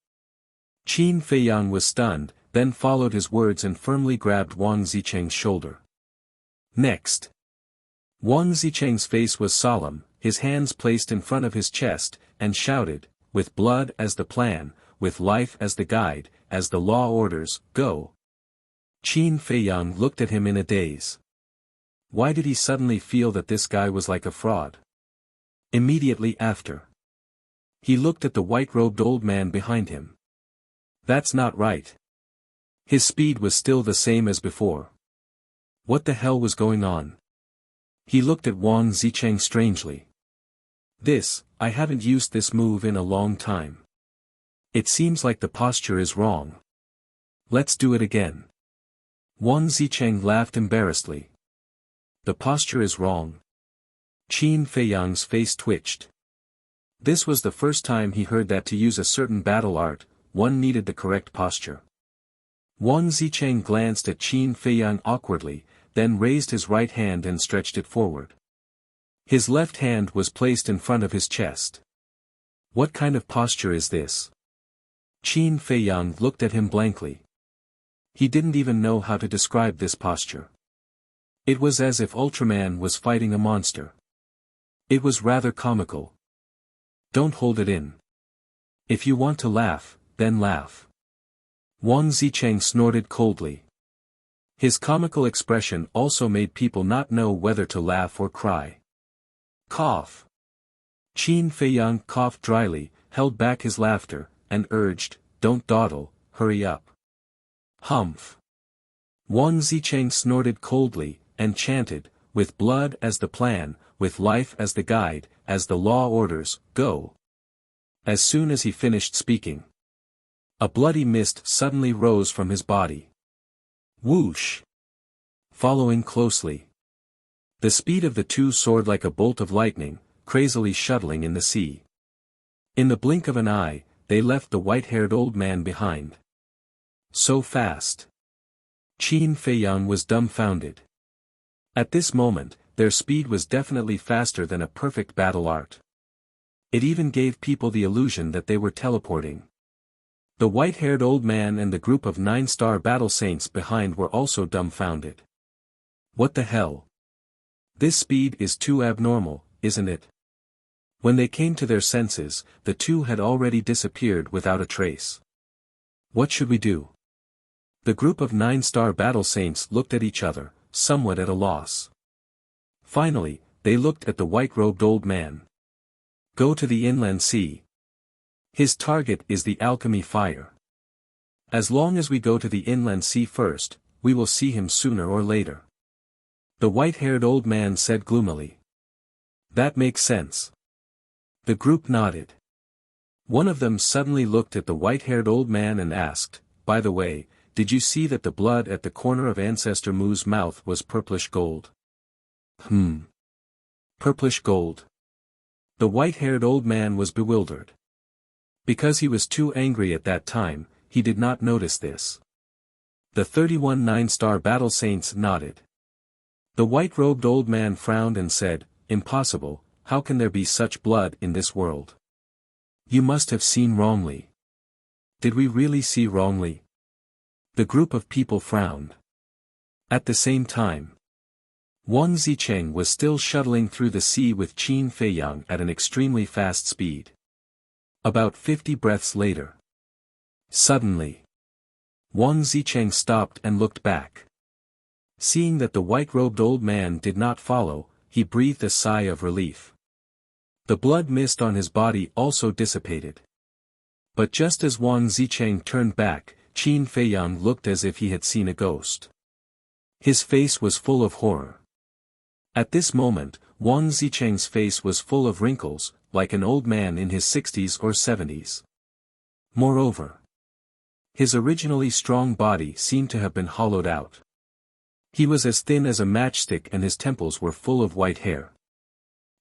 Qin Feiyang was stunned, then followed his words and firmly grabbed Wang Zicheng's shoulder. Next. Wang Zicheng's face was solemn, his hands placed in front of his chest, and shouted, "With blood as the plan, with life as the guide, as the law orders, go." Qin Feiyang looked at him in a daze. Why did he suddenly feel that this guy was like a fraud? Immediately after, he looked at the white-robed old man behind him. That's not right. His speed was still the same as before. What the hell was going on? He looked at Wang Zicheng strangely. I haven't used this move in a long time. It seems like the posture is wrong. Let's do it again. Wang Zicheng laughed embarrassedly. The posture is wrong. Qin Feiyang's face twitched. This was the first time he heard that to use a certain battle art, one needed the correct posture. Wang Zicheng glanced at Qin Feiyang awkwardly, then raised his right hand and stretched it forward. His left hand was placed in front of his chest. What kind of posture is this? Qin Feiyang looked at him blankly. He didn't even know how to describe this posture. It was as if Ultraman was fighting a monster. It was rather comical. Don't hold it in. If you want to laugh, then laugh. Wang Zicheng snorted coldly. His comical expression also made people not know whether to laugh or cry. Cough. Qin Feiyang coughed dryly, held back his laughter, and urged, "Don't dawdle, hurry up." Humph. Wang Zicheng snorted coldly, and chanted, "With blood as the plan, with life as the guide, as the law orders, go." As soon as he finished speaking, a bloody mist suddenly rose from his body. Whoosh! Following closely. The speed of the two soared like a bolt of lightning, crazily shuttling in the sea. In the blink of an eye, they left the white-haired old man behind. So fast. Qin Feiyang was dumbfounded. At this moment, their speed was definitely faster than a perfect battle art. It even gave people the illusion that they were teleporting. The white-haired old man and the group of 9-star battle saints behind were also dumbfounded. What the hell? This speed is too abnormal, isn't it? When they came to their senses, the two had already disappeared without a trace. What should we do? The group of 9-star battle saints looked at each other, somewhat at a loss. Finally, they looked at the white-robed old man. Go to the inland sea. His target is the alchemy fire. As long as we go to the inland sea first, we will see him sooner or later. The white-haired old man said gloomily. That makes sense. The group nodded. One of them suddenly looked at the white-haired old man and asked, "By the way, did you see that the blood at the corner of Ancestor Mu's mouth was purplish gold?" Purplish gold. The white-haired old man was bewildered. Because he was too angry at that time, he did not notice this. The 31 9-star battle saints nodded. The white-robed old man frowned and said, "Impossible, how can there be such blood in this world? You must have seen wrongly." Did we really see wrongly? The group of people frowned. At the same time, Wang Zicheng was still shuttling through the sea with Qin Feiyang at an extremely fast speed. About 50 breaths later. Suddenly, Wang Zicheng stopped and looked back. Seeing that the white-robed old man did not follow, he breathed a sigh of relief. The blood mist on his body also dissipated. But just as Wang Zicheng turned back, Qin Feiyang looked as if he had seen a ghost. His face was full of horror. At this moment, Wang Zicheng's face was full of wrinkles, like an old man in his 60s or 70s. Moreover, his originally strong body seemed to have been hollowed out. He was as thin as a matchstick and his temples were full of white hair.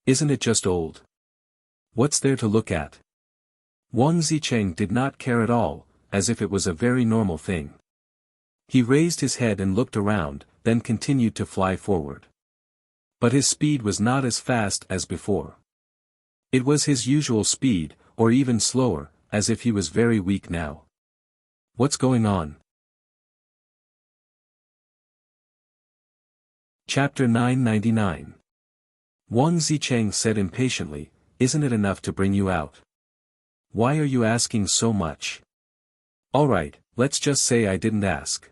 Isn't it just old? What's there to look at? Wang Zicheng did not care at all, as if it was a very normal thing. He raised his head and looked around, then continued to fly forward. But his speed was not as fast as before. It was his usual speed, or even slower, as if he was very weak now. What's going on? Chapter 999. Wang Zicheng said impatiently, "Isn't it enough to bring you out? Why are you asking so much?" "Alright, let's just say I didn't ask,"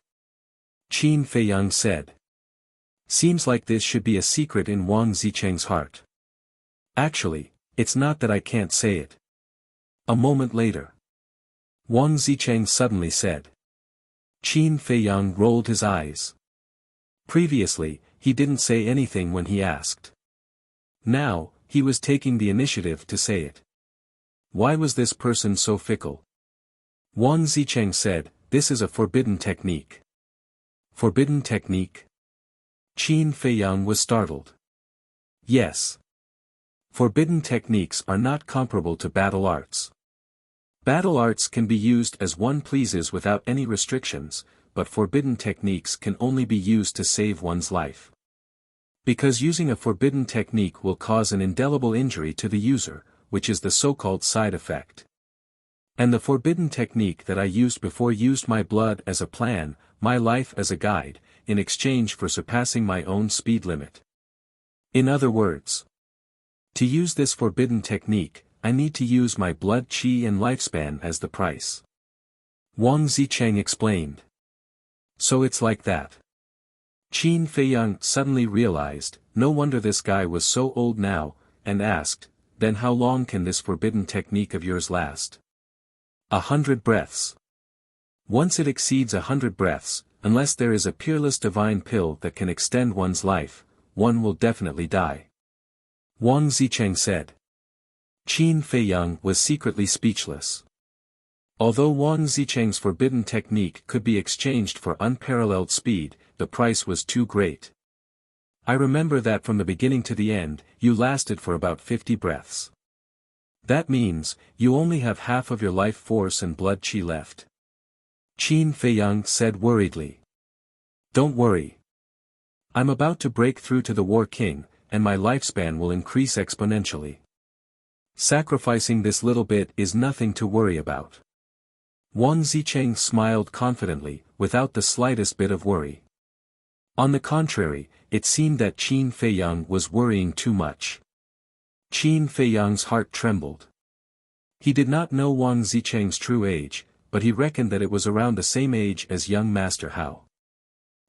Qin Feiyang said. Seems like this should be a secret in Wang Zicheng's heart. Actually, it's not that I can't say it. A moment later, Wang Zicheng suddenly said. Qin Feiyang rolled his eyes. Previously, he didn't say anything when he asked. Now, he was taking the initiative to say it. Why was this person so fickle? Wang Zicheng said, "This is a forbidden technique." Forbidden technique? Qin Feiyang was startled. Yes. Forbidden techniques are not comparable to battle arts. Battle arts can be used as one pleases without any restrictions, but forbidden techniques can only be used to save one's life. Because using a forbidden technique will cause an indelible injury to the user, which is the so-called side effect. And the forbidden technique that I used before used my blood as a plan, my life as a guide, in exchange for surpassing my own speed limit. In other words, to use this forbidden technique, I need to use my blood qi and lifespan as the price. Wang Zicheng explained. So it's like that. Qin Feiyang suddenly realized, no wonder this guy was so old now, and asked, "Then how long can this forbidden technique of yours last?" 100 breaths. Once it exceeds 100 breaths, unless there is a peerless divine pill that can extend one's life, one will definitely die. Wang Zicheng said. Qin Feiyang was secretly speechless. Although Wang Zicheng's forbidden technique could be exchanged for unparalleled speed, the price was too great. I remember that from the beginning to the end, you lasted for about 50 breaths. That means, you only have half of your life force and blood qi left. Qin Feiyang said worriedly. Don't worry. I'm about to break through to the War King, and my lifespan will increase exponentially. Sacrificing this little bit is nothing to worry about. Wang Zicheng smiled confidently, without the slightest bit of worry. On the contrary, it seemed that Qin Feiyang was worrying too much. Qin Feiyang's heart trembled. He did not know Wang Zicheng's true age, but he reckoned that it was around the same age as young Master Hao.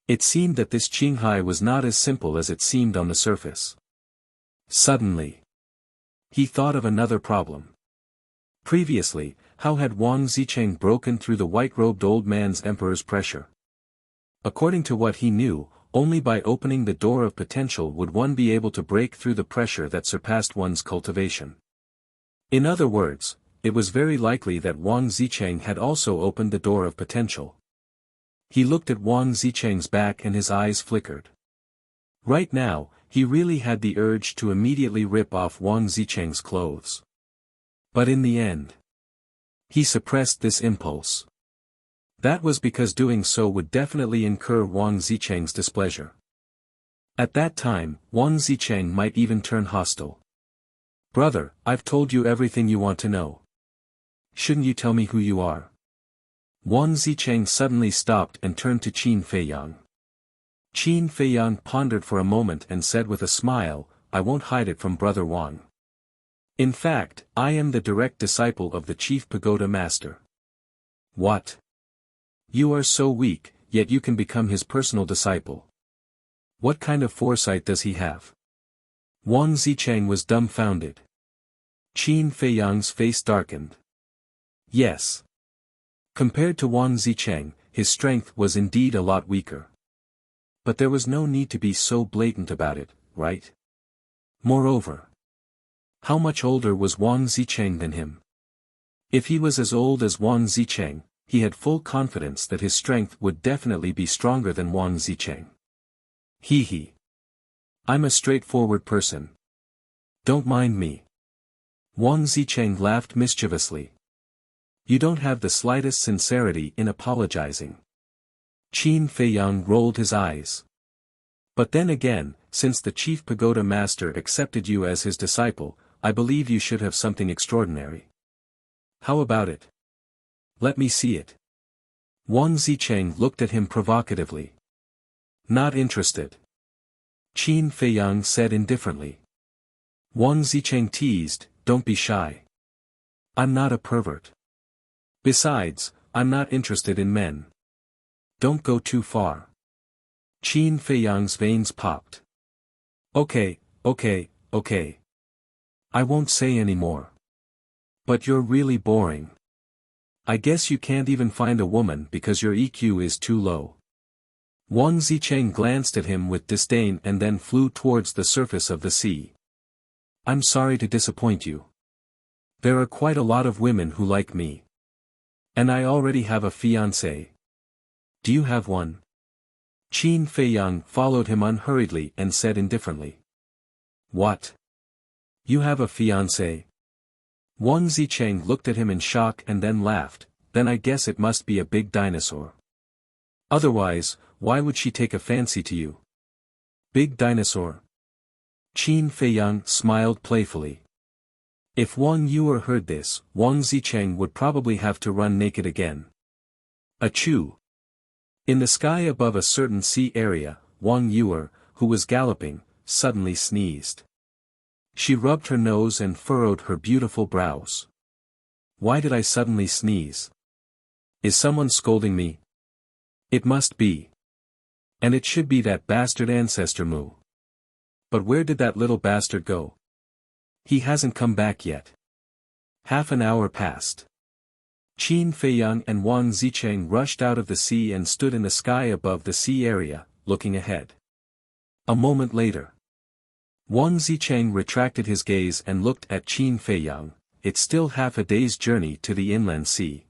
It seemed that this Qinghai was not as simple as it seemed on the surface. Suddenly, he thought of another problem. Previously, how had Wang Zicheng broken through the white-robed old man's emperor's pressure? According to what he knew, only by opening the door of potential would one be able to break through the pressure that surpassed one's cultivation. In other words, it was very likely that Wang Zicheng had also opened the door of potential. He looked at Wang Zicheng's back and his eyes flickered. Right now, he really had the urge to immediately rip off Wang Zicheng's clothes. But in the end, he suppressed this impulse. That was because doing so would definitely incur Wang Zicheng's displeasure. At that time, Wang Zicheng might even turn hostile. Brother, I've told you everything you want to know. Shouldn't you tell me who you are? Wang Zicheng suddenly stopped and turned to Qin Feiyang. Qin Feiyang pondered for a moment and said with a smile, I won't hide it from Brother Wang. In fact, I am the direct disciple of the chief pagoda master. What? You are so weak, yet you can become his personal disciple. What kind of foresight does he have? Wang Zicheng was dumbfounded. Qin Feiyang's face darkened. Yes. Compared to Wang Zicheng, his strength was indeed a lot weaker. But there was no need to be so blatant about it, right? Moreover, how much older was Wang Zicheng than him? If he was as old as Wang Zicheng, he had full confidence that his strength would definitely be stronger than Wang Zicheng. He. I'm a straightforward person. Don't mind me. Wang Zicheng laughed mischievously. You don't have the slightest sincerity in apologizing. Qin Feiyang rolled his eyes. But then again, since the chief pagoda master accepted you as his disciple, I believe you should have something extraordinary. How about it? Let me see it. Wang Zicheng looked at him provocatively. Not interested. Qin Feiyang said indifferently. Wang Zicheng teased, don't be shy. I'm not a pervert. Besides, I'm not interested in men. Don't go too far. Qin Feiyang's veins popped. Okay. I won't say any more. But you're really boring. I guess you can't even find a woman because your EQ is too low. Wang Zicheng glanced at him with disdain and then flew towards the surface of the sea. I'm sorry to disappoint you. There are quite a lot of women who like me. And I already have a fiancé. Do you have one? Qin Feiyang followed him unhurriedly and said indifferently. What? You have a fiancé? Wang Zicheng looked at him in shock and then laughed, then I guess it must be a big dinosaur. Otherwise, why would she take a fancy to you? Big dinosaur? Qin Feiyang smiled playfully. If Wang Yue heard this, Wang Zicheng would probably have to run naked again. Achoo! In the sky above a certain sea area, Wang Yue, who was galloping, suddenly sneezed. She rubbed her nose and furrowed her beautiful brows. Why did I suddenly sneeze? Is someone scolding me? It must be. And it should be that bastard ancestor Mu. But where did that little bastard go? He hasn't come back yet. Half an hour passed. Qin Feiyang and Wang Zicheng rushed out of the sea and stood in the sky above the sea area, looking ahead. A moment later. Wang Zicheng retracted his gaze and looked at Qin Feiyang. It's still half a day's journey to the inland sea.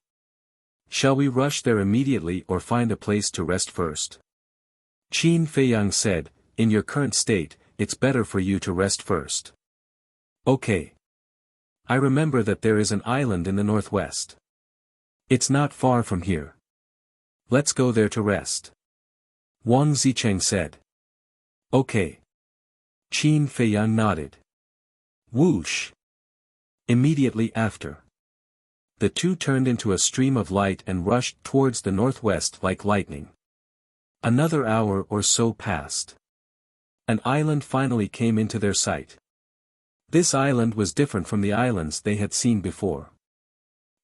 Shall we rush there immediately or find a place to rest first? Qin Feiyang said, in your current state, it's better for you to rest first. Okay. I remember that there is an island in the northwest. It's not far from here. Let's go there to rest. Wang Zicheng said. Okay. Qin Feiyang nodded. Whoosh! Immediately after. The two turned into a stream of light and rushed towards the northwest like lightning. Another hour or so passed. An island finally came into their sight. This island was different from the islands they had seen before.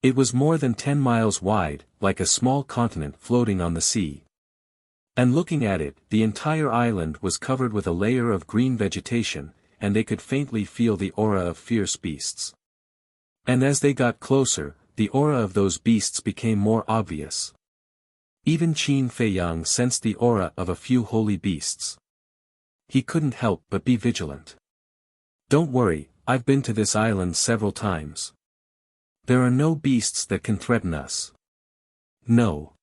It was more than 10 miles wide, like a small continent floating on the sea. And looking at it, the entire island was covered with a layer of green vegetation, and they could faintly feel the aura of fierce beasts. And as they got closer, the aura of those beasts became more obvious. Even Qin Feiyang sensed the aura of a few holy beasts. He couldn't help but be vigilant. Don't worry, I've been to this island several times. There are no beasts that can threaten us. No.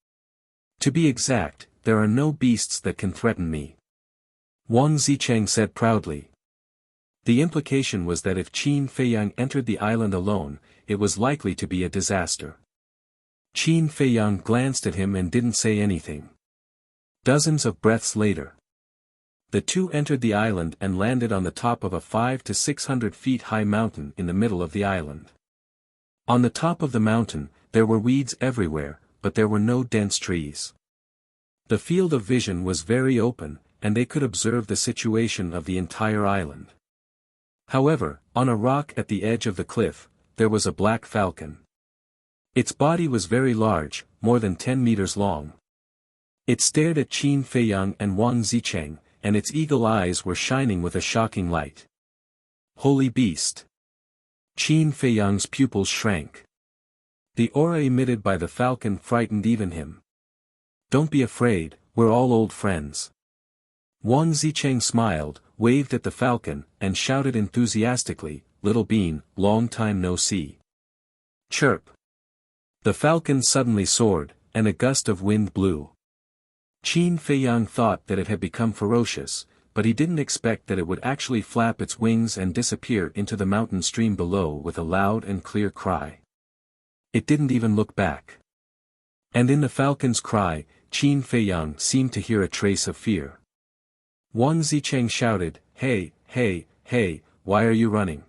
To be exact, there are no beasts that can threaten me. Wang Zicheng said proudly. The implication was that if Qin Feiyang entered the island alone, it was likely to be a disaster. Qin Feiyang glanced at him and didn't say anything. Dozens of breaths later. The two entered the island and landed on the top of a 500 to 600 feet high mountain in the middle of the island. On the top of the mountain, there were weeds everywhere, but there were no dense trees. The field of vision was very open, and they could observe the situation of the entire island. However, on a rock at the edge of the cliff, there was a black falcon. Its body was very large, more than 10 meters long. It stared at Qin Feiyang and Wang Zicheng, and its eagle eyes were shining with a shocking light. Holy beast! Qin Feiyang's pupils shrank. The aura emitted by the falcon frightened even him. Don't be afraid, we're all old friends. Wang Zicheng smiled, waved at the falcon, and shouted enthusiastically, "Little bean, long time no see." Chirp! The falcon suddenly soared, and a gust of wind blew. Qin Feiyang thought that it had become ferocious, but he didn't expect that it would actually flap its wings and disappear into the mountain stream below with a loud and clear cry. It didn't even look back. And in the falcon's cry, Qin Feiyang seemed to hear a trace of fear. Wang Zicheng shouted, "Hey, hey, hey, why are you running?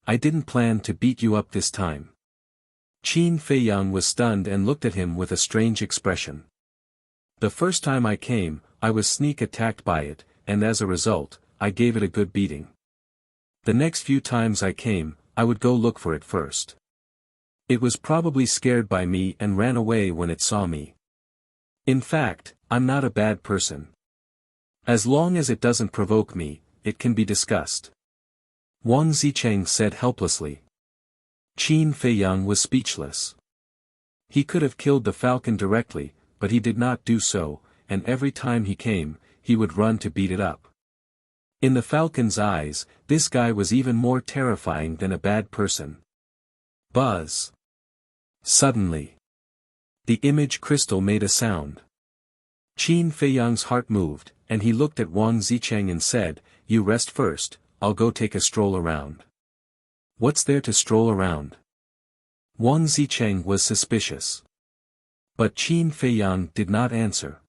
I didn't plan to beat you up this time." Qin Feiyang was stunned and looked at him with a strange expression. "The first time I came, I was sneak attacked by it, and as a result, I gave it a good beating. The next few times I came, I would go look for it first. It was probably scared by me and ran away when it saw me. In fact, I'm not a bad person. As long as it doesn't provoke me, it can be discussed." Wang Zicheng said helplessly. Qin Feiyang was speechless. He could have killed the falcon directly, but he did not do so, and every time he came, he would run to beat it up. In the falcon's eyes, this guy was even more terrifying than a bad person. Buzz! Suddenly, the image crystal made a sound. Qin Feiyang's heart moved, and he looked at Wang Zicheng and said, "You rest first, I'll go take a stroll around." "What's there to stroll around?" Wang Zicheng was suspicious. But Qin Feiyang did not answer.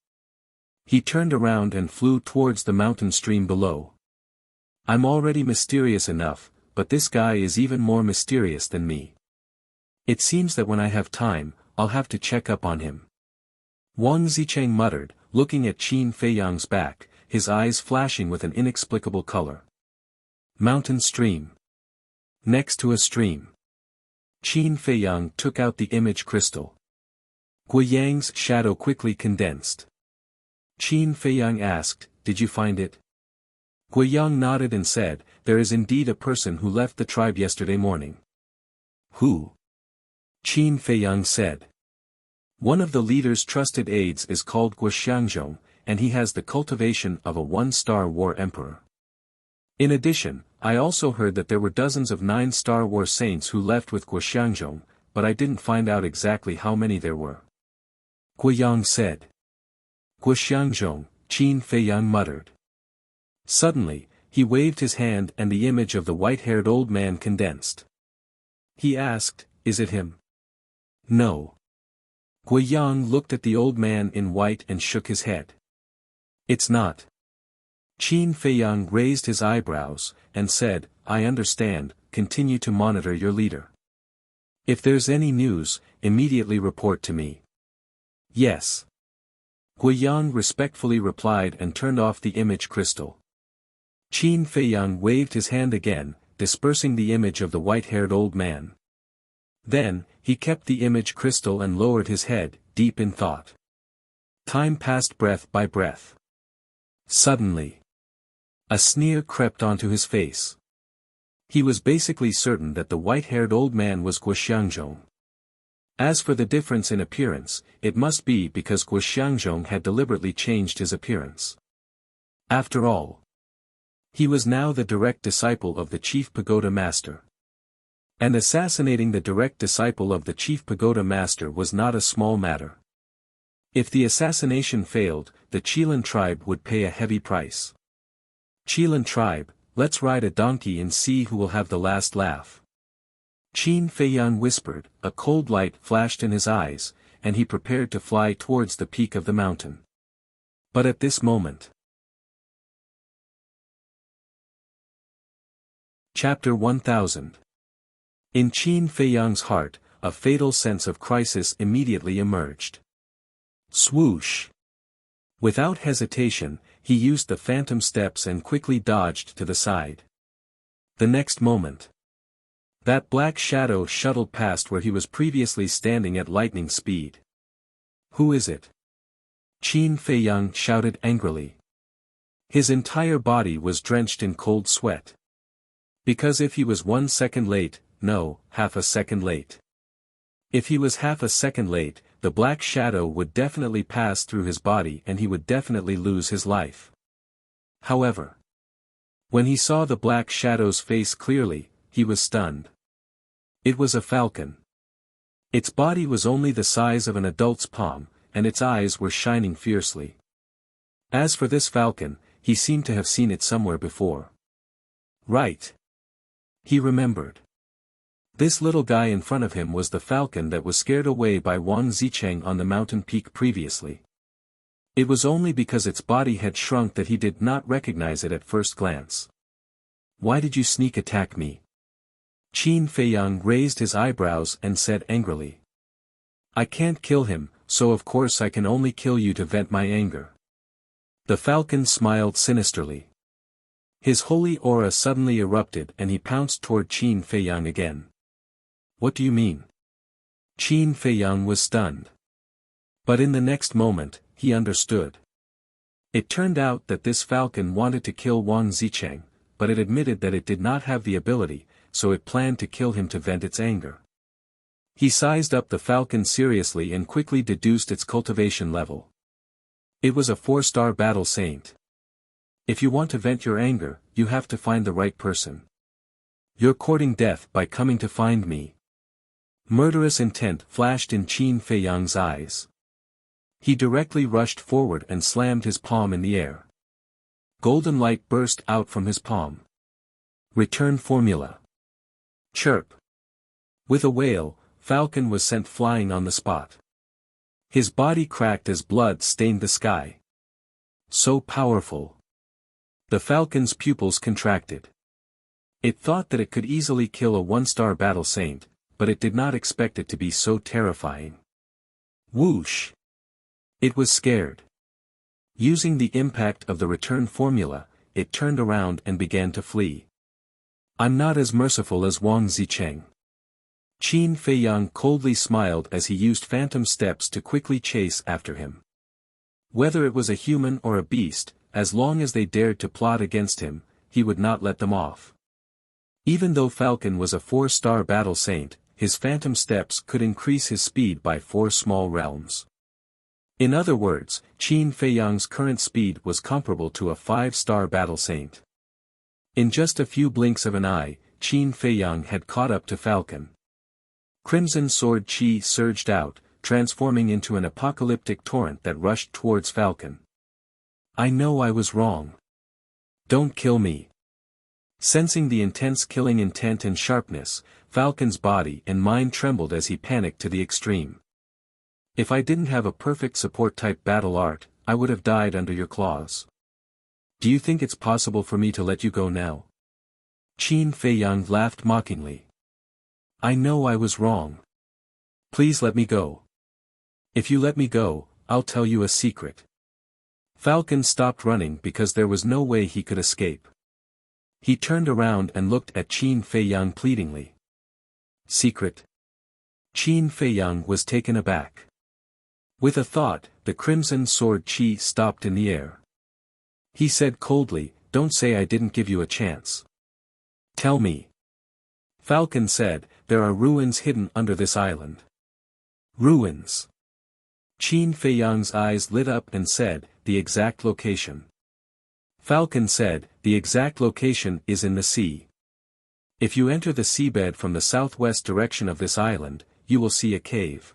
He turned around and flew towards the mountain stream below. "I'm already mysterious enough, but this guy is even more mysterious than me. It seems that when I have time, I'll have to check up on him." Wang Zicheng muttered, looking at Qin Feiyang's back, his eyes flashing with an inexplicable color. Mountain stream. Next to a stream. Qin Feiyang took out the image crystal. Guiyang's shadow quickly condensed. Qin Feiyang asked, "Did you find it?" Guiyang nodded and said, "There is indeed a person who left the tribe yesterday morning." "Who?" Qin Feiyang said. "One of the leader's trusted aides is called Guoxiangzhong, and he has the cultivation of a one-star war emperor. In addition, I also heard that there were dozens of 9-star war saints who left with Guoxiangzhong, but I didn't find out exactly how many there were." Guiyang said. "Guoxiangzhong," Qin Feiyang muttered. Suddenly, he waved his hand and the image of the white-haired old man condensed. He asked, "Is it him?" "No." Guiyang looked at the old man in white and shook his head. "It's not." Qin Feiyang raised his eyebrows, and said, "I understand, continue to monitor your leader. If there's any news, immediately report to me." "Yes." Guiyang respectfully replied and turned off the image crystal. Qin Feiyang waved his hand again, dispersing the image of the white-haired old man. Then, he kept the image crystal and lowered his head, deep in thought. Time passed breath by breath. Suddenly, a sneer crept onto his face. He was basically certain that the white-haired old man was Guoxiangzhong. As for the difference in appearance, it must be because Guoxiangzhong had deliberately changed his appearance. After all, he was now the direct disciple of the chief pagoda master. And assassinating the direct disciple of the chief pagoda master was not a small matter. If the assassination failed, the Qilan tribe would pay a heavy price. "Qilan tribe, let's ride a donkey and see who will have the last laugh." Qin Feiyang whispered, a cold light flashed in his eyes, and he prepared to fly towards the peak of the mountain. But at this moment. Chapter 1000. In Qin Feiyang's heart, a fatal sense of crisis immediately emerged. Swoosh! Without hesitation, he used the phantom steps and quickly dodged to the side. The next moment, that black shadow shuttled past where he was previously standing at lightning speed. "Who is it?" Qin Feiyang shouted angrily. His entire body was drenched in cold sweat. Because if he was 1 second late, no, half a second late. If he was half a second late, the black shadow would definitely pass through his body and he would definitely lose his life. However, when he saw the black shadow's face clearly, he was stunned. It was a falcon. Its body was only the size of an adult's palm, and its eyes were shining fiercely. As for this falcon, he seemed to have seen it somewhere before. Right. He remembered. This little guy in front of him was the falcon that was scared away by Wang Zicheng on the mountain peak previously. It was only because its body had shrunk that he did not recognize it at first glance. Why did you sneak attack me? Qin Feiyang raised his eyebrows and said angrily. I can't kill him, so of course I can only kill you to vent my anger. The falcon smiled sinisterly. His holy aura suddenly erupted and he pounced toward Qin Feiyang again. What do you mean? Qin Feiyang was stunned. But in the next moment, he understood. It turned out that this falcon wanted to kill Wang Zicheng, but it admitted that it did not have the ability, so it planned to kill him to vent its anger. He sized up the falcon seriously and quickly deduced its cultivation level. It was a 4-star battle saint. If you want to vent your anger, you have to find the right person. You're courting death by coming to find me. Murderous intent flashed in Qin Feiyang's eyes. He directly rushed forward and slammed his palm in the air. Golden light burst out from his palm. Return formula. Chirp. With a wail, Falcon was sent flying on the spot. His body cracked as blood stained the sky. So powerful. The falcon's pupils contracted. It thought that it could easily kill a 1-star battle saint, but it did not expect it to be so terrifying. Whoosh! It was scared. Using the impact of the return formula, it turned around and began to flee. I'm not as merciful as Wang Zicheng. Qin Feiyang coldly smiled as he used phantom steps to quickly chase after him. Whether it was a human or a beast, as long as they dared to plot against him, he would not let them off. Even though Falcon was a 4-star battle saint, his phantom steps could increase his speed by 4 small realms. In other words, Qin Feiyang's current speed was comparable to a 5-star battle saint. In just a few blinks of an eye, Qin Feiyang had caught up to Falcon. Crimson sword qi surged out, transforming into an apocalyptic torrent that rushed towards Falcon. I know I was wrong. Don't kill me. Sensing the intense killing intent and sharpness, Falcon's body and mind trembled as he panicked to the extreme. If I didn't have a perfect support-type battle art, I would have died under your claws. Do you think it's possible for me to let you go now? Qin Feiyang laughed mockingly. I know I was wrong. Please let me go. If you let me go, I'll tell you a secret. Falcon stopped running because there was no way he could escape. He turned around and looked at Qin Feiyang pleadingly. Secret? Qin Feiyang was taken aback. With a thought, the crimson sword qi stopped in the air. He said coldly, don't say I didn't give you a chance. Tell me. Falcon said, there are ruins hidden under this island. Ruins. Qin Feiyang's eyes lit up and said, the exact location. Falcon said, the exact location is in the sea. If you enter the seabed from the southwest direction of this island, you will see a cave.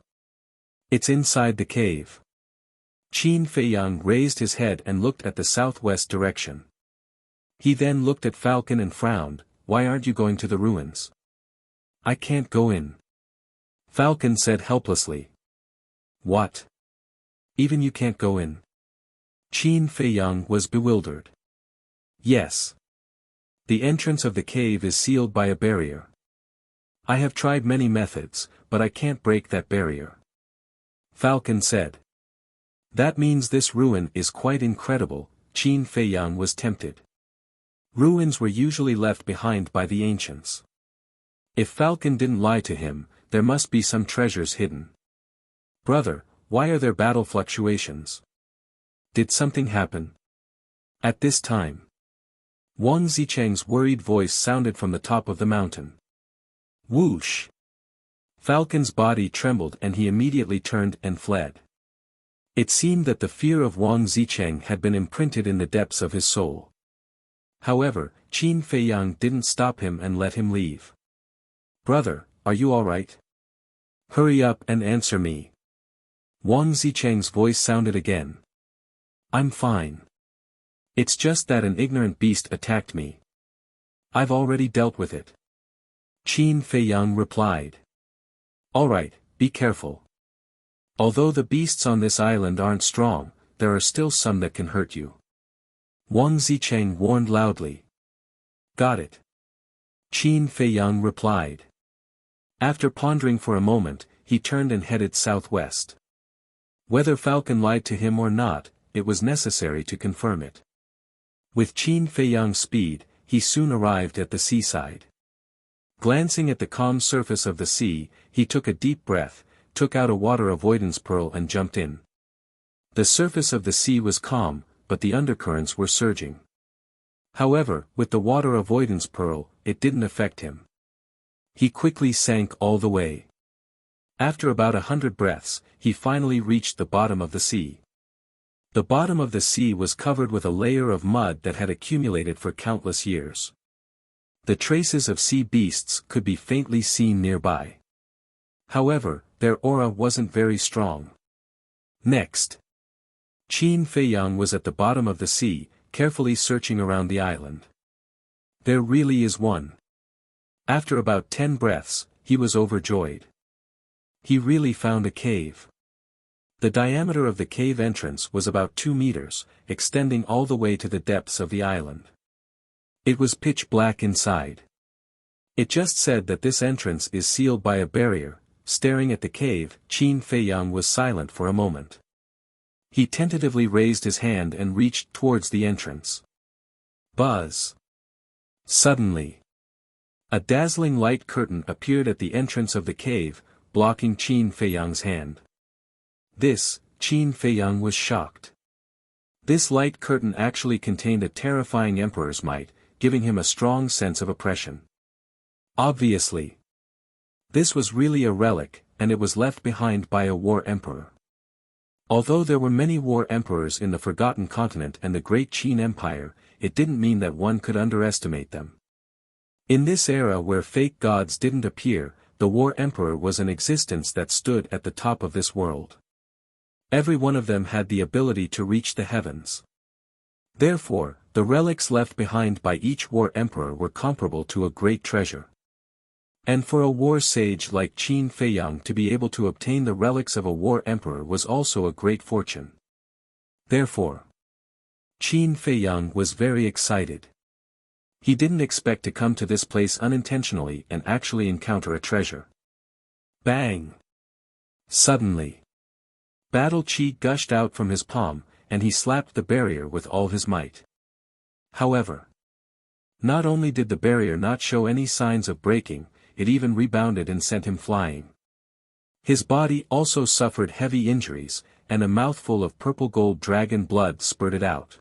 It's inside the cave. Qin Feiyang raised his head and looked at the southwest direction. He then looked at Falcon and frowned, why aren't you going to the ruins? I can't go in. Falcon said helplessly. What? Even you can't go in? Qin Feiyang was bewildered. Yes. The entrance of the cave is sealed by a barrier. I have tried many methods, but I can't break that barrier. Falcon said. That means this ruin is quite incredible, Qin Feiyang was tempted. Ruins were usually left behind by the ancients. If Falcon didn't lie to him, there must be some treasures hidden. Brother, why are there battle fluctuations? Did something happen? At this time. Wang Zicheng's worried voice sounded from the top of the mountain. Whoosh! Falcon's body trembled and he immediately turned and fled. It seemed that the fear of Wang Zicheng had been imprinted in the depths of his soul. However, Qin Feiyang didn't stop him and let him leave. "Brother, are you alright? Hurry up and answer me." Wang Zicheng's voice sounded again. "I'm fine. It's just that an ignorant beast attacked me. I've already dealt with it." Qin Feiyang replied. "Alright, be careful. Although the beasts on this island aren't strong, there are still some that can hurt you." Wang Zicheng warned loudly. "Got it." Qin Feiyang replied. After pondering for a moment, he turned and headed southwest. Whether Falcon lied to him or not, it was necessary to confirm it. With Qin Feiyang's speed, he soon arrived at the seaside. Glancing at the calm surface of the sea, he took a deep breath, took out a water avoidance pearl and jumped in. The surface of the sea was calm, but the undercurrents were surging. However, with the water avoidance pearl, it didn't affect him. He quickly sank all the way. After about 100 breaths, he finally reached the bottom of the sea. The bottom of the sea was covered with a layer of mud that had accumulated for countless years. The traces of sea beasts could be faintly seen nearby. However, their aura wasn't very strong. Next, Qin Feiyang was at the bottom of the sea, carefully searching around the island. There really is one. After about 10 breaths, he was overjoyed. He really found a cave. The diameter of the cave entrance was about 2 meters, extending all the way to the depths of the island. It was pitch black inside. It just said that this entrance is sealed by a barrier. Staring at the cave, Qin Feiyang was silent for a moment. He tentatively raised his hand and reached towards the entrance. Buzz! Suddenly, a dazzling light curtain appeared at the entrance of the cave, blocking Qin Feiyang's hand. Qin Feiyang was shocked. This light curtain actually contained a terrifying emperor's might, giving him a strong sense of oppression. Obviously, this was really a relic, and it was left behind by a war emperor. Although there were many war emperors in the Forgotten Continent and the Great Qin Empire, it didn't mean that one could underestimate them. In this era where fake gods didn't appear, the war emperor was an existence that stood at the top of this world. Every one of them had the ability to reach the heavens. Therefore, the relics left behind by each war emperor were comparable to a great treasure. And for a war sage like Qin Feiyang to be able to obtain the relics of a war emperor was also a great fortune. Therefore, Qin Feiyang was very excited. He didn't expect to come to this place unintentionally and actually encounter a treasure. Bang! Suddenly, battle chi gushed out from his palm, and he slapped the barrier with all his might. However, not only did the barrier not show any signs of breaking, it even rebounded and sent him flying. His body also suffered heavy injuries, and a mouthful of purple gold dragon blood spurted out.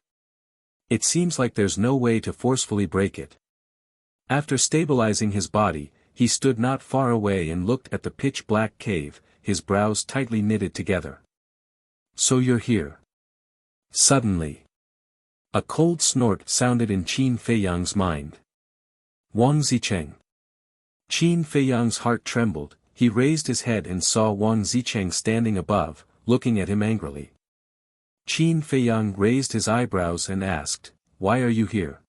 It seems like there's no way to forcefully break it. After stabilizing his body, he stood not far away and looked at the pitch-black cave, his brows tightly knitted together. "So you're here." Suddenly, a cold snort sounded in Qin Feiyang's mind. Wang Zicheng. Qin Feiyang's heart trembled. He raised his head and saw Wang Zicheng standing above, looking at him angrily. Qin Feiyang raised his eyebrows and asked, "Why are you here?"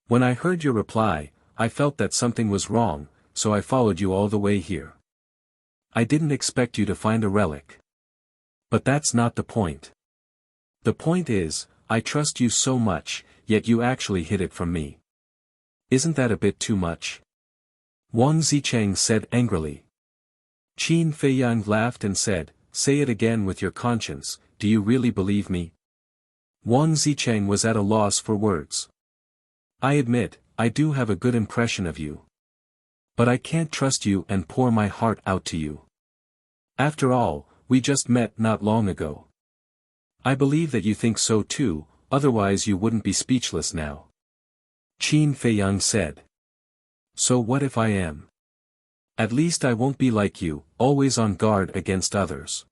"When I heard your reply, I felt that something was wrong, so I followed you all the way here. I didn't expect you to find a relic. But that's not the point. The point is, I trust you so much, yet you actually hid it from me. Isn't that a bit too much?" Wang Zicheng said angrily. Qin Feiyang laughed and said, "Say it again with your conscience, do you really believe me?" Wang Zicheng was at a loss for words. "I admit, I do have a good impression of you. But I can't trust you and pour my heart out to you. After all, we just met not long ago. I believe that you think so too, otherwise you wouldn't be speechless now." Qin Feiyang said. "So what if I am? At least I won't be like you, always on guard against others."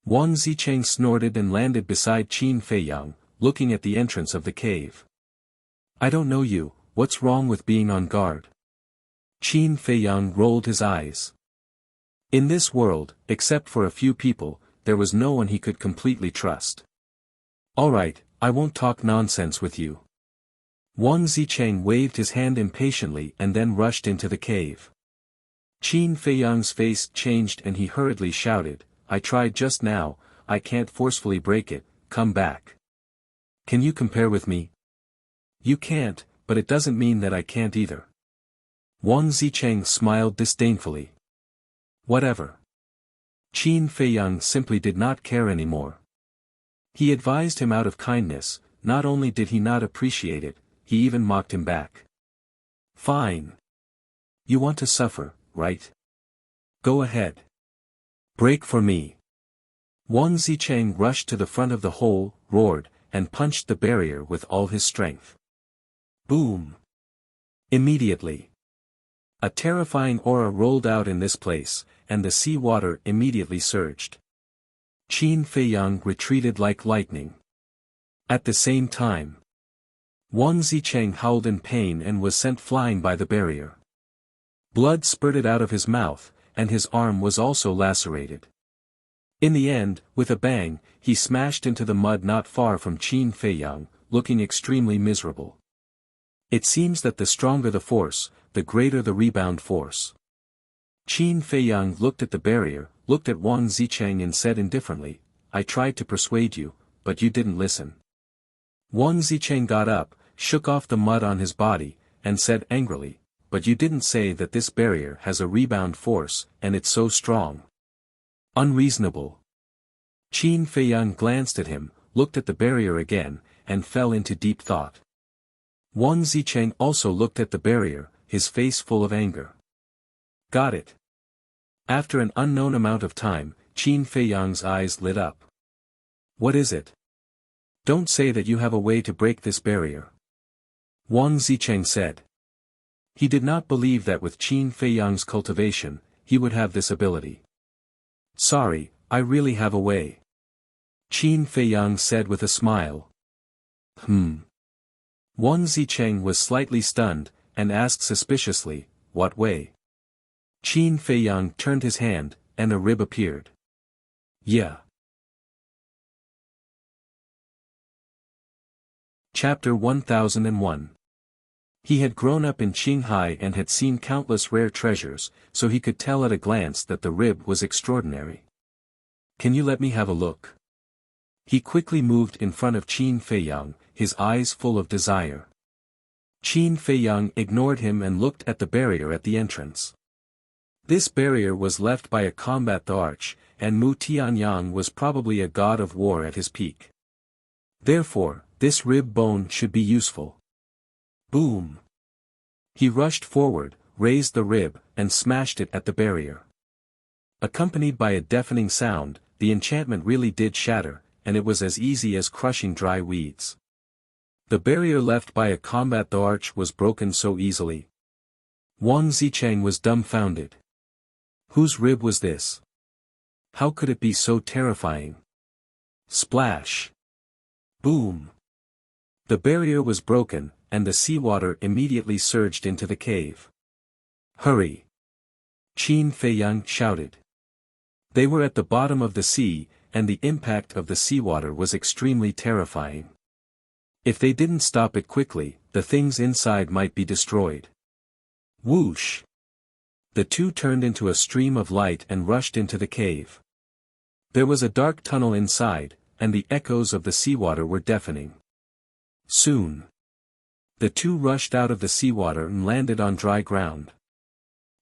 Wang Zicheng snorted and landed beside Qin Feiyang, looking at the entrance of the cave. I don't know you, what's wrong with being on guard? Qin Feiyang rolled his eyes. In this world, except for a few people, there was no one he could completely trust. All right, I won't talk nonsense with you. Wang Zicheng waved his hand impatiently and then rushed into the cave. Qin Feiyang's face changed and he hurriedly shouted, I tried just now, I can't forcefully break it, come back. Can you compare with me? You can't, but it doesn't mean that I can't either. Wang Zicheng smiled disdainfully. Whatever. Qin Feiyang simply did not care anymore. He advised him out of kindness, not only did he not appreciate it, he even mocked him back. Fine. You want to suffer, right? Go ahead. Break for me. Wang Zicheng rushed to the front of the hole, roared, and punched the barrier with all his strength. Boom. Immediately. A terrifying aura rolled out in this place, and the sea water immediately surged. Qin Feiyang retreated like lightning. At the same time, Wang Zicheng howled in pain and was sent flying by the barrier. Blood spurted out of his mouth, and his arm was also lacerated. In the end, with a bang, he smashed into the mud not far from Qin Feiyang, looking extremely miserable. It seems that the stronger the force, the greater the rebound force. Qin Feiyang looked at the barrier, looked at Wang Zicheng and said indifferently, I tried to persuade you, but you didn't listen. Wang Zicheng got up, shook off the mud on his body, and said angrily, but you didn't say that this barrier has a rebound force, and it's so strong. Unreasonable. Qin Feiyang glanced at him, looked at the barrier again, and fell into deep thought. Wang Zicheng also looked at the barrier, his face full of anger. Got it. After an unknown amount of time, Qin Feiyang's eyes lit up. What is it? Don't say that you have a way to break this barrier. Wang Zicheng said. He did not believe that with Qin Feiyang's cultivation, he would have this ability. Sorry, I really have a way. Qin Feiyang said with a smile. Wang Zicheng was slightly stunned, and asked suspiciously, what way? Qin Feiyang turned his hand, and a rib appeared. Yeah. Chapter 1001. He had grown up in Qinghai and had seen countless rare treasures, so he could tell at a glance that the rib was extraordinary. Can you let me have a look? He quickly moved in front of Qin Feiyang, his eyes full of desire. Qin Feiyang ignored him and looked at the barrier at the entrance. This barrier was left by a combat arch, and Mu Tianyang was probably a god of war at his peak. Therefore, this rib bone should be useful. Boom! He rushed forward, raised the rib, and smashed it at the barrier. Accompanied by a deafening sound, the enchantment really did shatter, and it was as easy as crushing dry weeds. The barrier left by a combat arch was broken so easily. Wang Zicheng was dumbfounded. Whose rib was this? How could it be so terrifying? Splash! Boom! The barrier was broken, and the seawater immediately surged into the cave. Hurry! Qin Feiyang shouted. They were at the bottom of the sea, and the impact of the seawater was extremely terrifying. If they didn't stop it quickly, the things inside might be destroyed. Whoosh! The two turned into a stream of light and rushed into the cave. There was a dark tunnel inside, and the echoes of the seawater were deafening. Soon, the two rushed out of the seawater and landed on dry ground.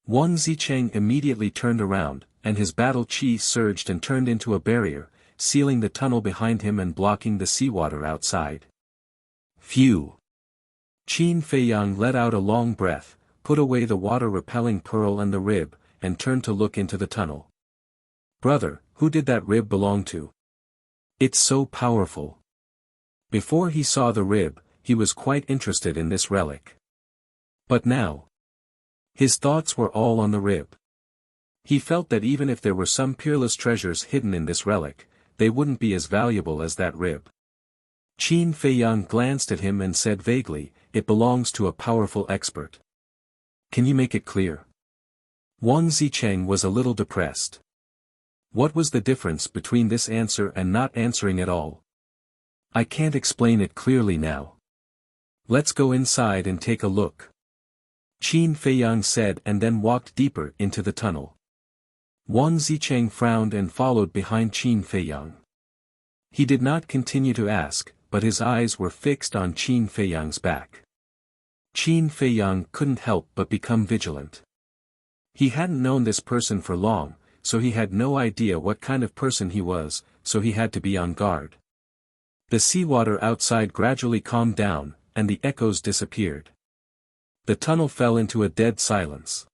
Wang Zicheng immediately turned around, and his battle chi surged and turned into a barrier, sealing the tunnel behind him and blocking the seawater outside. Phew! Qin Feiyang let out a long breath, put away the water-repelling pearl and the rib, and turned to look into the tunnel. Brother, who did that rib belong to? It's so powerful. Before he saw the rib, he was quite interested in this relic. But now, his thoughts were all on the rib. He felt that even if there were some peerless treasures hidden in this relic, they wouldn't be as valuable as that rib. Qin Feiyang glanced at him and said vaguely, it belongs to a powerful expert. Can you make it clear? Wang Zicheng was a little depressed. What was the difference between this answer and not answering at all? I can't explain it clearly now. Let's go inside and take a look. Qin Feiyang said and then walked deeper into the tunnel. Wang Zicheng frowned and followed behind Qin Feiyang. He did not continue to ask, but his eyes were fixed on Qin Feiyang's back. Qin Feiyang couldn't help but become vigilant. He hadn't known this person for long, so he had no idea what kind of person he was, so he had to be on guard. The seawater outside gradually calmed down, and the echoes disappeared. The tunnel fell into a dead silence.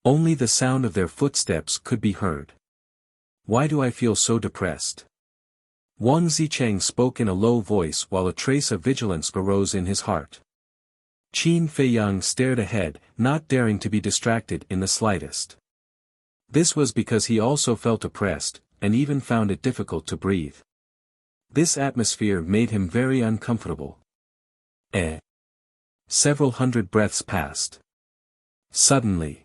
Only the sound of their footsteps could be heard. Why do I feel so depressed? Wang Zicheng spoke in a low voice while a trace of vigilance arose in his heart. Qin Feiyang stared ahead, not daring to be distracted in the slightest. This was because he also felt oppressed, and even found it difficult to breathe. This atmosphere made him very uncomfortable. Several hundred breaths passed. Suddenly,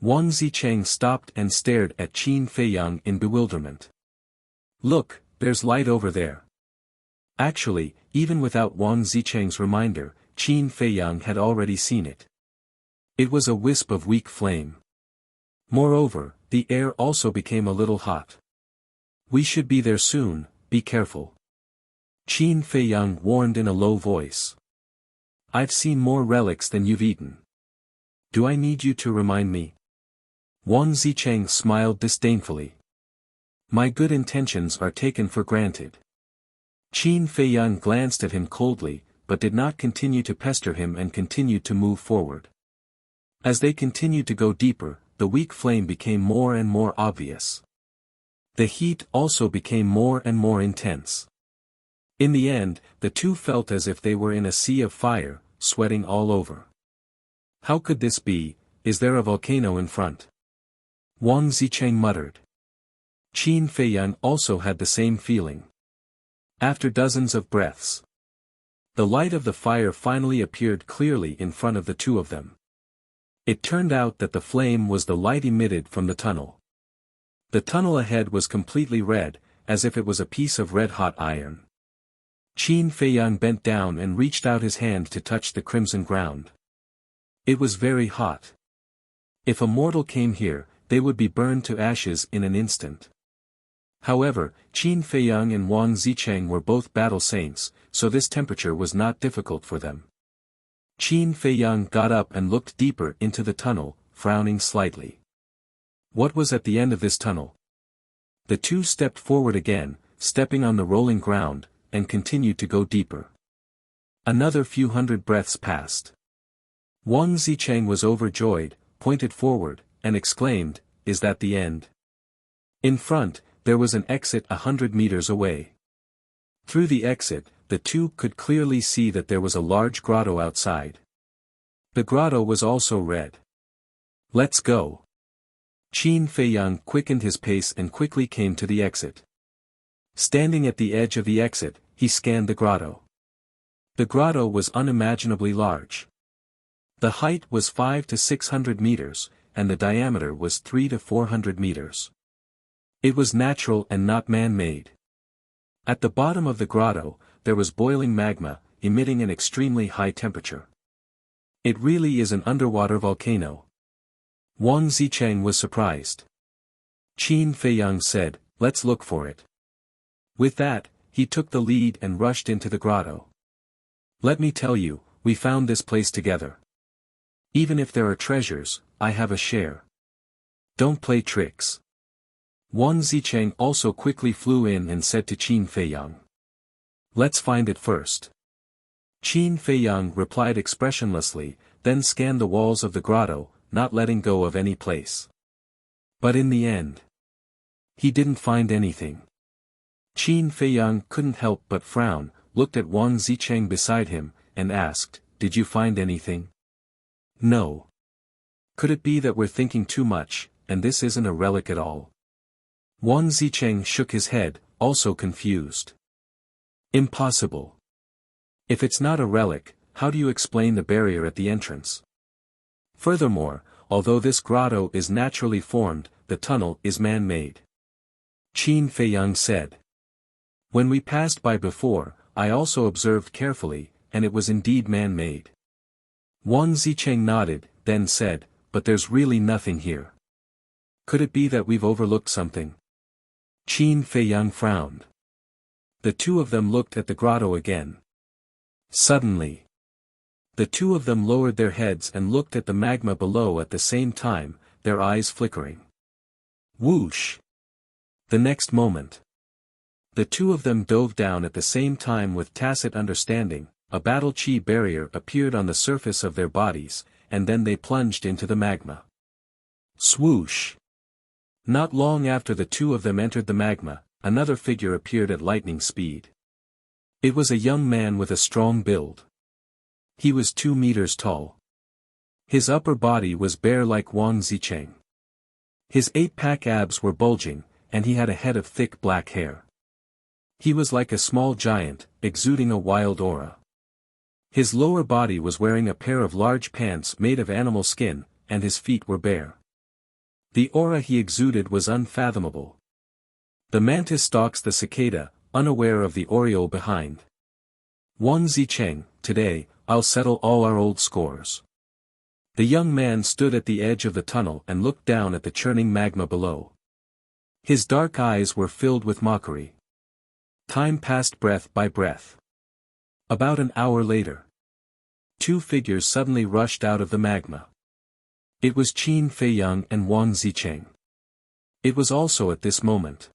Wang Zicheng stopped and stared at Qin Feiyang in bewilderment. Look, there's light over there. Actually, even without Wang Zicheng's reminder, Qin Feiyang had already seen it. It was a wisp of weak flame. Moreover, the air also became a little hot. We should be there soon, be careful. Qin Feiyang warned in a low voice. I've seen more relics than you've eaten. Do I need you to remind me? Wang Zicheng smiled disdainfully. My good intentions are taken for granted. Qin Feiyang glanced at him coldly, but did not continue to pester him and continued to move forward. As they continued to go deeper, the weak flame became more and more obvious. The heat also became more and more intense. In the end, the two felt as if they were in a sea of fire, sweating all over. How could this be? Is there a volcano in front? Wang Zicheng muttered. Qin Feiyang also had the same feeling. After dozens of breaths, the light of the fire finally appeared clearly in front of the two of them. It turned out that the flame was the light emitted from the tunnel. The tunnel ahead was completely red, as if it was a piece of red-hot iron. Qin Feiyang bent down and reached out his hand to touch the crimson ground. It was very hot. If a mortal came here, they would be burned to ashes in an instant. However, Qin Feiyang and Wang Zicheng were both battle saints, so this temperature was not difficult for them. Qin Feiyang got up and looked deeper into the tunnel, frowning slightly. What was at the end of this tunnel? The two stepped forward again, stepping on the rolling ground, and continued to go deeper. Another few hundred breaths passed. Wang Zicheng was overjoyed, pointed forward, and exclaimed, "Is that the end?" In front, there was an exit 100 meters away. Through the exit, the two could clearly see that there was a large grotto outside. The grotto was also red. Let's go. Qin Feiyang quickened his pace and quickly came to the exit. Standing at the edge of the exit, he scanned the grotto. The grotto was unimaginably large. The height was 500 to 600 meters, and the diameter was 300 to 400 meters. It was natural and not man-made. At the bottom of the grotto, there was boiling magma, emitting an extremely high temperature. It really is an underwater volcano. Wang Zicheng was surprised. Qin Feiyang said, "Let's look for it." With that, he took the lead and rushed into the grotto. Let me tell you, we found this place together. Even if there are treasures, I have a share. Don't play tricks. Wang Zicheng also quickly flew in and said to Qin Feiyang, "Let's find it first." Qin Feiyang replied expressionlessly, then scanned the walls of the grotto, not letting go of any place. But in the end, he didn't find anything. Qin Feiyang couldn't help but frown, looked at Wang Zicheng beside him, and asked, "Did you find anything?" "No. Could it be that we're thinking too much, and this isn't a relic at all?" Wang Zicheng shook his head, also confused. "Impossible. If it's not a relic, how do you explain the barrier at the entrance? Furthermore, although this grotto is naturally formed, the tunnel is man-made. Qin Feiyang said. When we passed by before, I also observed carefully, and it was indeed man-made. Wang Zicheng nodded, then said, but there's really nothing here. Could it be that we've overlooked something? Qin Feiyang frowned. The two of them looked at the grotto again. Suddenly, the two of them lowered their heads and looked at the magma below at the same time, their eyes flickering. Whoosh! The next moment, the two of them dove down at the same time with tacit understanding. A battle chi barrier appeared on the surface of their bodies, and then they plunged into the magma. Swoosh! Not long after the two of them entered the magma, another figure appeared at lightning speed. It was a young man with a strong build. He was 2 meters tall. His upper body was bare like Wang Zicheng. His 8-pack abs were bulging, and he had a head of thick black hair. He was like a small giant, exuding a wild aura. His lower body was wearing a pair of large pants made of animal skin, and his feet were bare. The aura he exuded was unfathomable. The mantis stalks the cicada, unaware of the oriole behind. Wang Zicheng, today, I'll settle all our old scores. The young man stood at the edge of the tunnel and looked down at the churning magma below. His dark eyes were filled with mockery. Time passed breath by breath. About an hour later, 2 figures suddenly rushed out of the magma. It was Qin Feiyang and Wang Zicheng. It was also at this moment.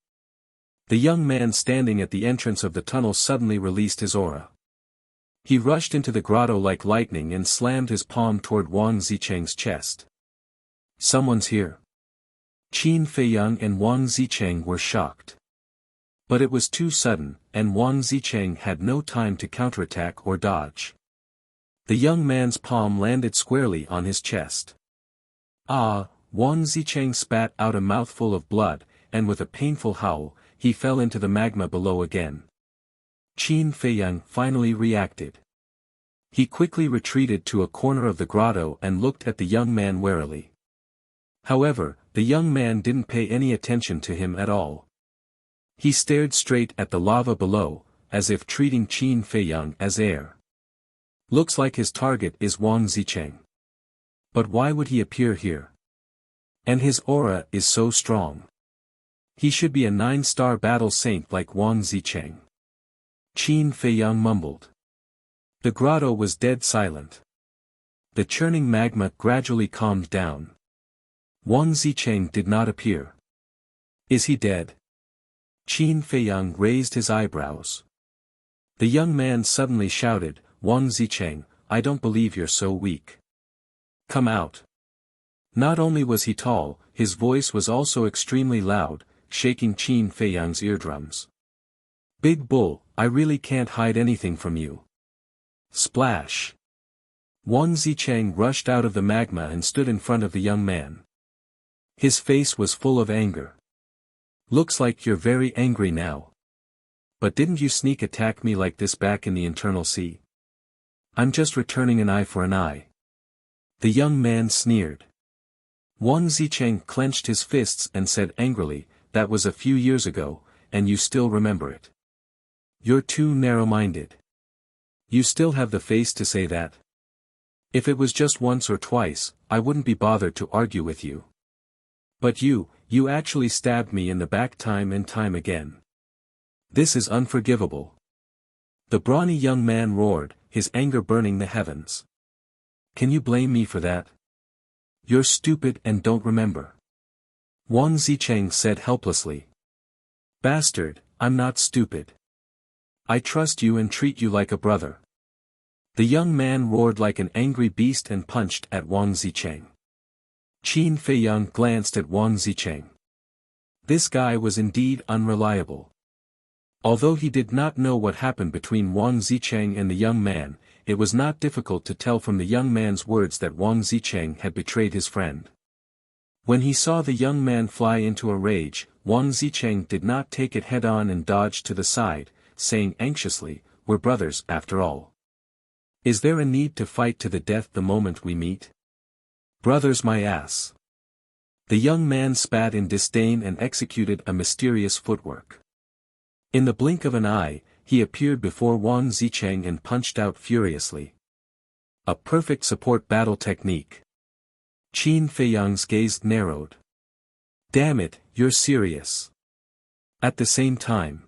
The young man standing at the entrance of the tunnel suddenly released his aura. He rushed into the grotto like lightning and slammed his palm toward Wang Zicheng's chest. Someone's here. Qin Feiyang and Wang Zicheng were shocked. But it was too sudden, and Wang Zicheng had no time to counterattack or dodge. The young man's palm landed squarely on his chest. Ah! Wang Zicheng spat out a mouthful of blood, and with a painful howl, he fell into the magma below again. Qin Feiyang finally reacted. He quickly retreated to a corner of the grotto and looked at the young man warily. However, the young man didn't pay any attention to him at all. He stared straight at the lava below, as if treating Qin Feiyang as air. Looks like his target is Wang Zicheng. But why would he appear here? And his aura is so strong. He should be a 9-star battle saint like Wang Zicheng. Qin Feiyang mumbled. The grotto was dead silent. The churning magma gradually calmed down. Wang Zicheng did not appear. Is he dead? Qin Feiyang raised his eyebrows. The young man suddenly shouted, Wang Zicheng, I don't believe you're so weak. Come out. Not only was he tall, his voice was also extremely loud, shaking Qin Feiyang's eardrums. Big bull, I really can't hide anything from you. Splash. Wang Zicheng rushed out of the magma and stood in front of the young man. His face was full of anger. Looks like you're very angry now. But didn't you sneak attack me like this back in the internal sea? I'm just returning an eye for an eye. The young man sneered. Wang Zicheng clenched his fists and said angrily, that was a few years ago, and you still remember it. You're too narrow-minded. You still have the face to say that? If it was just once or twice, I wouldn't be bothered to argue with you. But you actually stabbed me in the back time and time again. This is unforgivable. The brawny young man roared, his anger burning the heavens. Can you blame me for that? You're stupid and don't remember. Wang Zicheng said helplessly. Bastard, I'm not stupid. I trust you and treat you like a brother. The young man roared like an angry beast and punched at Wang Zicheng. Qin Feiyang glanced at Wang Zicheng. This guy was indeed unreliable. Although he did not know what happened between Wang Zicheng and the young man, it was not difficult to tell from the young man's words that Wang Zicheng had betrayed his friend. When he saw the young man fly into a rage, Wang Zicheng did not take it head-on and dodged to the side, saying anxiously, we're brothers after all. Is there a need to fight to the death the moment we meet? Brothers my ass. The young man spat in disdain and executed a mysterious footwork. In the blink of an eye, he appeared before Wang Zicheng and punched out furiously. A perfect support battle technique. Qin Feiyang's gaze narrowed. Damn it, you're serious. At the same time,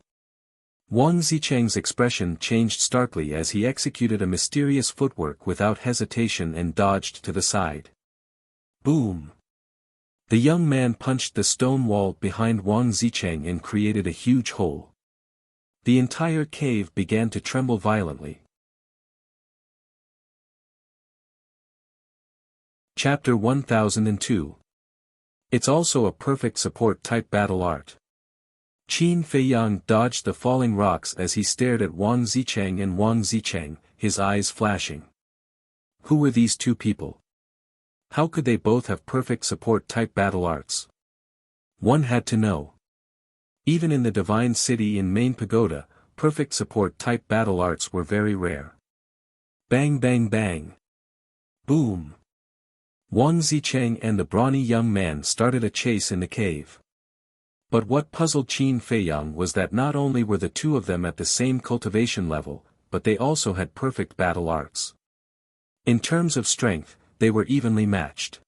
Wang Zicheng's expression changed starkly as he executed a mysterious footwork without hesitation and dodged to the side. Boom! The young man punched the stone wall behind Wang Zicheng and created a huge hole. The entire cave began to tremble violently. Chapter 1002. It's also a perfect support-type battle art. Qin Feiyang dodged the falling rocks as he stared at Wang Zicheng and Wang Zicheng, his eyes flashing. Who were these two people? How could they both have perfect support-type battle arts? One had to know. Even in the Divine City in Main Pagoda, perfect support-type battle arts were very rare. Bang bang bang. Boom. Wang Zicheng and the brawny young man started a chase in the cave. But what puzzled Qin Feiyang was that not only were the two of them at the same cultivation level, but they also had perfect battle arts. In terms of strength, they were evenly matched.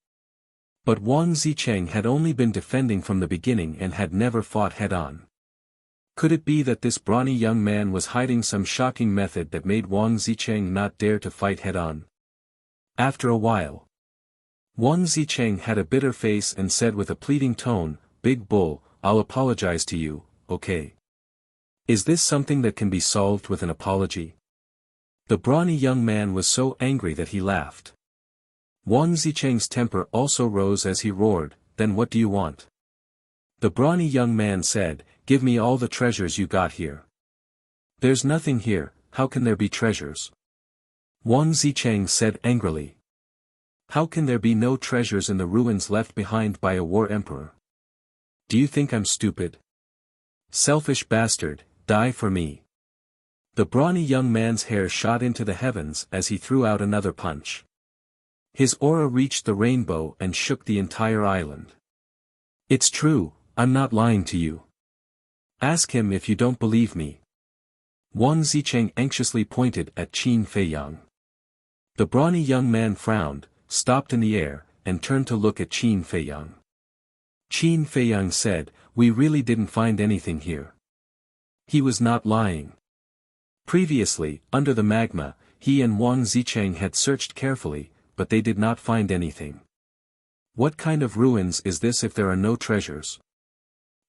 But Wang Zicheng had only been defending from the beginning and had never fought head-on. Could it be that this brawny young man was hiding some shocking method that made Wang Zicheng not dare to fight head-on? After a while, Wang Zicheng had a bitter face and said with a pleading tone, "Big bull, I'll apologize to you, okay? Is this something that can be solved with an apology?" The brawny young man was so angry that he laughed. Wang Zicheng's temper also rose as he roared, "Then what do you want?" The brawny young man said, "Give me all the treasures you got here." "There's nothing here, how can there be treasures?" Wang Zicheng said angrily. "How can there be no treasures in the ruins left behind by a war emperor? Do you think I'm stupid? Selfish bastard, die for me." The brawny young man's hair shot into the heavens as he threw out another punch. His aura reached the rainbow and shook the entire island. "It's true, I'm not lying to you. Ask him if you don't believe me." Wang Zicheng anxiously pointed at Qin Feiyang. The brawny young man frowned, stopped in the air, and turned to look at Qin Feiyang. Qin Feiyang said, "We really didn't find anything here." He was not lying. Previously, under the magma, he and Wang Zicheng had searched carefully, but they did not find anything. What kind of ruins is this if there are no treasures?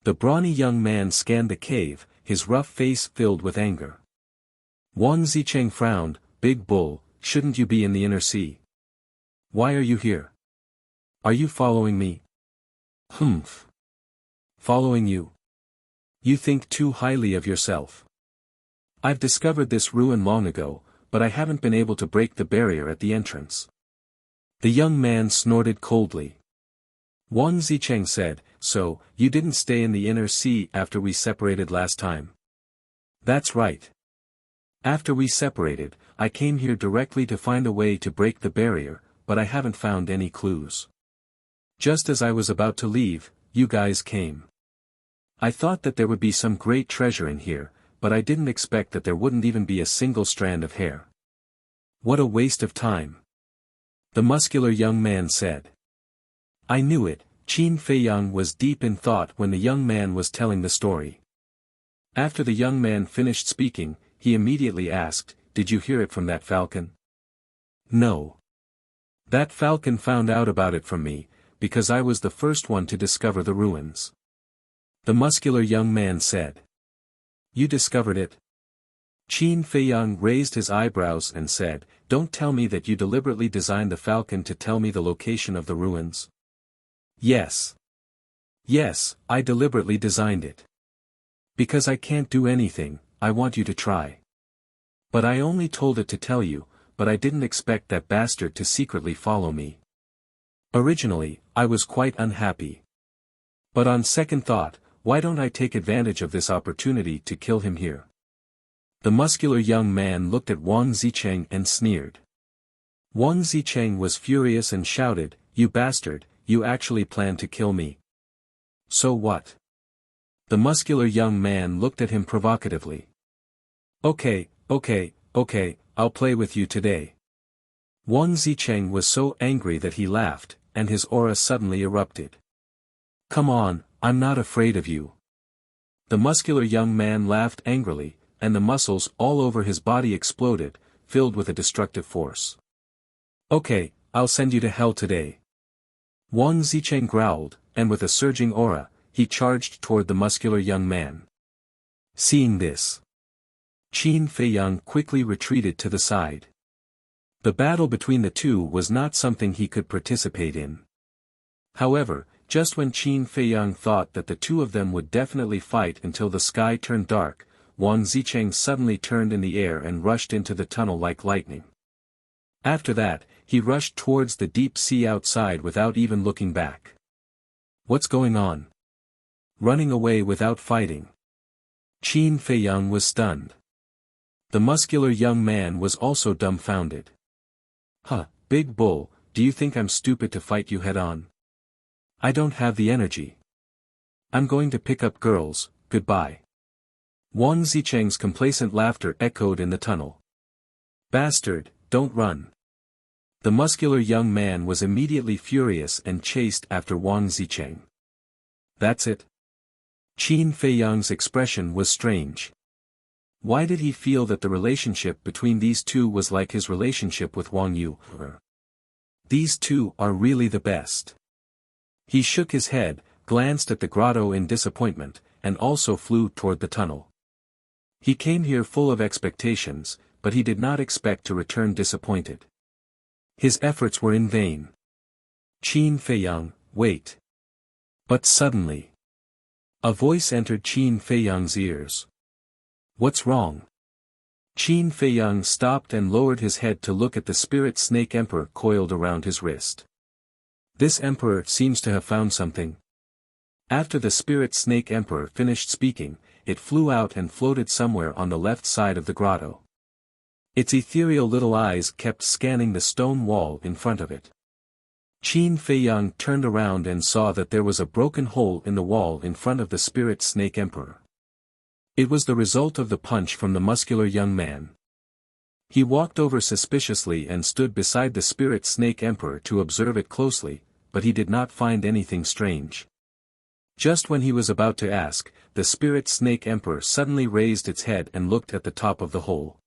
The brawny young man scanned the cave, his rough face filled with anger. Wang Zicheng frowned, "Big bull, shouldn't you be in the inner sea? Why are you here? Are you following me?" "Humph. Following you? You think too highly of yourself. I've discovered this ruin long ago, but I haven't been able to break the barrier at the entrance." The young man snorted coldly. Wang Zicheng said, "So, you didn't stay in the inner sea after we separated last time?" "That's right. After we separated, I came here directly to find a way to break the barrier, but I haven't found any clues. Just as I was about to leave, you guys came. I thought that there would be some great treasure in here, but I didn't expect that there wouldn't even be a single strand of hair. What a waste of time." The muscular young man said. "I knew it." Qin Feiyang was deep in thought when the young man was telling the story. After the young man finished speaking, he immediately asked, "Did you hear it from that falcon?" "No. That falcon found out about it from me, because I was the first one to discover the ruins." The muscular young man said. "You discovered it?" Qin Feiyang raised his eyebrows and said, "Don't tell me that you deliberately designed the falcon to tell me the location of the ruins." "Yes. Yes, I deliberately designed it. Because I can't do anything, I want you to try. But I only told it to tell you, but I didn't expect that bastard to secretly follow me. Originally, I was quite unhappy. But on second thought, why don't I take advantage of this opportunity to kill him here? The muscular young man looked at Wang Zicheng and sneered. Wang Zicheng was furious and shouted, "You bastard, you actually plan to kill me. So what?" The muscular young man looked at him provocatively. Okay, I'll play with you today." Wang Zicheng was so angry that he laughed, and his aura suddenly erupted. "Come on, I'm not afraid of you." The muscular young man laughed angrily, and the muscles all over his body exploded, filled with a destructive force. "Okay, I'll send you to hell today." Wang Zicheng growled, and with a surging aura, he charged toward the muscular young man. Seeing this, Qin Feiyang quickly retreated to the side. The battle between the two was not something he could participate in. However, just when Qin Feiyang thought that the two of them would definitely fight until the sky turned dark, Wang Zicheng suddenly turned in the air and rushed into the tunnel like lightning. After that, he rushed towards the deep sea outside without even looking back. What's going on? Running away without fighting. Qin Feiyang was stunned. The muscular young man was also dumbfounded. "Huh, big bull, do you think I'm stupid to fight you head-on? I don't have the energy. I'm going to pick up girls, goodbye." Wang Zicheng's complacent laughter echoed in the tunnel. "Bastard, don't run." The muscular young man was immediately furious and chased after Wang Zicheng. That's it. Qin Feiyang's expression was strange. Why did he feel that the relationship between these two was like his relationship with Wang Yu? These two are really the best. He shook his head, glanced at the grotto in disappointment, and also flew toward the tunnel. He came here full of expectations, but he did not expect to return disappointed. His efforts were in vain. "Qin Feiyang, wait." But suddenly, a voice entered Qin Feiyang's ears. "What's wrong?" Qin Feiyang stopped and lowered his head to look at the spirit snake emperor coiled around his wrist. This emperor seems to have found something. After the spirit snake emperor finished speaking, it flew out and floated somewhere on the left side of the grotto. Its ethereal little eyes kept scanning the stone wall in front of it. Qin Feiyang turned around and saw that there was a broken hole in the wall in front of the spirit snake emperor. It was the result of the punch from the muscular young man. He walked over suspiciously and stood beside the spirit snake emperor to observe it closely, but he did not find anything strange. Just when he was about to ask, the spirit snake emperor suddenly raised its head and looked at the top of the hole.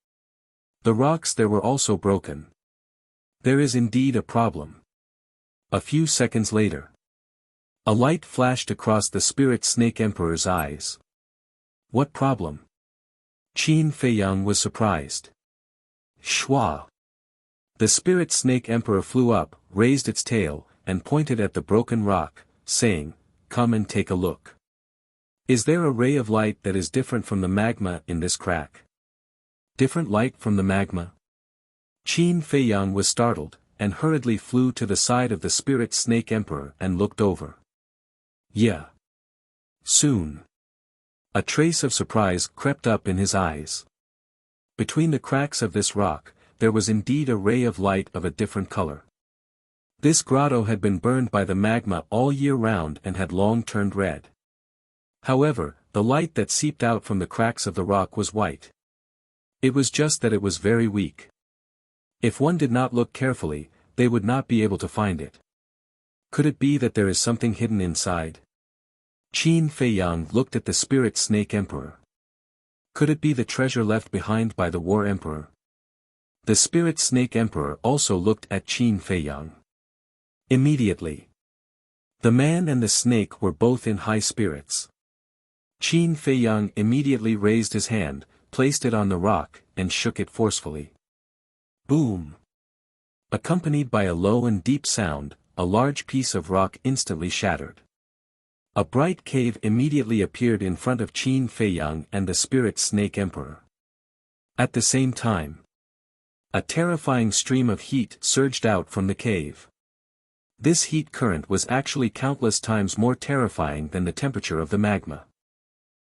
The rocks there were also broken. There is indeed a problem. A few seconds later, a light flashed across the spirit snake emperor's eyes. What problem? Qin Feiyang was surprised. Shwa! The spirit snake emperor flew up, raised its tail, and pointed at the broken rock, saying, "Come and take a look. Is there a ray of light that is different from the magma in this crack?" Different light from the magma? Qin Feiyang was startled, and hurriedly flew to the side of the spirit snake emperor and looked over. Yeah. Soon. A trace of surprise crept up in his eyes. Between the cracks of this rock, there was indeed a ray of light of a different color. This grotto had been burned by the magma all year round and had long turned red. However, the light that seeped out from the cracks of the rock was white. It was just that it was very weak. If one did not look carefully, they would not be able to find it. Could it be that there is something hidden inside? Qin Feiyang looked at the spirit snake emperor. Could it be the treasure left behind by the war emperor? The spirit snake emperor also looked at Qin Feiyang. Immediately, the man and the snake were both in high spirits. Qin Feiyang immediately raised his hand, placed it on the rock, and shook it forcefully. Boom! Accompanied by a low and deep sound, a large piece of rock instantly shattered. A bright cave immediately appeared in front of Qin Feiyang and the spirit snake emperor. At the same time, a terrifying stream of heat surged out from the cave. This heat current was actually countless times more terrifying than the temperature of the magma.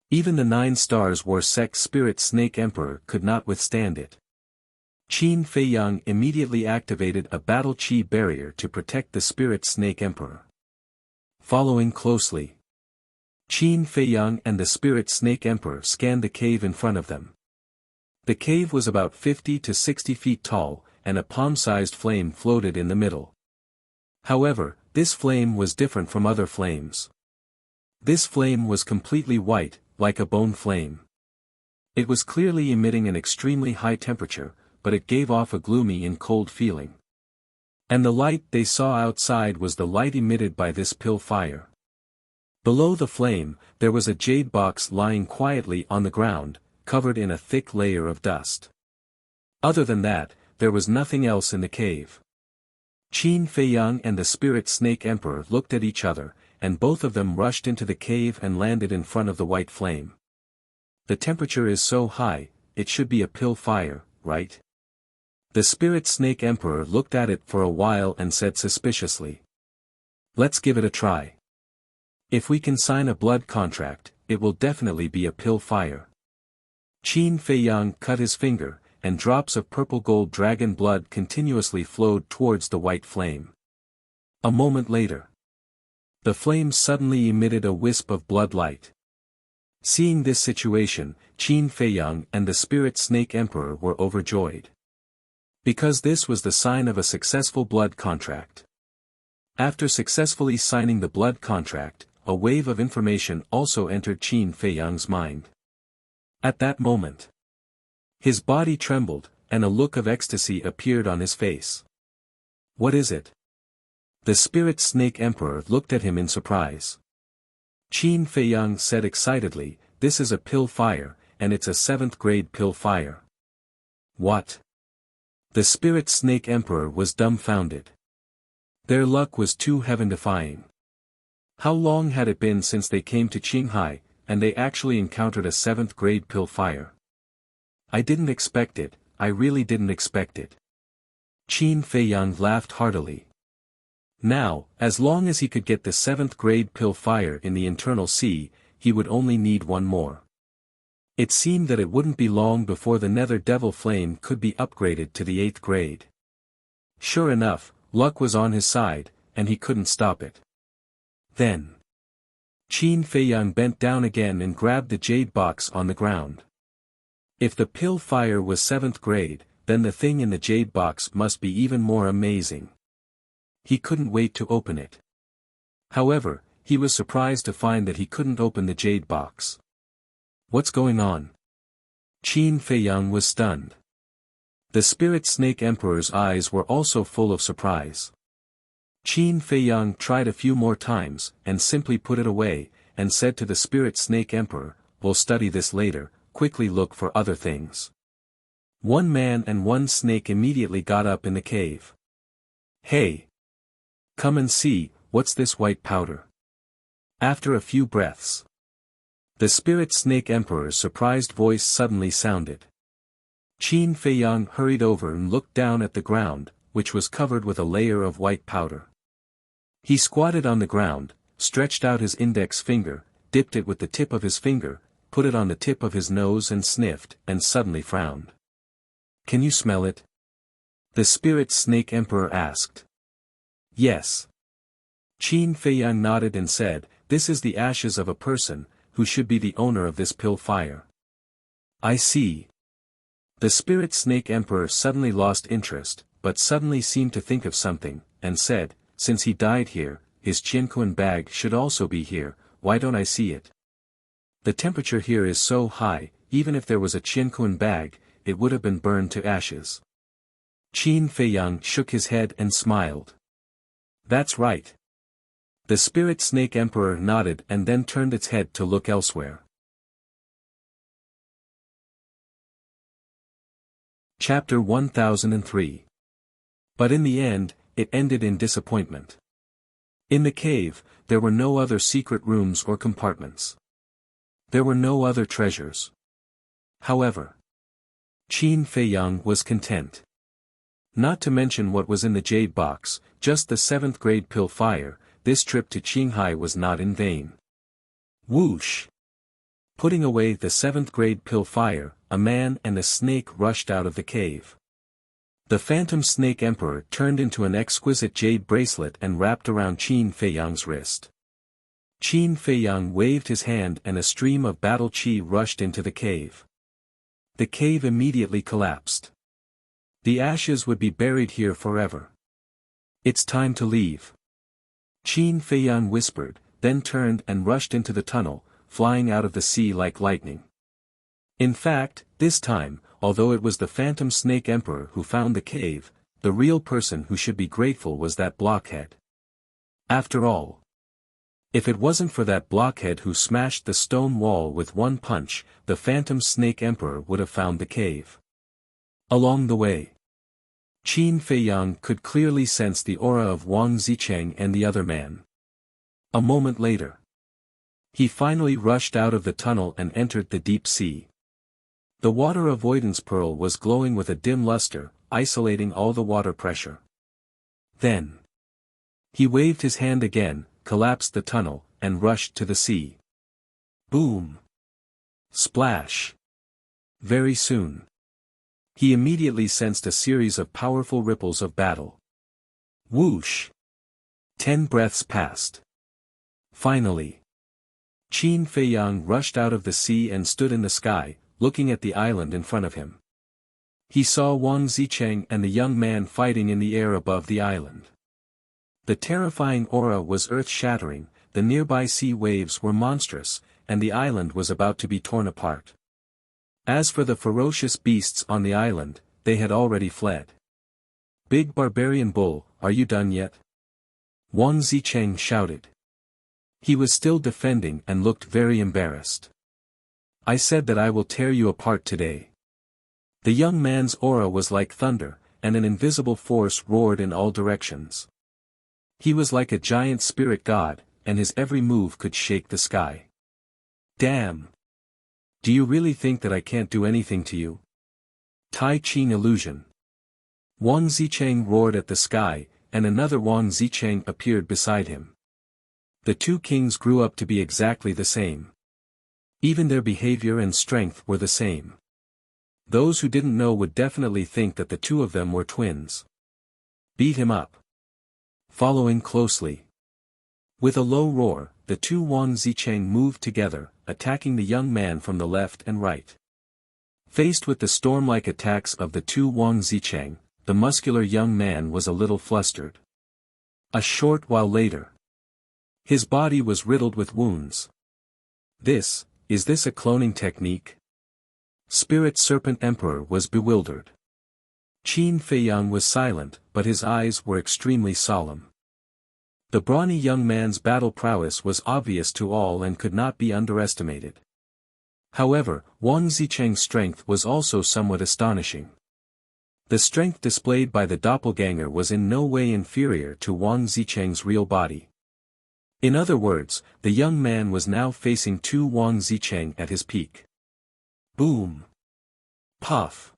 Even the 9 War Sect Spirit Snake Emperor could not withstand it. Qin Feiyang immediately activated a battle chi barrier to protect the Spirit Snake Emperor. Following closely, Qin Feiyang and the Spirit Snake Emperor scanned the cave in front of them. The cave was about 50 to 60 feet tall, and a palm-sized flame floated in the middle. However, this flame was different from other flames. This flame was completely white, like a bone flame. It was clearly emitting an extremely high temperature, but it gave off a gloomy and cold feeling. And the light they saw outside was the light emitted by this pill fire. Below the flame, there was a jade box lying quietly on the ground, covered in a thick layer of dust. Other than that, there was nothing else in the cave. Qin Feiyang and the Spirit Snake Emperor looked at each other, and both of them rushed into the cave and landed in front of the white flame. The temperature is so high, it should be a pill fire, right? The Spirit Snake Emperor looked at it for a while and said suspiciously. Let's give it a try. If we can sign a blood contract, it will definitely be a pill fire. Qin Feiyang cut his finger, and drops of purple gold dragon blood continuously flowed towards the white flame. A moment later, the flame suddenly emitted a wisp of blood light. Seeing this situation, Qin Feiyang and the Spirit Snake Emperor were overjoyed. Because this was the sign of a successful blood contract. After successfully signing the blood contract, a wave of information also entered Qin Feiyang's mind. At that moment, his body trembled, and a look of ecstasy appeared on his face. What is it? The Spirit Snake Emperor looked at him in surprise. Qin Feiyang said excitedly, this is a pill fire, and it's a 7th grade pill fire. What? The Spirit Snake Emperor was dumbfounded. Their luck was too heaven-defying. How long had it been since they came to Qinghai, and they actually encountered a 7th grade pill fire? I didn't expect it, I really didn't expect it. Qin Feiyang laughed heartily. Now, as long as he could get the 7th grade pill fire in the internal sea, he would only need one more. It seemed that it wouldn't be long before the Nether Devil Flame could be upgraded to the 8th grade. Sure enough, luck was on his side, and he couldn't stop it. Then, Qin Feiyang bent down again and grabbed the jade box on the ground. If the pill fire was 7th grade, then the thing in the jade box must be even more amazing. He couldn't wait to open it. However, he was surprised to find that he couldn't open the jade box. What's going on? Qin Feiyang was stunned. The Spirit Snake Emperor's eyes were also full of surprise. Qin Feiyang tried a few more times, and simply put it away, and said to the Spirit Snake Emperor, we'll study this later, quickly look for other things. One man and one snake immediately got up in the cave. Hey! Come and see, what's this white powder? After a few breaths, the Spirit Snake Emperor's surprised voice suddenly sounded. Qin Feiyang hurried over and looked down at the ground, which was covered with a layer of white powder. He squatted on the ground, stretched out his index finger, dipped it with the tip of his finger, put it on the tip of his nose and sniffed, and suddenly frowned. Can you smell it? The Spirit Snake Emperor asked. Yes. Qin Feiyang nodded and said, this is the ashes of a person, who should be the owner of this pill fire. I see. The Spirit Snake Emperor suddenly lost interest, but suddenly seemed to think of something, and said, since he died here, his Qianquan bag should also be here, why don't I see it? The temperature here is so high, even if there was a Qianquan bag, it would have been burned to ashes. Qin Feiyang shook his head and smiled. That's right. The Spirit Snake Emperor nodded and then turned its head to look elsewhere. Chapter 1003. But in the end, it ended in disappointment. In the cave, there were no other secret rooms or compartments. There were no other treasures. However, Qin Feiyang was content. Not to mention what was in the jade box, just the 7th grade pill fire, this trip to Qinghai was not in vain. Whoosh! Putting away the 7th grade pill fire, a man and a snake rushed out of the cave. The phantom snake emperor turned into an exquisite jade bracelet and wrapped around Qin Feiyang's wrist. Qin Feiyang waved his hand and a stream of battle qi rushed into the cave. The cave immediately collapsed. The ashes would be buried here forever. It's time to leave. Qin Feiyang whispered, then turned and rushed into the tunnel, flying out of the sea like lightning. In fact, this time, although it was the phantom snake emperor who found the cave, the real person who should be grateful was that blockhead. After all, if it wasn't for that blockhead who smashed the stone wall with one punch, the phantom snake emperor would have found the cave. Along the way, Qin Feiyang could clearly sense the aura of Wang Zicheng and the other man. A moment later, he finally rushed out of the tunnel and entered the deep sea. The water avoidance pearl was glowing with a dim luster, isolating all the water pressure. Then, he waved his hand again, collapsed the tunnel, and rushed to the sea. Boom! Splash! Very soon, he immediately sensed a series of powerful ripples of battle. Whoosh! 10 breaths passed. Finally, Qin Feiyang rushed out of the sea and stood in the sky, looking at the island in front of him. He saw Wang Zicheng and the young man fighting in the air above the island. The terrifying aura was earth-shattering, the nearby sea waves were monstrous, and the island was about to be torn apart. As for the ferocious beasts on the island, they had already fled. "Big barbarian bull, are you done yet?" Wang Zicheng shouted. He was still defending and looked very embarrassed. "I said that I will tear you apart today." The young man's aura was like thunder, and an invisible force roared in all directions. He was like a giant spirit god, and his every move could shake the sky. "Damn! Do you really think that I can't do anything to you?" Tai Ching illusion. Wang Zicheng roared at the sky, and another Wang Zicheng appeared beside him. The two kings grew up to be exactly the same. Even their behavior and strength were the same. Those who didn't know would definitely think that the two of them were twins. Beat him up. Following closely. With a low roar, the two Wang Zicheng moved together, attacking the young man from the left and right. Faced with the storm-like attacks of the two Wang Zicheng, the muscular young man was a little flustered. A short while later, his body was riddled with wounds. Is this a cloning technique? Spirit Serpent Emperor was bewildered. Qin Feiyang was silent, but his eyes were extremely solemn. The brawny young man's battle prowess was obvious to all and could not be underestimated. However, Wang Zicheng's strength was also somewhat astonishing. The strength displayed by the doppelganger was in no way inferior to Wang Zicheng's real body. In other words, the young man was now facing two Wang Zicheng at his peak. Boom! Puff!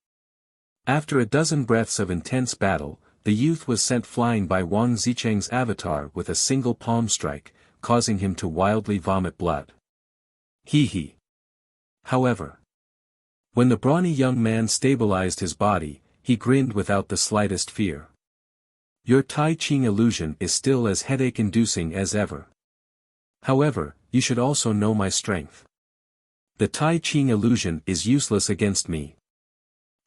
After a dozen breaths of intense battle, the youth was sent flying by Wang Zicheng's avatar with a single palm strike, causing him to wildly vomit blood. Hee hee. However, when the brawny young man stabilized his body, he grinned without the slightest fear. "Your Tai Ching illusion is still as headache-inducing as ever. However, you should also know my strength. The Tai Ching illusion is useless against me."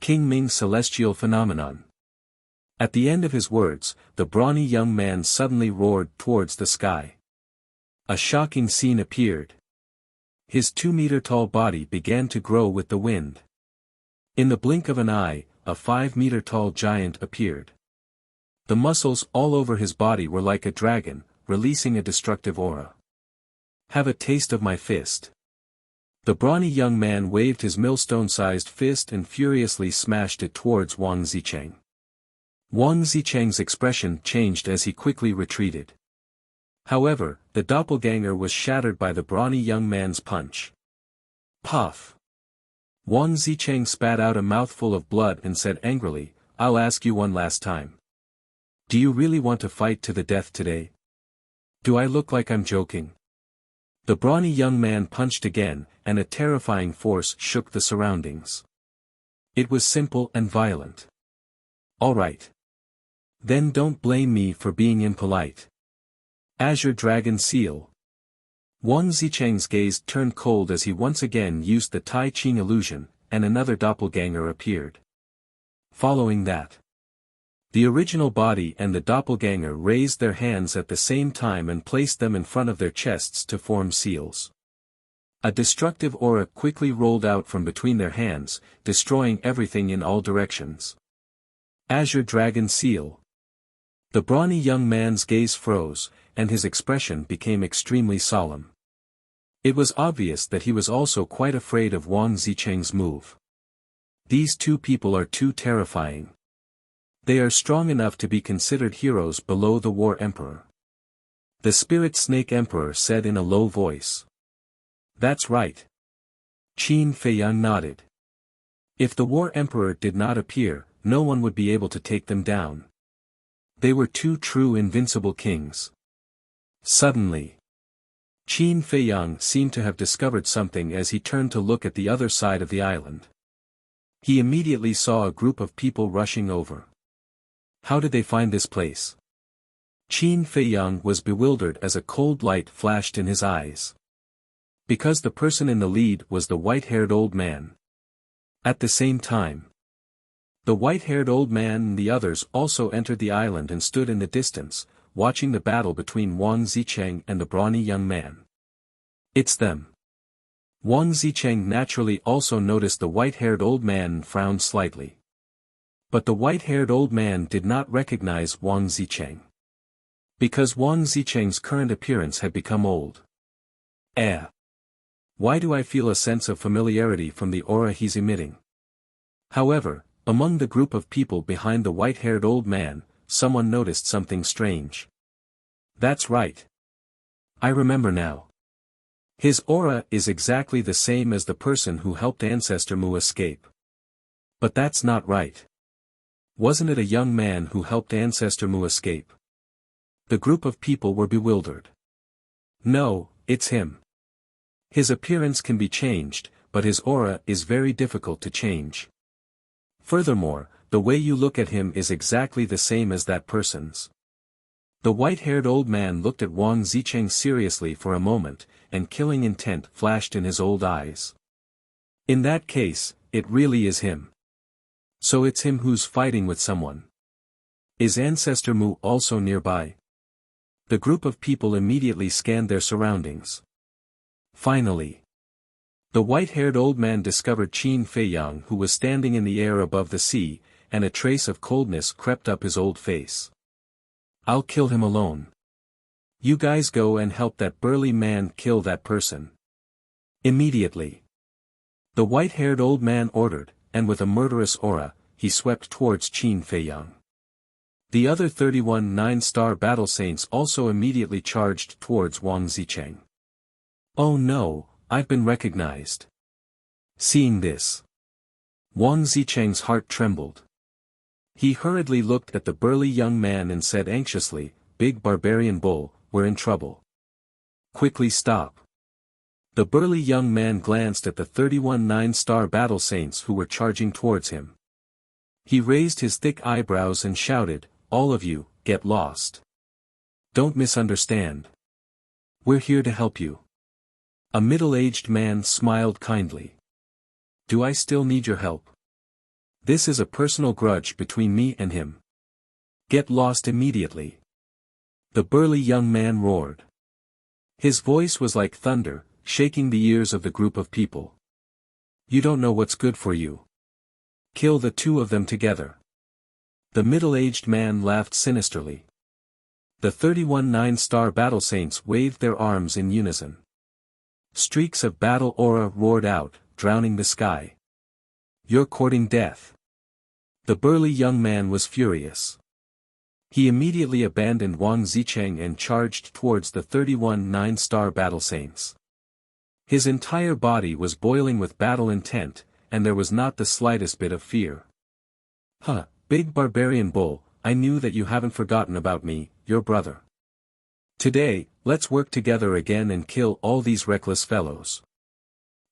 King Ming's celestial phenomenon. At the end of his words, the brawny young man suddenly roared towards the sky. A shocking scene appeared. His 2-meter-tall body began to grow with the wind. In the blink of an eye, a 5-meter-tall giant appeared. The muscles all over his body were like a dragon, releasing a destructive aura. "Have a taste of my fist." The brawny young man waved his millstone-sized fist and furiously smashed it towards Wang Zicheng. Wang Zicheng's expression changed as he quickly retreated. However, the doppelganger was shattered by the brawny young man's punch. Puff! Wang Zicheng spat out a mouthful of blood and said angrily, "I'll ask you one last time. Do you really want to fight to the death today? Do I look like I'm joking?" The brawny young man punched again, and a terrifying force shook the surroundings. It was simple and violent. All right. Then don't blame me for being impolite. Azure Dragon Seal. Wang Zicheng's gaze turned cold as he once again used the Tai Ching illusion, and another doppelganger appeared. Following that, the original body and the doppelganger raised their hands at the same time and placed them in front of their chests to form seals. A destructive aura quickly rolled out from between their hands, destroying everything in all directions. Azure Dragon Seal. The brawny young man's gaze froze, and his expression became extremely solemn. It was obvious that he was also quite afraid of Wang Zicheng's move. These two people are too terrifying. They are strong enough to be considered heroes below the War Emperor. The Spirit Snake Emperor said in a low voice. That's right. Qin Feiyang nodded. If the War Emperor did not appear, no one would be able to take them down. They were two true invincible kings. Suddenly, Qin Feiyang seemed to have discovered something as he turned to look at the other side of the island. He immediately saw a group of people rushing over. How did they find this place? Qin Feiyang was bewildered as a cold light flashed in his eyes. Because the person in the lead was the white-haired old man. At the same time, the white-haired old man and the others also entered the island and stood in the distance, watching the battle between Wang Zicheng and the brawny young man. It's them. Wang Zicheng naturally also noticed the white-haired old man and frowned slightly. But the white-haired old man did not recognize Wang Zicheng. Because Wang Zicheng's current appearance had become old. Why do I feel a sense of familiarity from the aura he's emitting? However, among the group of people behind the white-haired old man, someone noticed something strange. That's right. I remember now. His aura is exactly the same as the person who helped Ancestor Mu escape. But that's not right. Wasn't it a young man who helped Ancestor Mu escape? The group of people were bewildered. No, it's him. His appearance can be changed, but his aura is very difficult to change. Furthermore, the way you look at him is exactly the same as that person's. The white-haired old man looked at Wang Zicheng seriously for a moment, and killing intent flashed in his old eyes. In that case, it really is him. So it's him who's fighting with someone. Is Ancestor Mu also nearby? The group of people immediately scanned their surroundings. Finally, the white-haired old man discovered Qin Feiyang, who was standing in the air above the sea, and a trace of coldness crept up his old face. I'll kill him alone. You guys go and help that burly man kill that person. Immediately. The white-haired old man ordered, and with a murderous aura, he swept towards Qin Feiyang. The other 31 nine-star battle saints also immediately charged towards Wang Zicheng. Oh no, I've been recognized. Seeing this, Wang Zicheng's heart trembled. He hurriedly looked at the burly young man and said anxiously, "Big barbarian bull, we're in trouble. Quickly stop." The burly young man glanced at the 31 nine-star battle saints who were charging towards him. He raised his thick eyebrows and shouted, "All of you, get lost. Don't misunderstand. We're here to help you." A middle-aged man smiled kindly. "Do I still need your help? This is a personal grudge between me and him. Get lost immediately." The burly young man roared. His voice was like thunder, shaking the ears of the group of people. "You don't know what's good for you. Kill the two of them together." The middle-aged man laughed sinisterly. The 31 nine-star battle saints waved their arms in unison. Streaks of battle aura roared out, drowning the sky. "You're courting death." The burly young man was furious. He immediately abandoned Wang Zicheng and charged towards the 31 nine-star battle saints. His entire body was boiling with battle intent, and there was not the slightest bit of fear. Big barbarian bull, I knew that you haven't forgotten about me, your brother. Today, let's work together again and kill all these reckless fellows.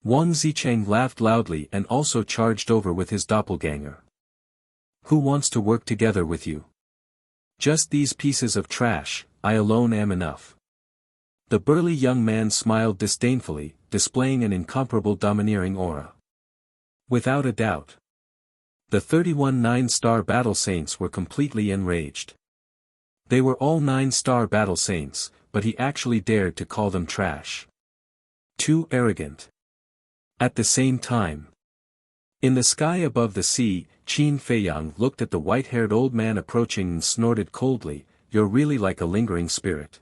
Wang Zicheng laughed loudly and also charged over with his doppelganger. Who wants to work together with you? Just these pieces of trash, I alone am enough. The burly young man smiled disdainfully, displaying an incomparable domineering aura. Without a doubt. The 31 9-star battle saints were completely enraged. They were all 9-star battle saints, but he actually dared to call them trash. Too arrogant. At the same time. In the sky above the sea, Qin Feiyang looked at the white-haired old man approaching and snorted coldly, "You're really like a lingering spirit."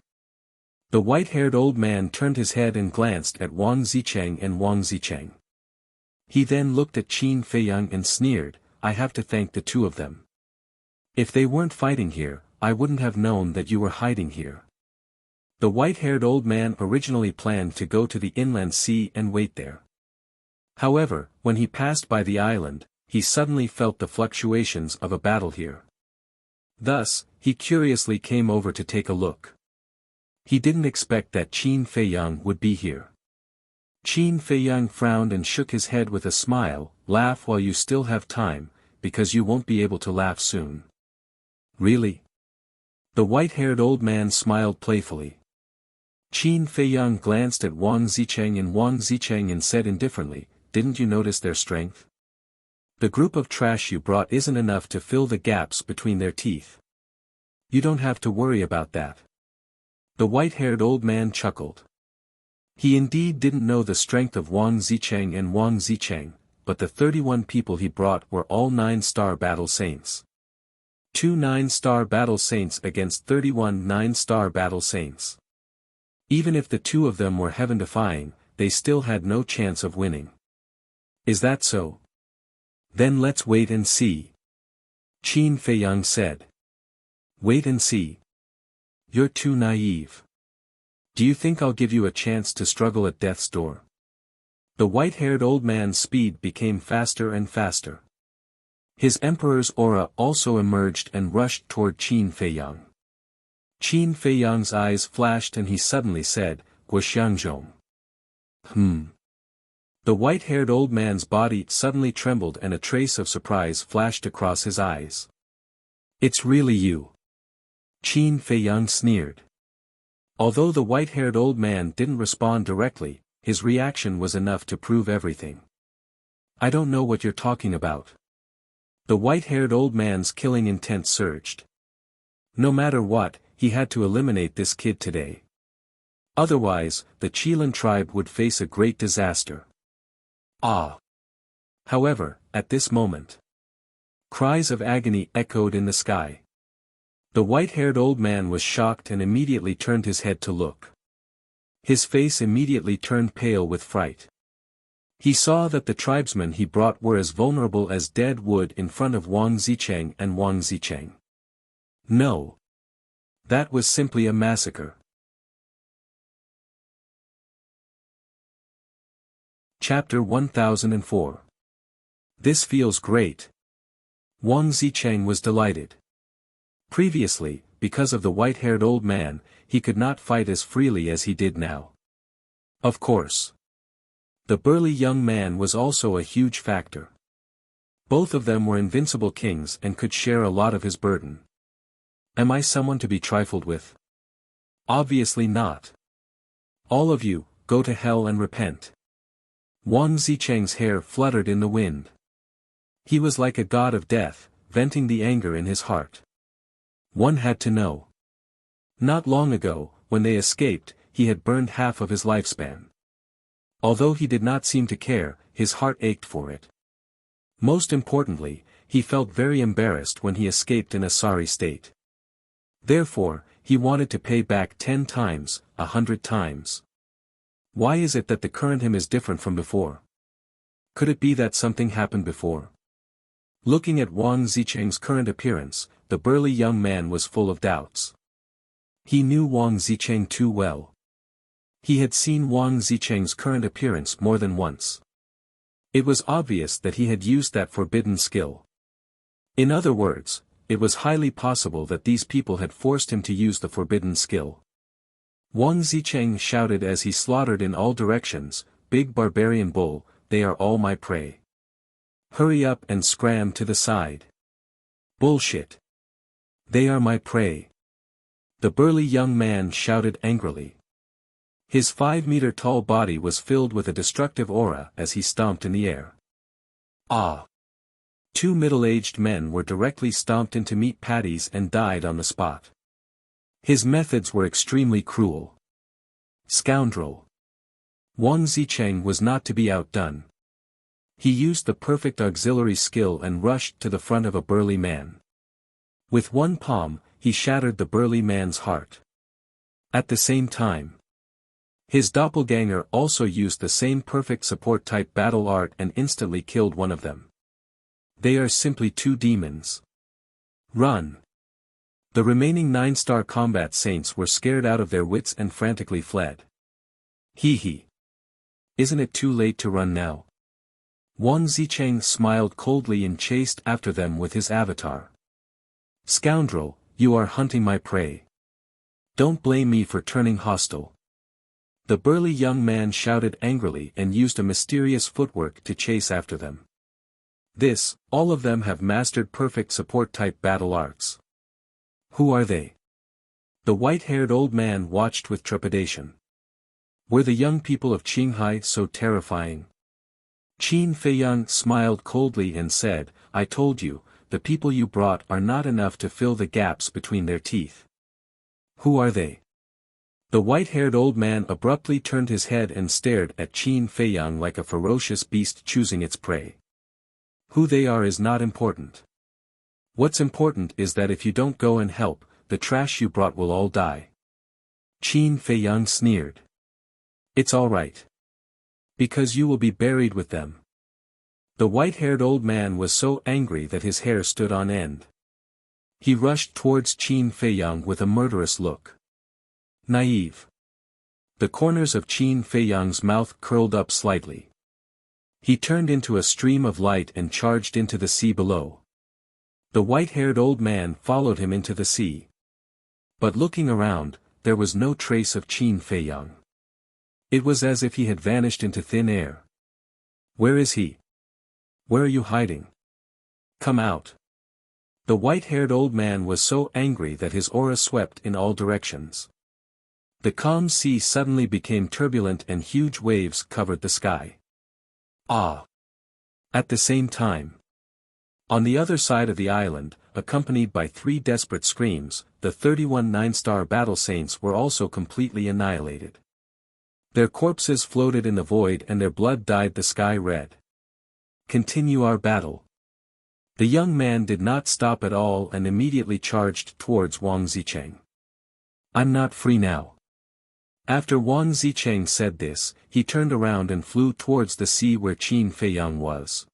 The white-haired old man turned his head and glanced at Wang Zicheng and Wang Zicheng. He then looked at Qin Feiyang and sneered, "I have to thank the two of them. If they weren't fighting here, I wouldn't have known that you were hiding here." The white-haired old man originally planned to go to the inland sea and wait there. However, when he passed by the island, he suddenly felt the fluctuations of a battle here. Thus, he curiously came over to take a look. He didn't expect that Qin Feiyang would be here. Qin Feiyang frowned and shook his head with a smile, "Laugh while you still have time, because you won't be able to laugh soon." "Really?" The white-haired old man smiled playfully. Qin Feiyang glanced at Wang Zicheng and said indifferently, "Didn't you notice their strength? The group of trash you brought isn't enough to fill the gaps between their teeth. You don't have to worry about that." The white-haired old man chuckled. He indeed didn't know the strength of Wang Zicheng, but the 31 people he brought were all 9-star battle saints. 2 9-star battle saints against 31 9-star battle saints. Even if the two of them were heaven-defying, they still had no chance of winning. "Is that so? Then let's wait and see," Qin Feiyang said. "Wait and see? You're too naive. Do you think I'll give you a chance to struggle at death's door?" The white-haired old man's speed became faster and faster. His emperor's aura also emerged and rushed toward Qin Feiyang. Qin Feiyang's eyes flashed and he suddenly said, "Guoxiangzhong." The white-haired old man's body suddenly trembled and a trace of surprise flashed across his eyes. "It's really you?" Qin Feiyang sneered. Although the white-haired old man didn't respond directly, his reaction was enough to prove everything. "I don't know what you're talking about." The white-haired old man's killing intent surged. No matter what, he had to eliminate this kid today. Otherwise, the Qilin tribe would face a great disaster. However, at this moment, cries of agony echoed in the sky. The white-haired old man was shocked and immediately turned his head to look. His face immediately turned pale with fright. He saw that the tribesmen he brought were as vulnerable as dead wood in front of Wang Zicheng and Wang Zicheng. No. That was simply a massacre. Chapter 1004. This feels great. Wang Zicheng was delighted. Previously, because of the white-haired old man, he could not fight as freely as he did now. Of course. The burly young man was also a huge factor. Both of them were invincible kings and could share a lot of his burden. Am I someone to be trifled with? Obviously not. All of you, go to hell and repent. Wang Zicheng's hair fluttered in the wind. He was like a god of death, venting the anger in his heart. One had to know. Not long ago, when they escaped, he had burned half of his lifespan. Although he did not seem to care, his heart ached for it. Most importantly, he felt very embarrassed when he escaped in a sorry state. Therefore, he wanted to pay back 10 times, 100 times. Why is it that the current him is different from before? Could it be that something happened before? Looking at Wang Zicheng's current appearance, the burly young man was full of doubts. He knew Wang Zicheng too well. He had seen Wang Zicheng's current appearance more than once. It was obvious that he had used that forbidden skill. In other words, it was highly possible that these people had forced him to use the forbidden skill. Wang Zicheng shouted as he slaughtered in all directions, "Big barbarian bull, they are all my prey. Hurry up and scram to the side." "Bullshit. They are my prey." The burly young man shouted angrily. His 5-meter-tall body was filled with a destructive aura as he stomped in the air. Ah! 2 middle-aged men were directly stomped into meat patties and died on the spot. His methods were extremely cruel. Scoundrel. Wang Zicheng was not to be outdone. He used the perfect auxiliary skill and rushed to the front of a burly man. With one palm, he shattered the burly man's heart. At the same time, his doppelganger also used the same perfect support-type battle art and instantly killed one of them. They are simply 2 demons. Run! The remaining 9-star combat saints were scared out of their wits and frantically fled. Hee hee. Isn't it too late to run now? Wang Zicheng smiled coldly and chased after them with his avatar. Scoundrel, you are hunting my prey. Don't blame me for turning hostile. The burly young man shouted angrily and used a mysterious footwork to chase after them. All of them have mastered perfect support-type battle arts. Who are they? The white-haired old man watched with trepidation. Were the young people of Qinghai so terrifying? Qin Feiyang smiled coldly and said, "I told you, the people you brought are not enough to fill the gaps between their teeth." Who are they? The white-haired old man abruptly turned his head and stared at Qin Feiyang like a ferocious beast choosing its prey. Who they are is not important. What's important is that if you don't go and help, the trash you brought will all die. Qin Feiyang sneered. It's all right. Because you will be buried with them. The white-haired old man was so angry that his hair stood on end. He rushed towards Qin Feiyang with a murderous look. Naive. The corners of Qin Feiyang's mouth curled up slightly. He turned into a stream of light and charged into the sea below. The white-haired old man followed him into the sea. But looking around, there was no trace of Qin Feiyang. It was as if he had vanished into thin air. Where is he? Where are you hiding? Come out. The white-haired old man was so angry that his aura swept in all directions. The calm sea suddenly became turbulent and huge waves covered the sky. Ah! At the same time, on the other side of the island, accompanied by 3 desperate screams, the 31 9-star battle saints were also completely annihilated. Their corpses floated in the void and their blood dyed the sky red. Continue our battle. The young man did not stop at all and immediately charged towards Wang Zicheng. I'm not free now. After Wang Zicheng said this, he turned around and flew towards the sea where Qin Feiyang was.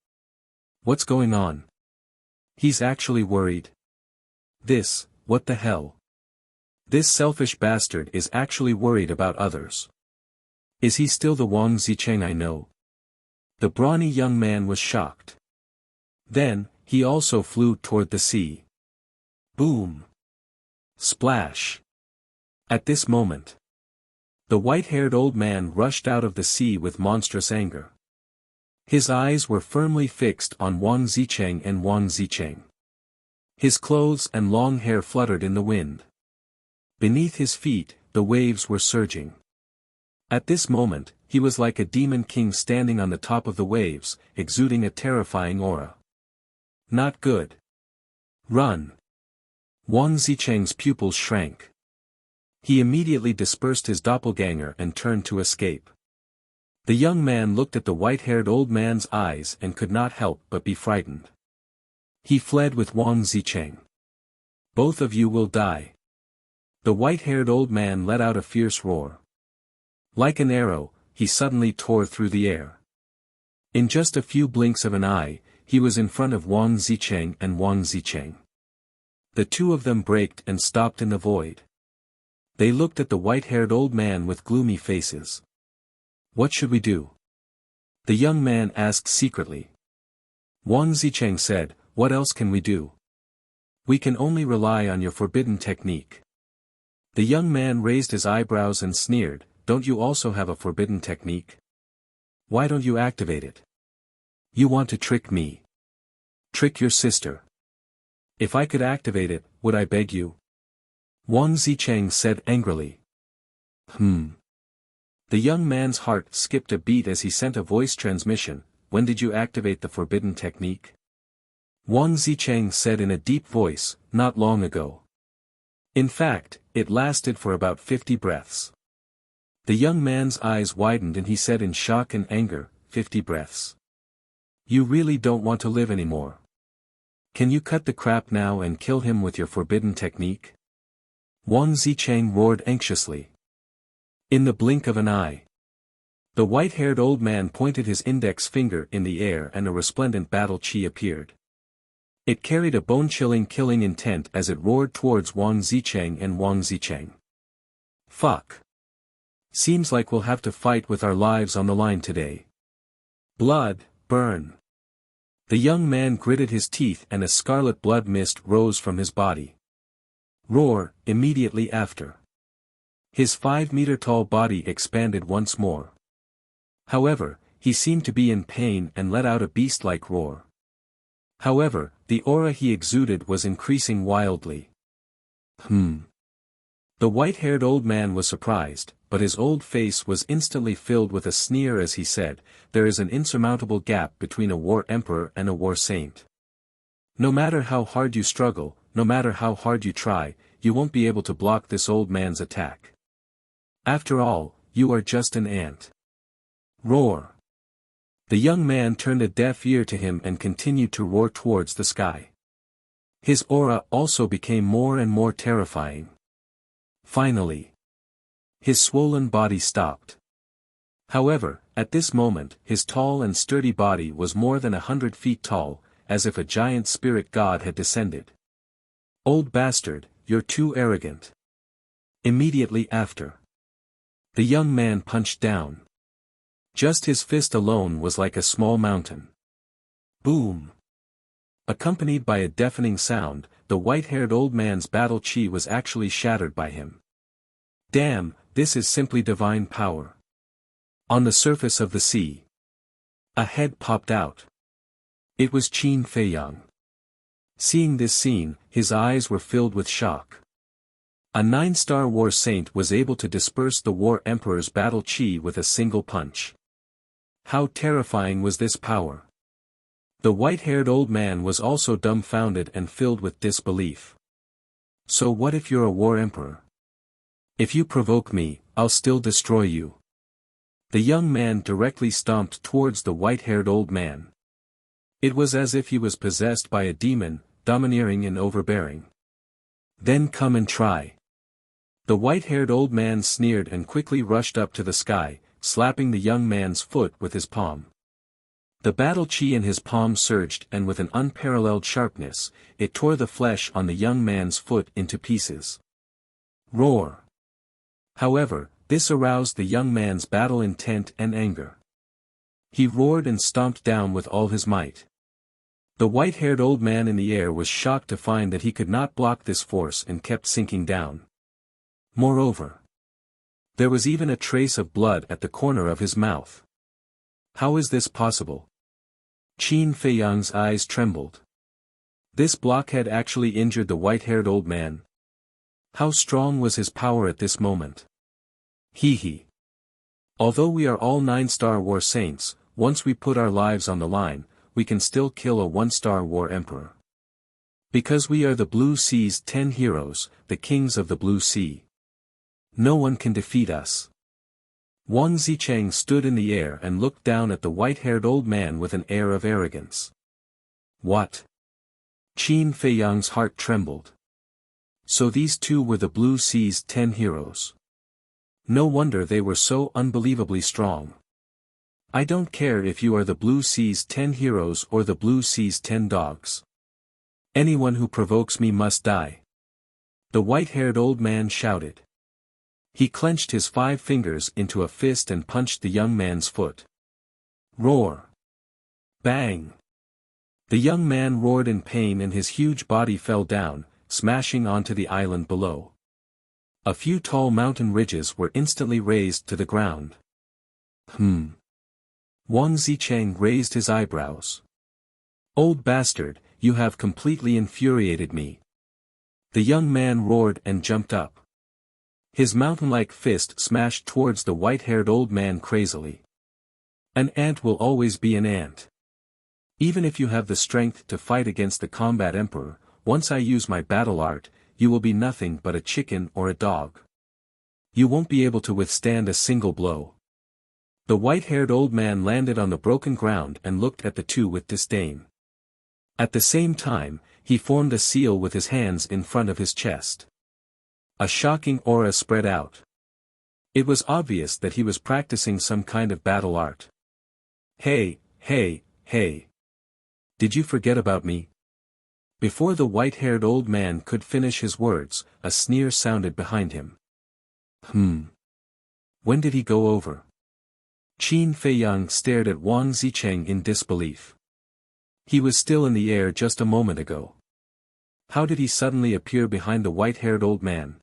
What's going on? He's actually worried. What the hell? This selfish bastard is actually worried about others. Is he still the Wang Zicheng I know? The brawny young man was shocked. Then, he also flew toward the sea. Boom! Splash! At this moment, the white-haired old man rushed out of the sea with monstrous anger. His eyes were firmly fixed on Wang Zicheng and Wang Zicheng. His clothes and long hair fluttered in the wind. Beneath his feet, the waves were surging. At this moment, he was like a demon king standing on the top of the waves, exuding a terrifying aura. Not good. Run! Wang Zicheng's pupils shrank. He immediately dispersed his doppelganger and turned to escape. The young man looked at the white-haired old man's eyes and could not help but be frightened. He fled with Wang Zicheng. Both of you will die. The white-haired old man let out a fierce roar. Like an arrow, he suddenly tore through the air. In just a few blinks of an eye, he was in front of Wang Zicheng and Wang Zicheng. The 2 of them braked and stopped in the void. They looked at the white-haired old man with gloomy faces. What should we do? The young man asked secretly. Wang Zicheng said, what else can we do? We can only rely on your forbidden technique. The young man raised his eyebrows and sneered, "Don't you also have a forbidden technique? Why don't you activate it? You want to trick me. Trick your sister. If I could activate it, would I beg you?" Wang Zicheng said angrily. The young man's heart skipped a beat as he sent a voice transmission, "When did you activate the forbidden technique?" Wang Zicheng said in a deep voice, "Not long ago. In fact, it lasted for about 50 breaths." The young man's eyes widened and he said in shock and anger, 50 breaths. You really don't want to live anymore. Can you cut the crap now and kill him with your forbidden technique? Wang Zicheng roared anxiously. In the blink of an eye, the white-haired old man pointed his index finger in the air and a resplendent battle chi appeared. It carried a bone-chilling killing intent as it roared towards Wang Zicheng and Wang Zicheng. Fuck. Seems like we'll have to fight with our lives on the line today. Blood, burn. The young man gritted his teeth and a scarlet blood mist rose from his body. Roar, immediately after. His 5-meter-tall body expanded once more. However, he seemed to be in pain and let out a beast-like roar. However, the aura he exuded was increasing wildly. The white-haired old man was surprised, but his old face was instantly filled with a sneer as he said, "There is an insurmountable gap between a war emperor and a war saint. No matter how hard you struggle, no matter how hard you try, you won't be able to block this old man's attack. After all, you are just an ant." Roar. The young man turned a deaf ear to him and continued to roar towards the sky. His aura also became more and more terrifying. Finally, his swollen body stopped. However, at this moment, his tall and sturdy body was more than 100 feet tall, as if a giant spirit god had descended. "Old bastard, you're too arrogant." Immediately after, the young man punched down. Just his fist alone was like a small mountain. Boom! Accompanied by a deafening sound, the white-haired old man's battle chi was actually shattered by him. Damn, this is simply divine power. On the surface of the sea, a head popped out. It was Qin Feiyang. Seeing this scene, his eyes were filled with shock. A 9-star war saint was able to disperse the war emperor's battle chi with a single punch. How terrifying was this power? The white-haired old man was also dumbfounded and filled with disbelief. So what if you're a war emperor? If you provoke me, I'll still destroy you. The young man directly stomped towards the white-haired old man. It was as if he was possessed by a demon, domineering and overbearing. Then come and try. The white-haired old man sneered and quickly rushed up to the sky, slapping the young man's foot with his palm. The battle chi in his palm surged and with an unparalleled sharpness, it tore the flesh on the young man's foot into pieces. Roar! However, this aroused the young man's battle intent and anger. He roared and stomped down with all his might. The white-haired old man in the air was shocked to find that he could not block this force and kept sinking down. Moreover, there was even a trace of blood at the corner of his mouth. How is this possible? Qin Feiyang's eyes trembled. This blockhead actually injured the white-haired old man. How strong was his power at this moment? Hee. Although we are all 9-star war saints, once we put our lives on the line, we can still kill a 1-star war emperor. Because we are the Blue Sea's 10 heroes, the kings of the Blue Sea. No one can defeat us. Wang Zicheng stood in the air and looked down at the white-haired old man with an air of arrogance. What? Qin Feiyang's heart trembled. So these two were the Blue Sea's 10 heroes. No wonder they were so unbelievably strong. I don't care if you are the Blue Sea's 10 heroes or the Blue Sea's 10 dogs. Anyone who provokes me must die. The white-haired old man shouted. He clenched his 5 fingers into a fist and punched the young man's foot. Roar! Bang! The young man roared in pain and his huge body fell down, smashing onto the island below. A few tall mountain ridges were instantly razed to the ground. Wang Zicheng raised his eyebrows. Old bastard, you have completely infuriated me. The young man roared and jumped up. His mountain-like fist smashed towards the white-haired old man crazily. An ant will always be an ant. Even if you have the strength to fight against the combat emperor, once I use my battle art, you will be nothing but a chicken or a dog. You won't be able to withstand a single blow. The white-haired old man landed on the broken ground and looked at the two with disdain. At the same time, he formed a seal with his hands in front of his chest. A shocking aura spread out. It was obvious that he was practicing some kind of battle art. Hey, hey, hey. Did you forget about me? Before the white-haired old man could finish his words, a sneer sounded behind him. When did he go over? Qin Feiyang stared at Wang Zicheng in disbelief. He was still in the air just a moment ago. How did he suddenly appear behind the white-haired old man?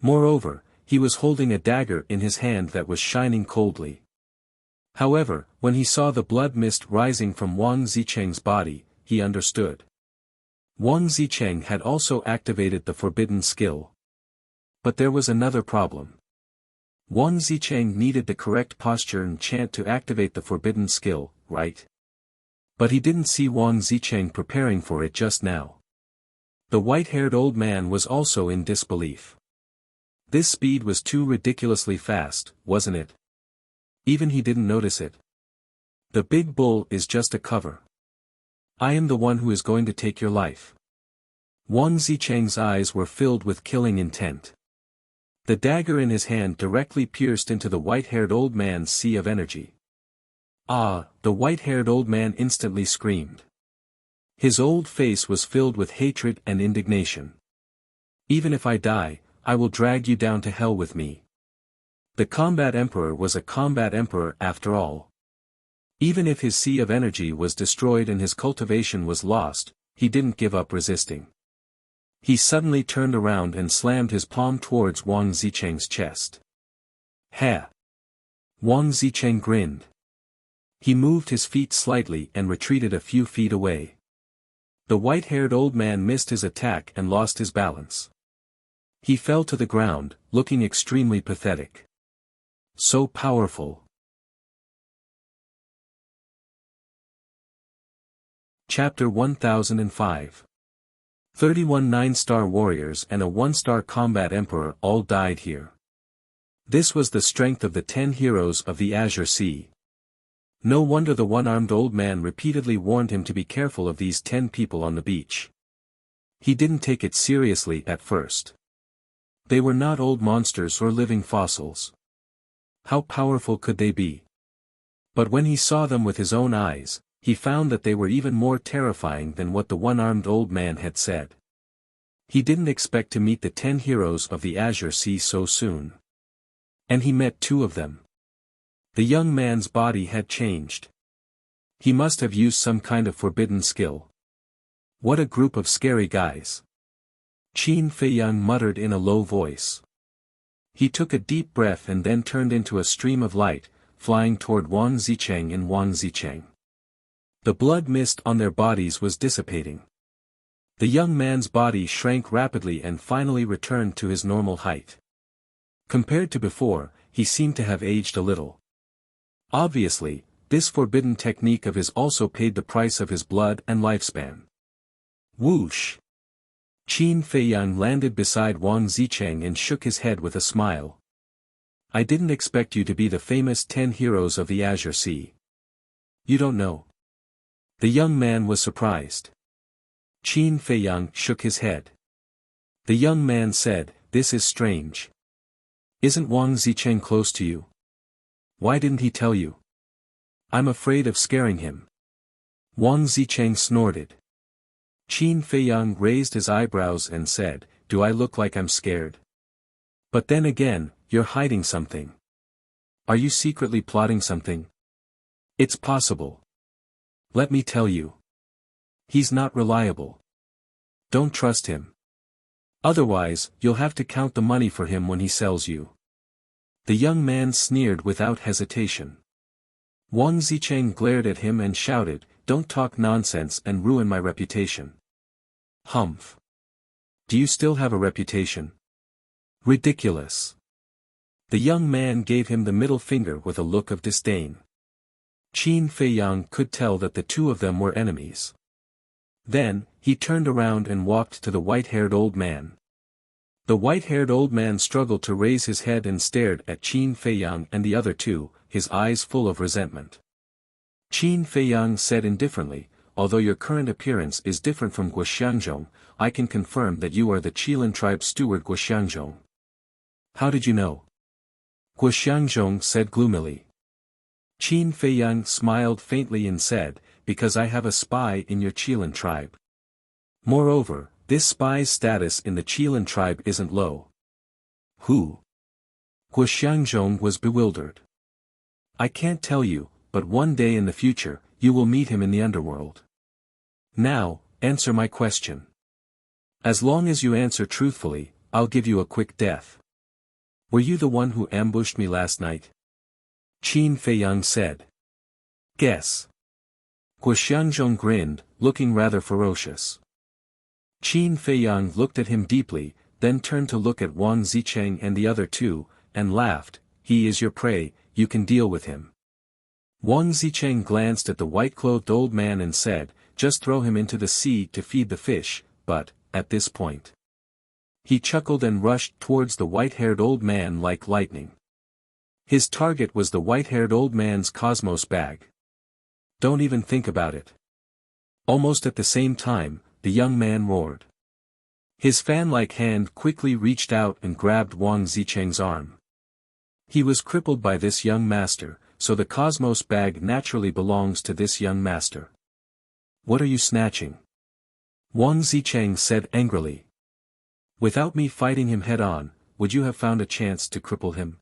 Moreover, he was holding a dagger in his hand that was shining coldly. However, when he saw the blood mist rising from Wang Zicheng's body, he understood. Wang Zicheng had also activated the forbidden skill. But there was another problem. Wang Zicheng needed the correct posture and chant to activate the forbidden skill, right? But he didn't see Wang Zicheng preparing for it just now. The white-haired old man was also in disbelief. This speed was too ridiculously fast, wasn't it? Even he didn't notice it. The big bull is just a cover. I am the one who is going to take your life. Wang Zicheng's eyes were filled with killing intent. The dagger in his hand directly pierced into the white-haired old man's sea of energy. Ah! The white-haired old man instantly screamed. His old face was filled with hatred and indignation. Even if I die, I will drag you down to hell with me. The combat emperor was a combat emperor after all. Even if his sea of energy was destroyed and his cultivation was lost, he didn't give up resisting. He suddenly turned around and slammed his palm towards Wang Zicheng's chest. Ha! Wang Zicheng grinned. He moved his feet slightly and retreated a few feet away. The white-haired old man missed his attack and lost his balance. He fell to the ground, looking extremely pathetic. So powerful. Chapter 1005. 31 9-star warriors and a 1-star combat emperor all died here. This was the strength of the 10 heroes of the Azure Sea. No wonder the one-armed old man repeatedly warned him to be careful of these 10 people on the beach. He didn't take it seriously at first. They were not old monsters or living fossils. How powerful could they be? But when he saw them with his own eyes, he found that they were even more terrifying than what the one-armed old man had said. He didn't expect to meet the 10 heroes of the Azure Sea so soon. And he met 2 of them. The young man's body had changed. He must have used some kind of forbidden skill. What a group of scary guys. Qin Feiyang muttered in a low voice. He took a deep breath and then turned into a stream of light, flying toward Wang Zicheng and Wang Zicheng. The blood mist on their bodies was dissipating. The young man's body shrank rapidly and finally returned to his normal height. Compared to before, he seemed to have aged a little. Obviously, this forbidden technique of his also paid the price of his blood and lifespan. Whoosh! Qin Feiyang landed beside Wang Zicheng and shook his head with a smile. I didn't expect you to be the famous 10 heroes of the Azure Sea. You don't know. The young man was surprised. Qin Feiyang shook his head. The young man said, "This is strange. Isn't Wang Zicheng close to you? Why didn't he tell you? I'm afraid of scaring him." Wang Zicheng snorted. Qin Feiyang raised his eyebrows and said, "Do I look like I'm scared? But then again, you're hiding something. Are you secretly plotting something? It's possible. Let me tell you. He's not reliable. Don't trust him. Otherwise, you'll have to count the money for him when he sells you. The young man sneered without hesitation. Wang Zicheng glared at him and shouted, "Don't talk nonsense and ruin my reputation." "Humph. Do you still have a reputation?" "Ridiculous." The young man gave him the middle finger with a look of disdain. Qin Feiyang could tell that the two of them were enemies. Then, he turned around and walked to the white-haired old man. The white-haired old man struggled to raise his head and stared at Qin Feiyang and the other two, his eyes full of resentment. Qin Feiyang said indifferently, "Although your current appearance is different from Guoxiangzhong, I can confirm that you are the Qilin tribe steward Guoxiangzhong." "How did you know?" Guoxiangzhong said gloomily. Qin Feiyang smiled faintly and said, "Because I have a spy in your Qilin tribe. Moreover, this spy's status in the Qilin tribe isn't low." "Who?" Guoxiangzhong was bewildered. "I can't tell you, but one day in the future, you will meet him in the underworld. Now, answer my question. As long as you answer truthfully, I'll give you a quick death." "Were you the one who ambushed me last night?" Qin Feiyang said. "Guess." Guoxiangzhong grinned, looking rather ferocious. Qin Feiyang looked at him deeply, then turned to look at Wang Zicheng and the other two, and laughed, "He is your prey, you can deal with him." Wang Zicheng glanced at the white-clothed old man and said, "Just throw him into the sea to feed the fish," but, at this point, he chuckled and rushed towards the white-haired old man like lightning. His target was the white-haired old man's Cosmos bag. "Don't even think about it." Almost at the same time, the young man roared. His fan-like hand quickly reached out and grabbed Wang Zicheng's arm. He was crippled by this young master, so the Cosmos bag naturally belongs to this young master. "What are you snatching?" Wang Zicheng said angrily. "Without me fighting him head-on, would you have found a chance to cripple him?"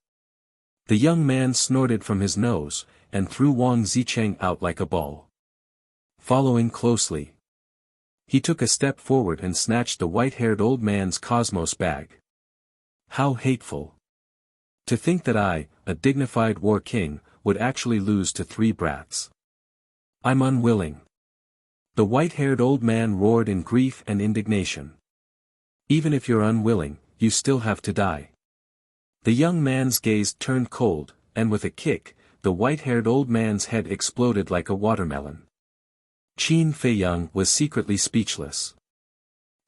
The young man snorted from his nose, and threw Wang Zicheng out like a ball. Following closely, he took a step forward and snatched the white-haired old man's Cosmos bag. How hateful! To think that I, a dignified war king, would actually lose to three brats. I'm unwilling. The white-haired old man roared in grief and indignation. Even if you're unwilling, you still have to die. The young man's gaze turned cold, and with a kick, the white-haired old man's head exploded like a watermelon. Qin Feiyang was secretly speechless.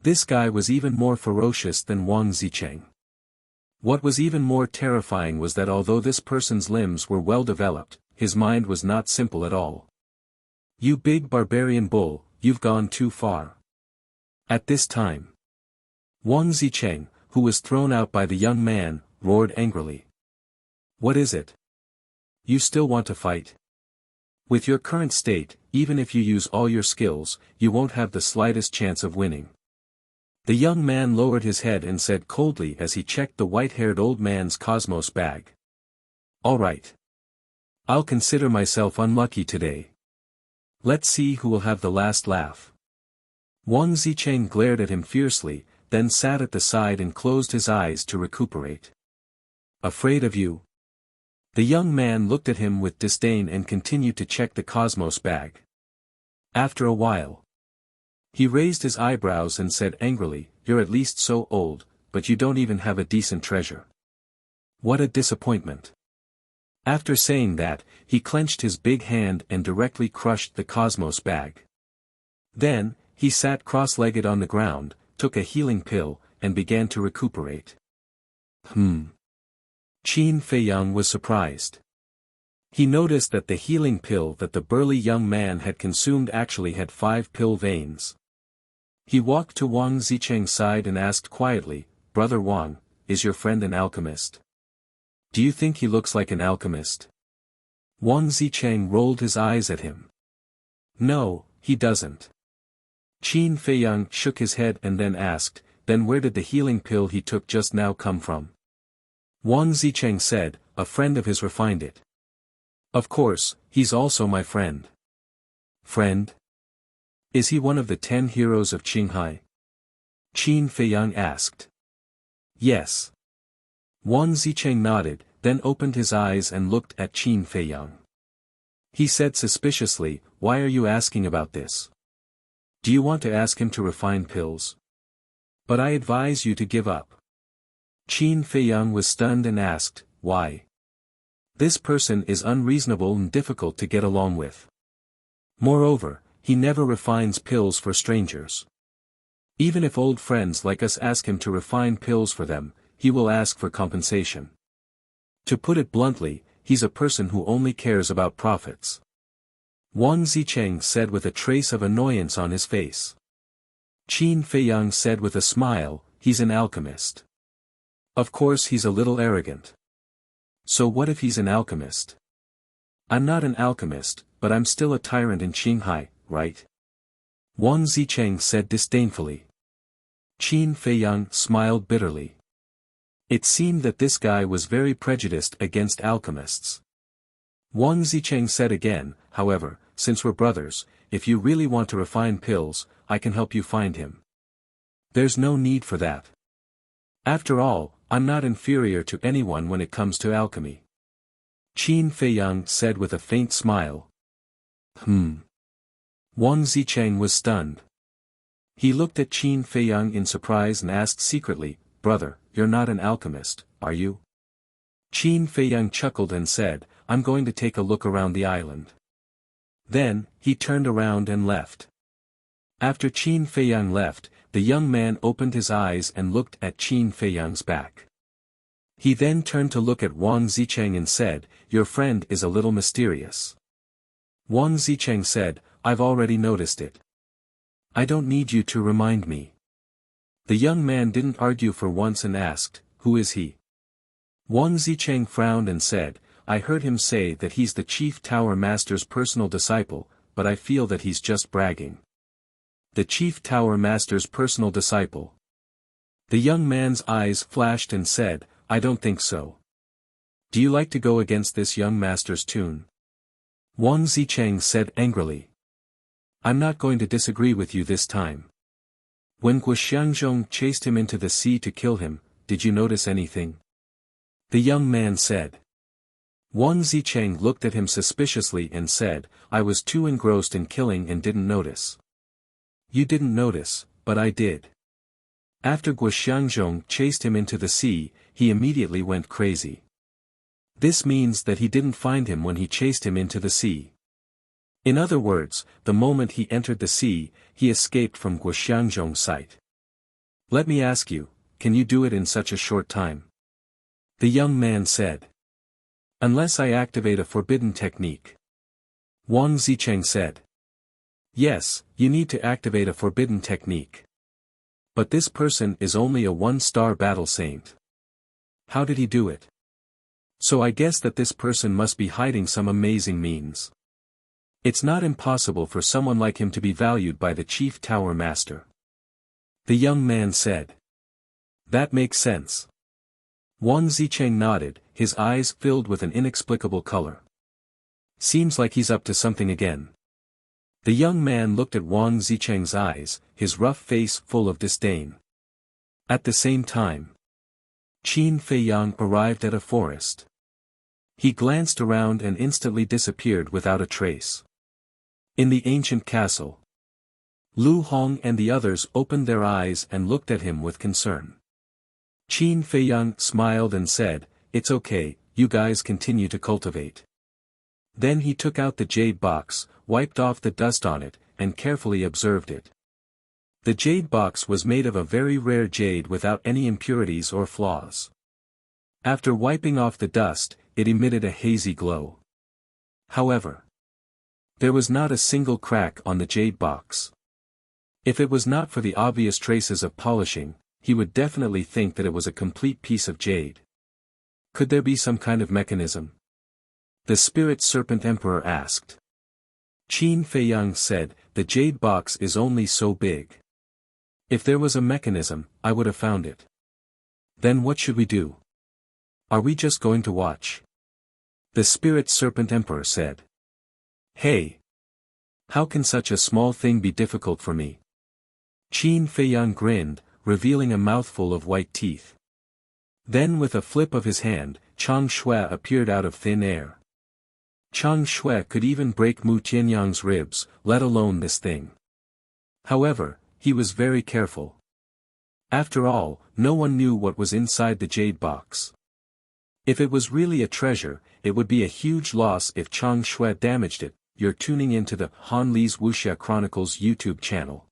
This guy was even more ferocious than Wang Zicheng. What was even more terrifying was that although this person's limbs were well developed, his mind was not simple at all. "You big barbarian bull, you've gone too far." At this time, Wang Zicheng, who was thrown out by the young man, roared angrily. "What is it? You still want to fight? With your current state, even if you use all your skills, you won't have the slightest chance of winning." The young man lowered his head and said coldly as he checked the white-haired old man's Cosmos bag. "All right. I'll consider myself unlucky today. Let's see who will have the last laugh." Wang Zicheng glared at him fiercely, then sat at the side and closed his eyes to recuperate. "Afraid of you?" The young man looked at him with disdain and continued to check the Cosmos bag. After a while, he raised his eyebrows and said angrily, "You're at least so old, but you don't even have a decent treasure. What a disappointment." After saying that, he clenched his big hand and directly crushed the Cosmos bag. Then, he sat cross-legged on the ground, took a healing pill, and began to recuperate. Qin Feiyang was surprised. He noticed that the healing pill that the burly young man had consumed actually had 5 pill veins. He walked to Wang Zicheng's side and asked quietly, "Brother Wang, is your friend an alchemist? Do you think he looks like an alchemist?" Wang Zicheng rolled his eyes at him. "No, he doesn't." Qin Feiyang shook his head and then asked, "Then where did the healing pill he took just now come from?" Wang Zicheng said, "A friend of his refined it. Of course, he's also my friend." "Friend? Is he one of the 10 heroes of Qinghai?" Qin Feiyang asked. Yes. Wang Zicheng nodded, then opened his eyes and looked at Qin Feiyang. He said suspiciously, "Why are you asking about this? Do you want to ask him to refine pills? But I advise you to give up." Qin Feiyang was stunned and asked, "Why? This person is unreasonable and difficult to get along with. Moreover, he never refines pills for strangers. Even if old friends like us ask him to refine pills for them, he will ask for compensation. To put it bluntly, he's a person who only cares about profits." Wang Zicheng said with a trace of annoyance on his face. Qin Feiyang said with a smile, "He's an alchemist. Of course he's a little arrogant. So what if he's an alchemist? I'm not an alchemist, but I'm still a tyrant in Qinghai, right?" Wang Zicheng said disdainfully. Qin Feiyang smiled bitterly. It seemed that this guy was very prejudiced against alchemists. Wang Zicheng said again, "However, since we're brothers, if you really want to refine pills, I can help you find him. There's no need for that. After all, I'm not inferior to anyone when it comes to alchemy." Qin Feiyang said with a faint smile. Wang Zicheng was stunned. He looked at Qin Feiyang in surprise and asked secretly, "Brother, you're not an alchemist, are you?" Qin Feiyang chuckled and said, "I'm going to take a look around the island." Then, he turned around and left. After Qin Feiyang left, the young man opened his eyes and looked at Qin Feiyang's back. He then turned to look at Wang Zicheng and said, "Your friend is a little mysterious." Wang Zicheng said, "I've already noticed it. I don't need you to remind me." The young man didn't argue for once and asked, "Who is he?" Wang Zicheng frowned and said, "I heard him say that he's the chief tower master's personal disciple, but I feel that he's just bragging." The chief tower master's personal disciple. The young man's eyes flashed and said, "I don't think so. Do you like to go against this young master's tune?" Wang Zicheng said angrily. "I'm not going to disagree with you this time. When Guoxiangzhong chased him into the sea to kill him, did you notice anything?" The young man said. Wang Zicheng looked at him suspiciously and said, "I was too engrossed in killing and didn't notice." "You didn't notice, but I did. After Guoxiangzhong chased him into the sea, he immediately went crazy. This means that he didn't find him when he chased him into the sea. In other words, the moment he entered the sea, he escaped from Guoxiangzhong's sight. Let me ask you, can you do it in such a short time?" The young man said. "Unless I activate a forbidden technique." Wang Zicheng said. "Yes, you need to activate a forbidden technique. But this person is only a one-star battle saint. How did he do it? So I guess that this person must be hiding some amazing means. It's not impossible for someone like him to be valued by the chief tower master." The young man said. "That makes sense." Wang Zicheng nodded, his eyes filled with an inexplicable color. "Seems like he's up to something again." The young man looked at Wang Zicheng's eyes, his rough face full of disdain. At the same time, Qin Feiyang arrived at a forest. He glanced around and instantly disappeared without a trace. In the ancient castle, Lu Hong and the others opened their eyes and looked at him with concern. Qin Feiyang smiled and said, "It's okay, you guys continue to cultivate." Then he took out the jade box, wiped off the dust on it, and carefully observed it. The jade box was made of a very rare jade without any impurities or flaws. After wiping off the dust, it emitted a hazy glow. However, there was not a single crack on the jade box. If it was not for the obvious traces of polishing, he would definitely think that it was a complete piece of jade. Could there be some kind of mechanism? The Spirit Serpent Emperor asked. Qin Feiyang said, "The jade box is only so big. If there was a mechanism, I would have found it." "Then what should we do? Are we just going to watch?" The Spirit Serpent Emperor said. "Hey! How can such a small thing be difficult for me?" Qin Feiyang grinned, revealing a mouthful of white teeth. Then with a flip of his hand, Chang Shui appeared out of thin air. Chang Shui could even break Mu Tianyang's ribs, let alone this thing. However, he was very careful. After all, no one knew what was inside the jade box. If it was really a treasure, it would be a huge loss if Chang Shui damaged it. You're tuning into the Han Li's Wuxia Chronicles YouTube channel.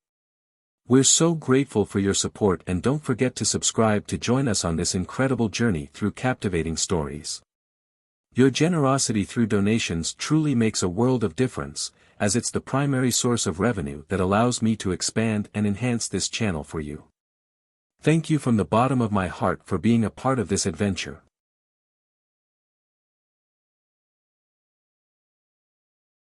We're so grateful for your support, and don't forget to subscribe to join us on this incredible journey through captivating stories. Your generosity through donations truly makes a world of difference, as it's the primary source of revenue that allows me to expand and enhance this channel for you. Thank you from the bottom of my heart for being a part of this adventure.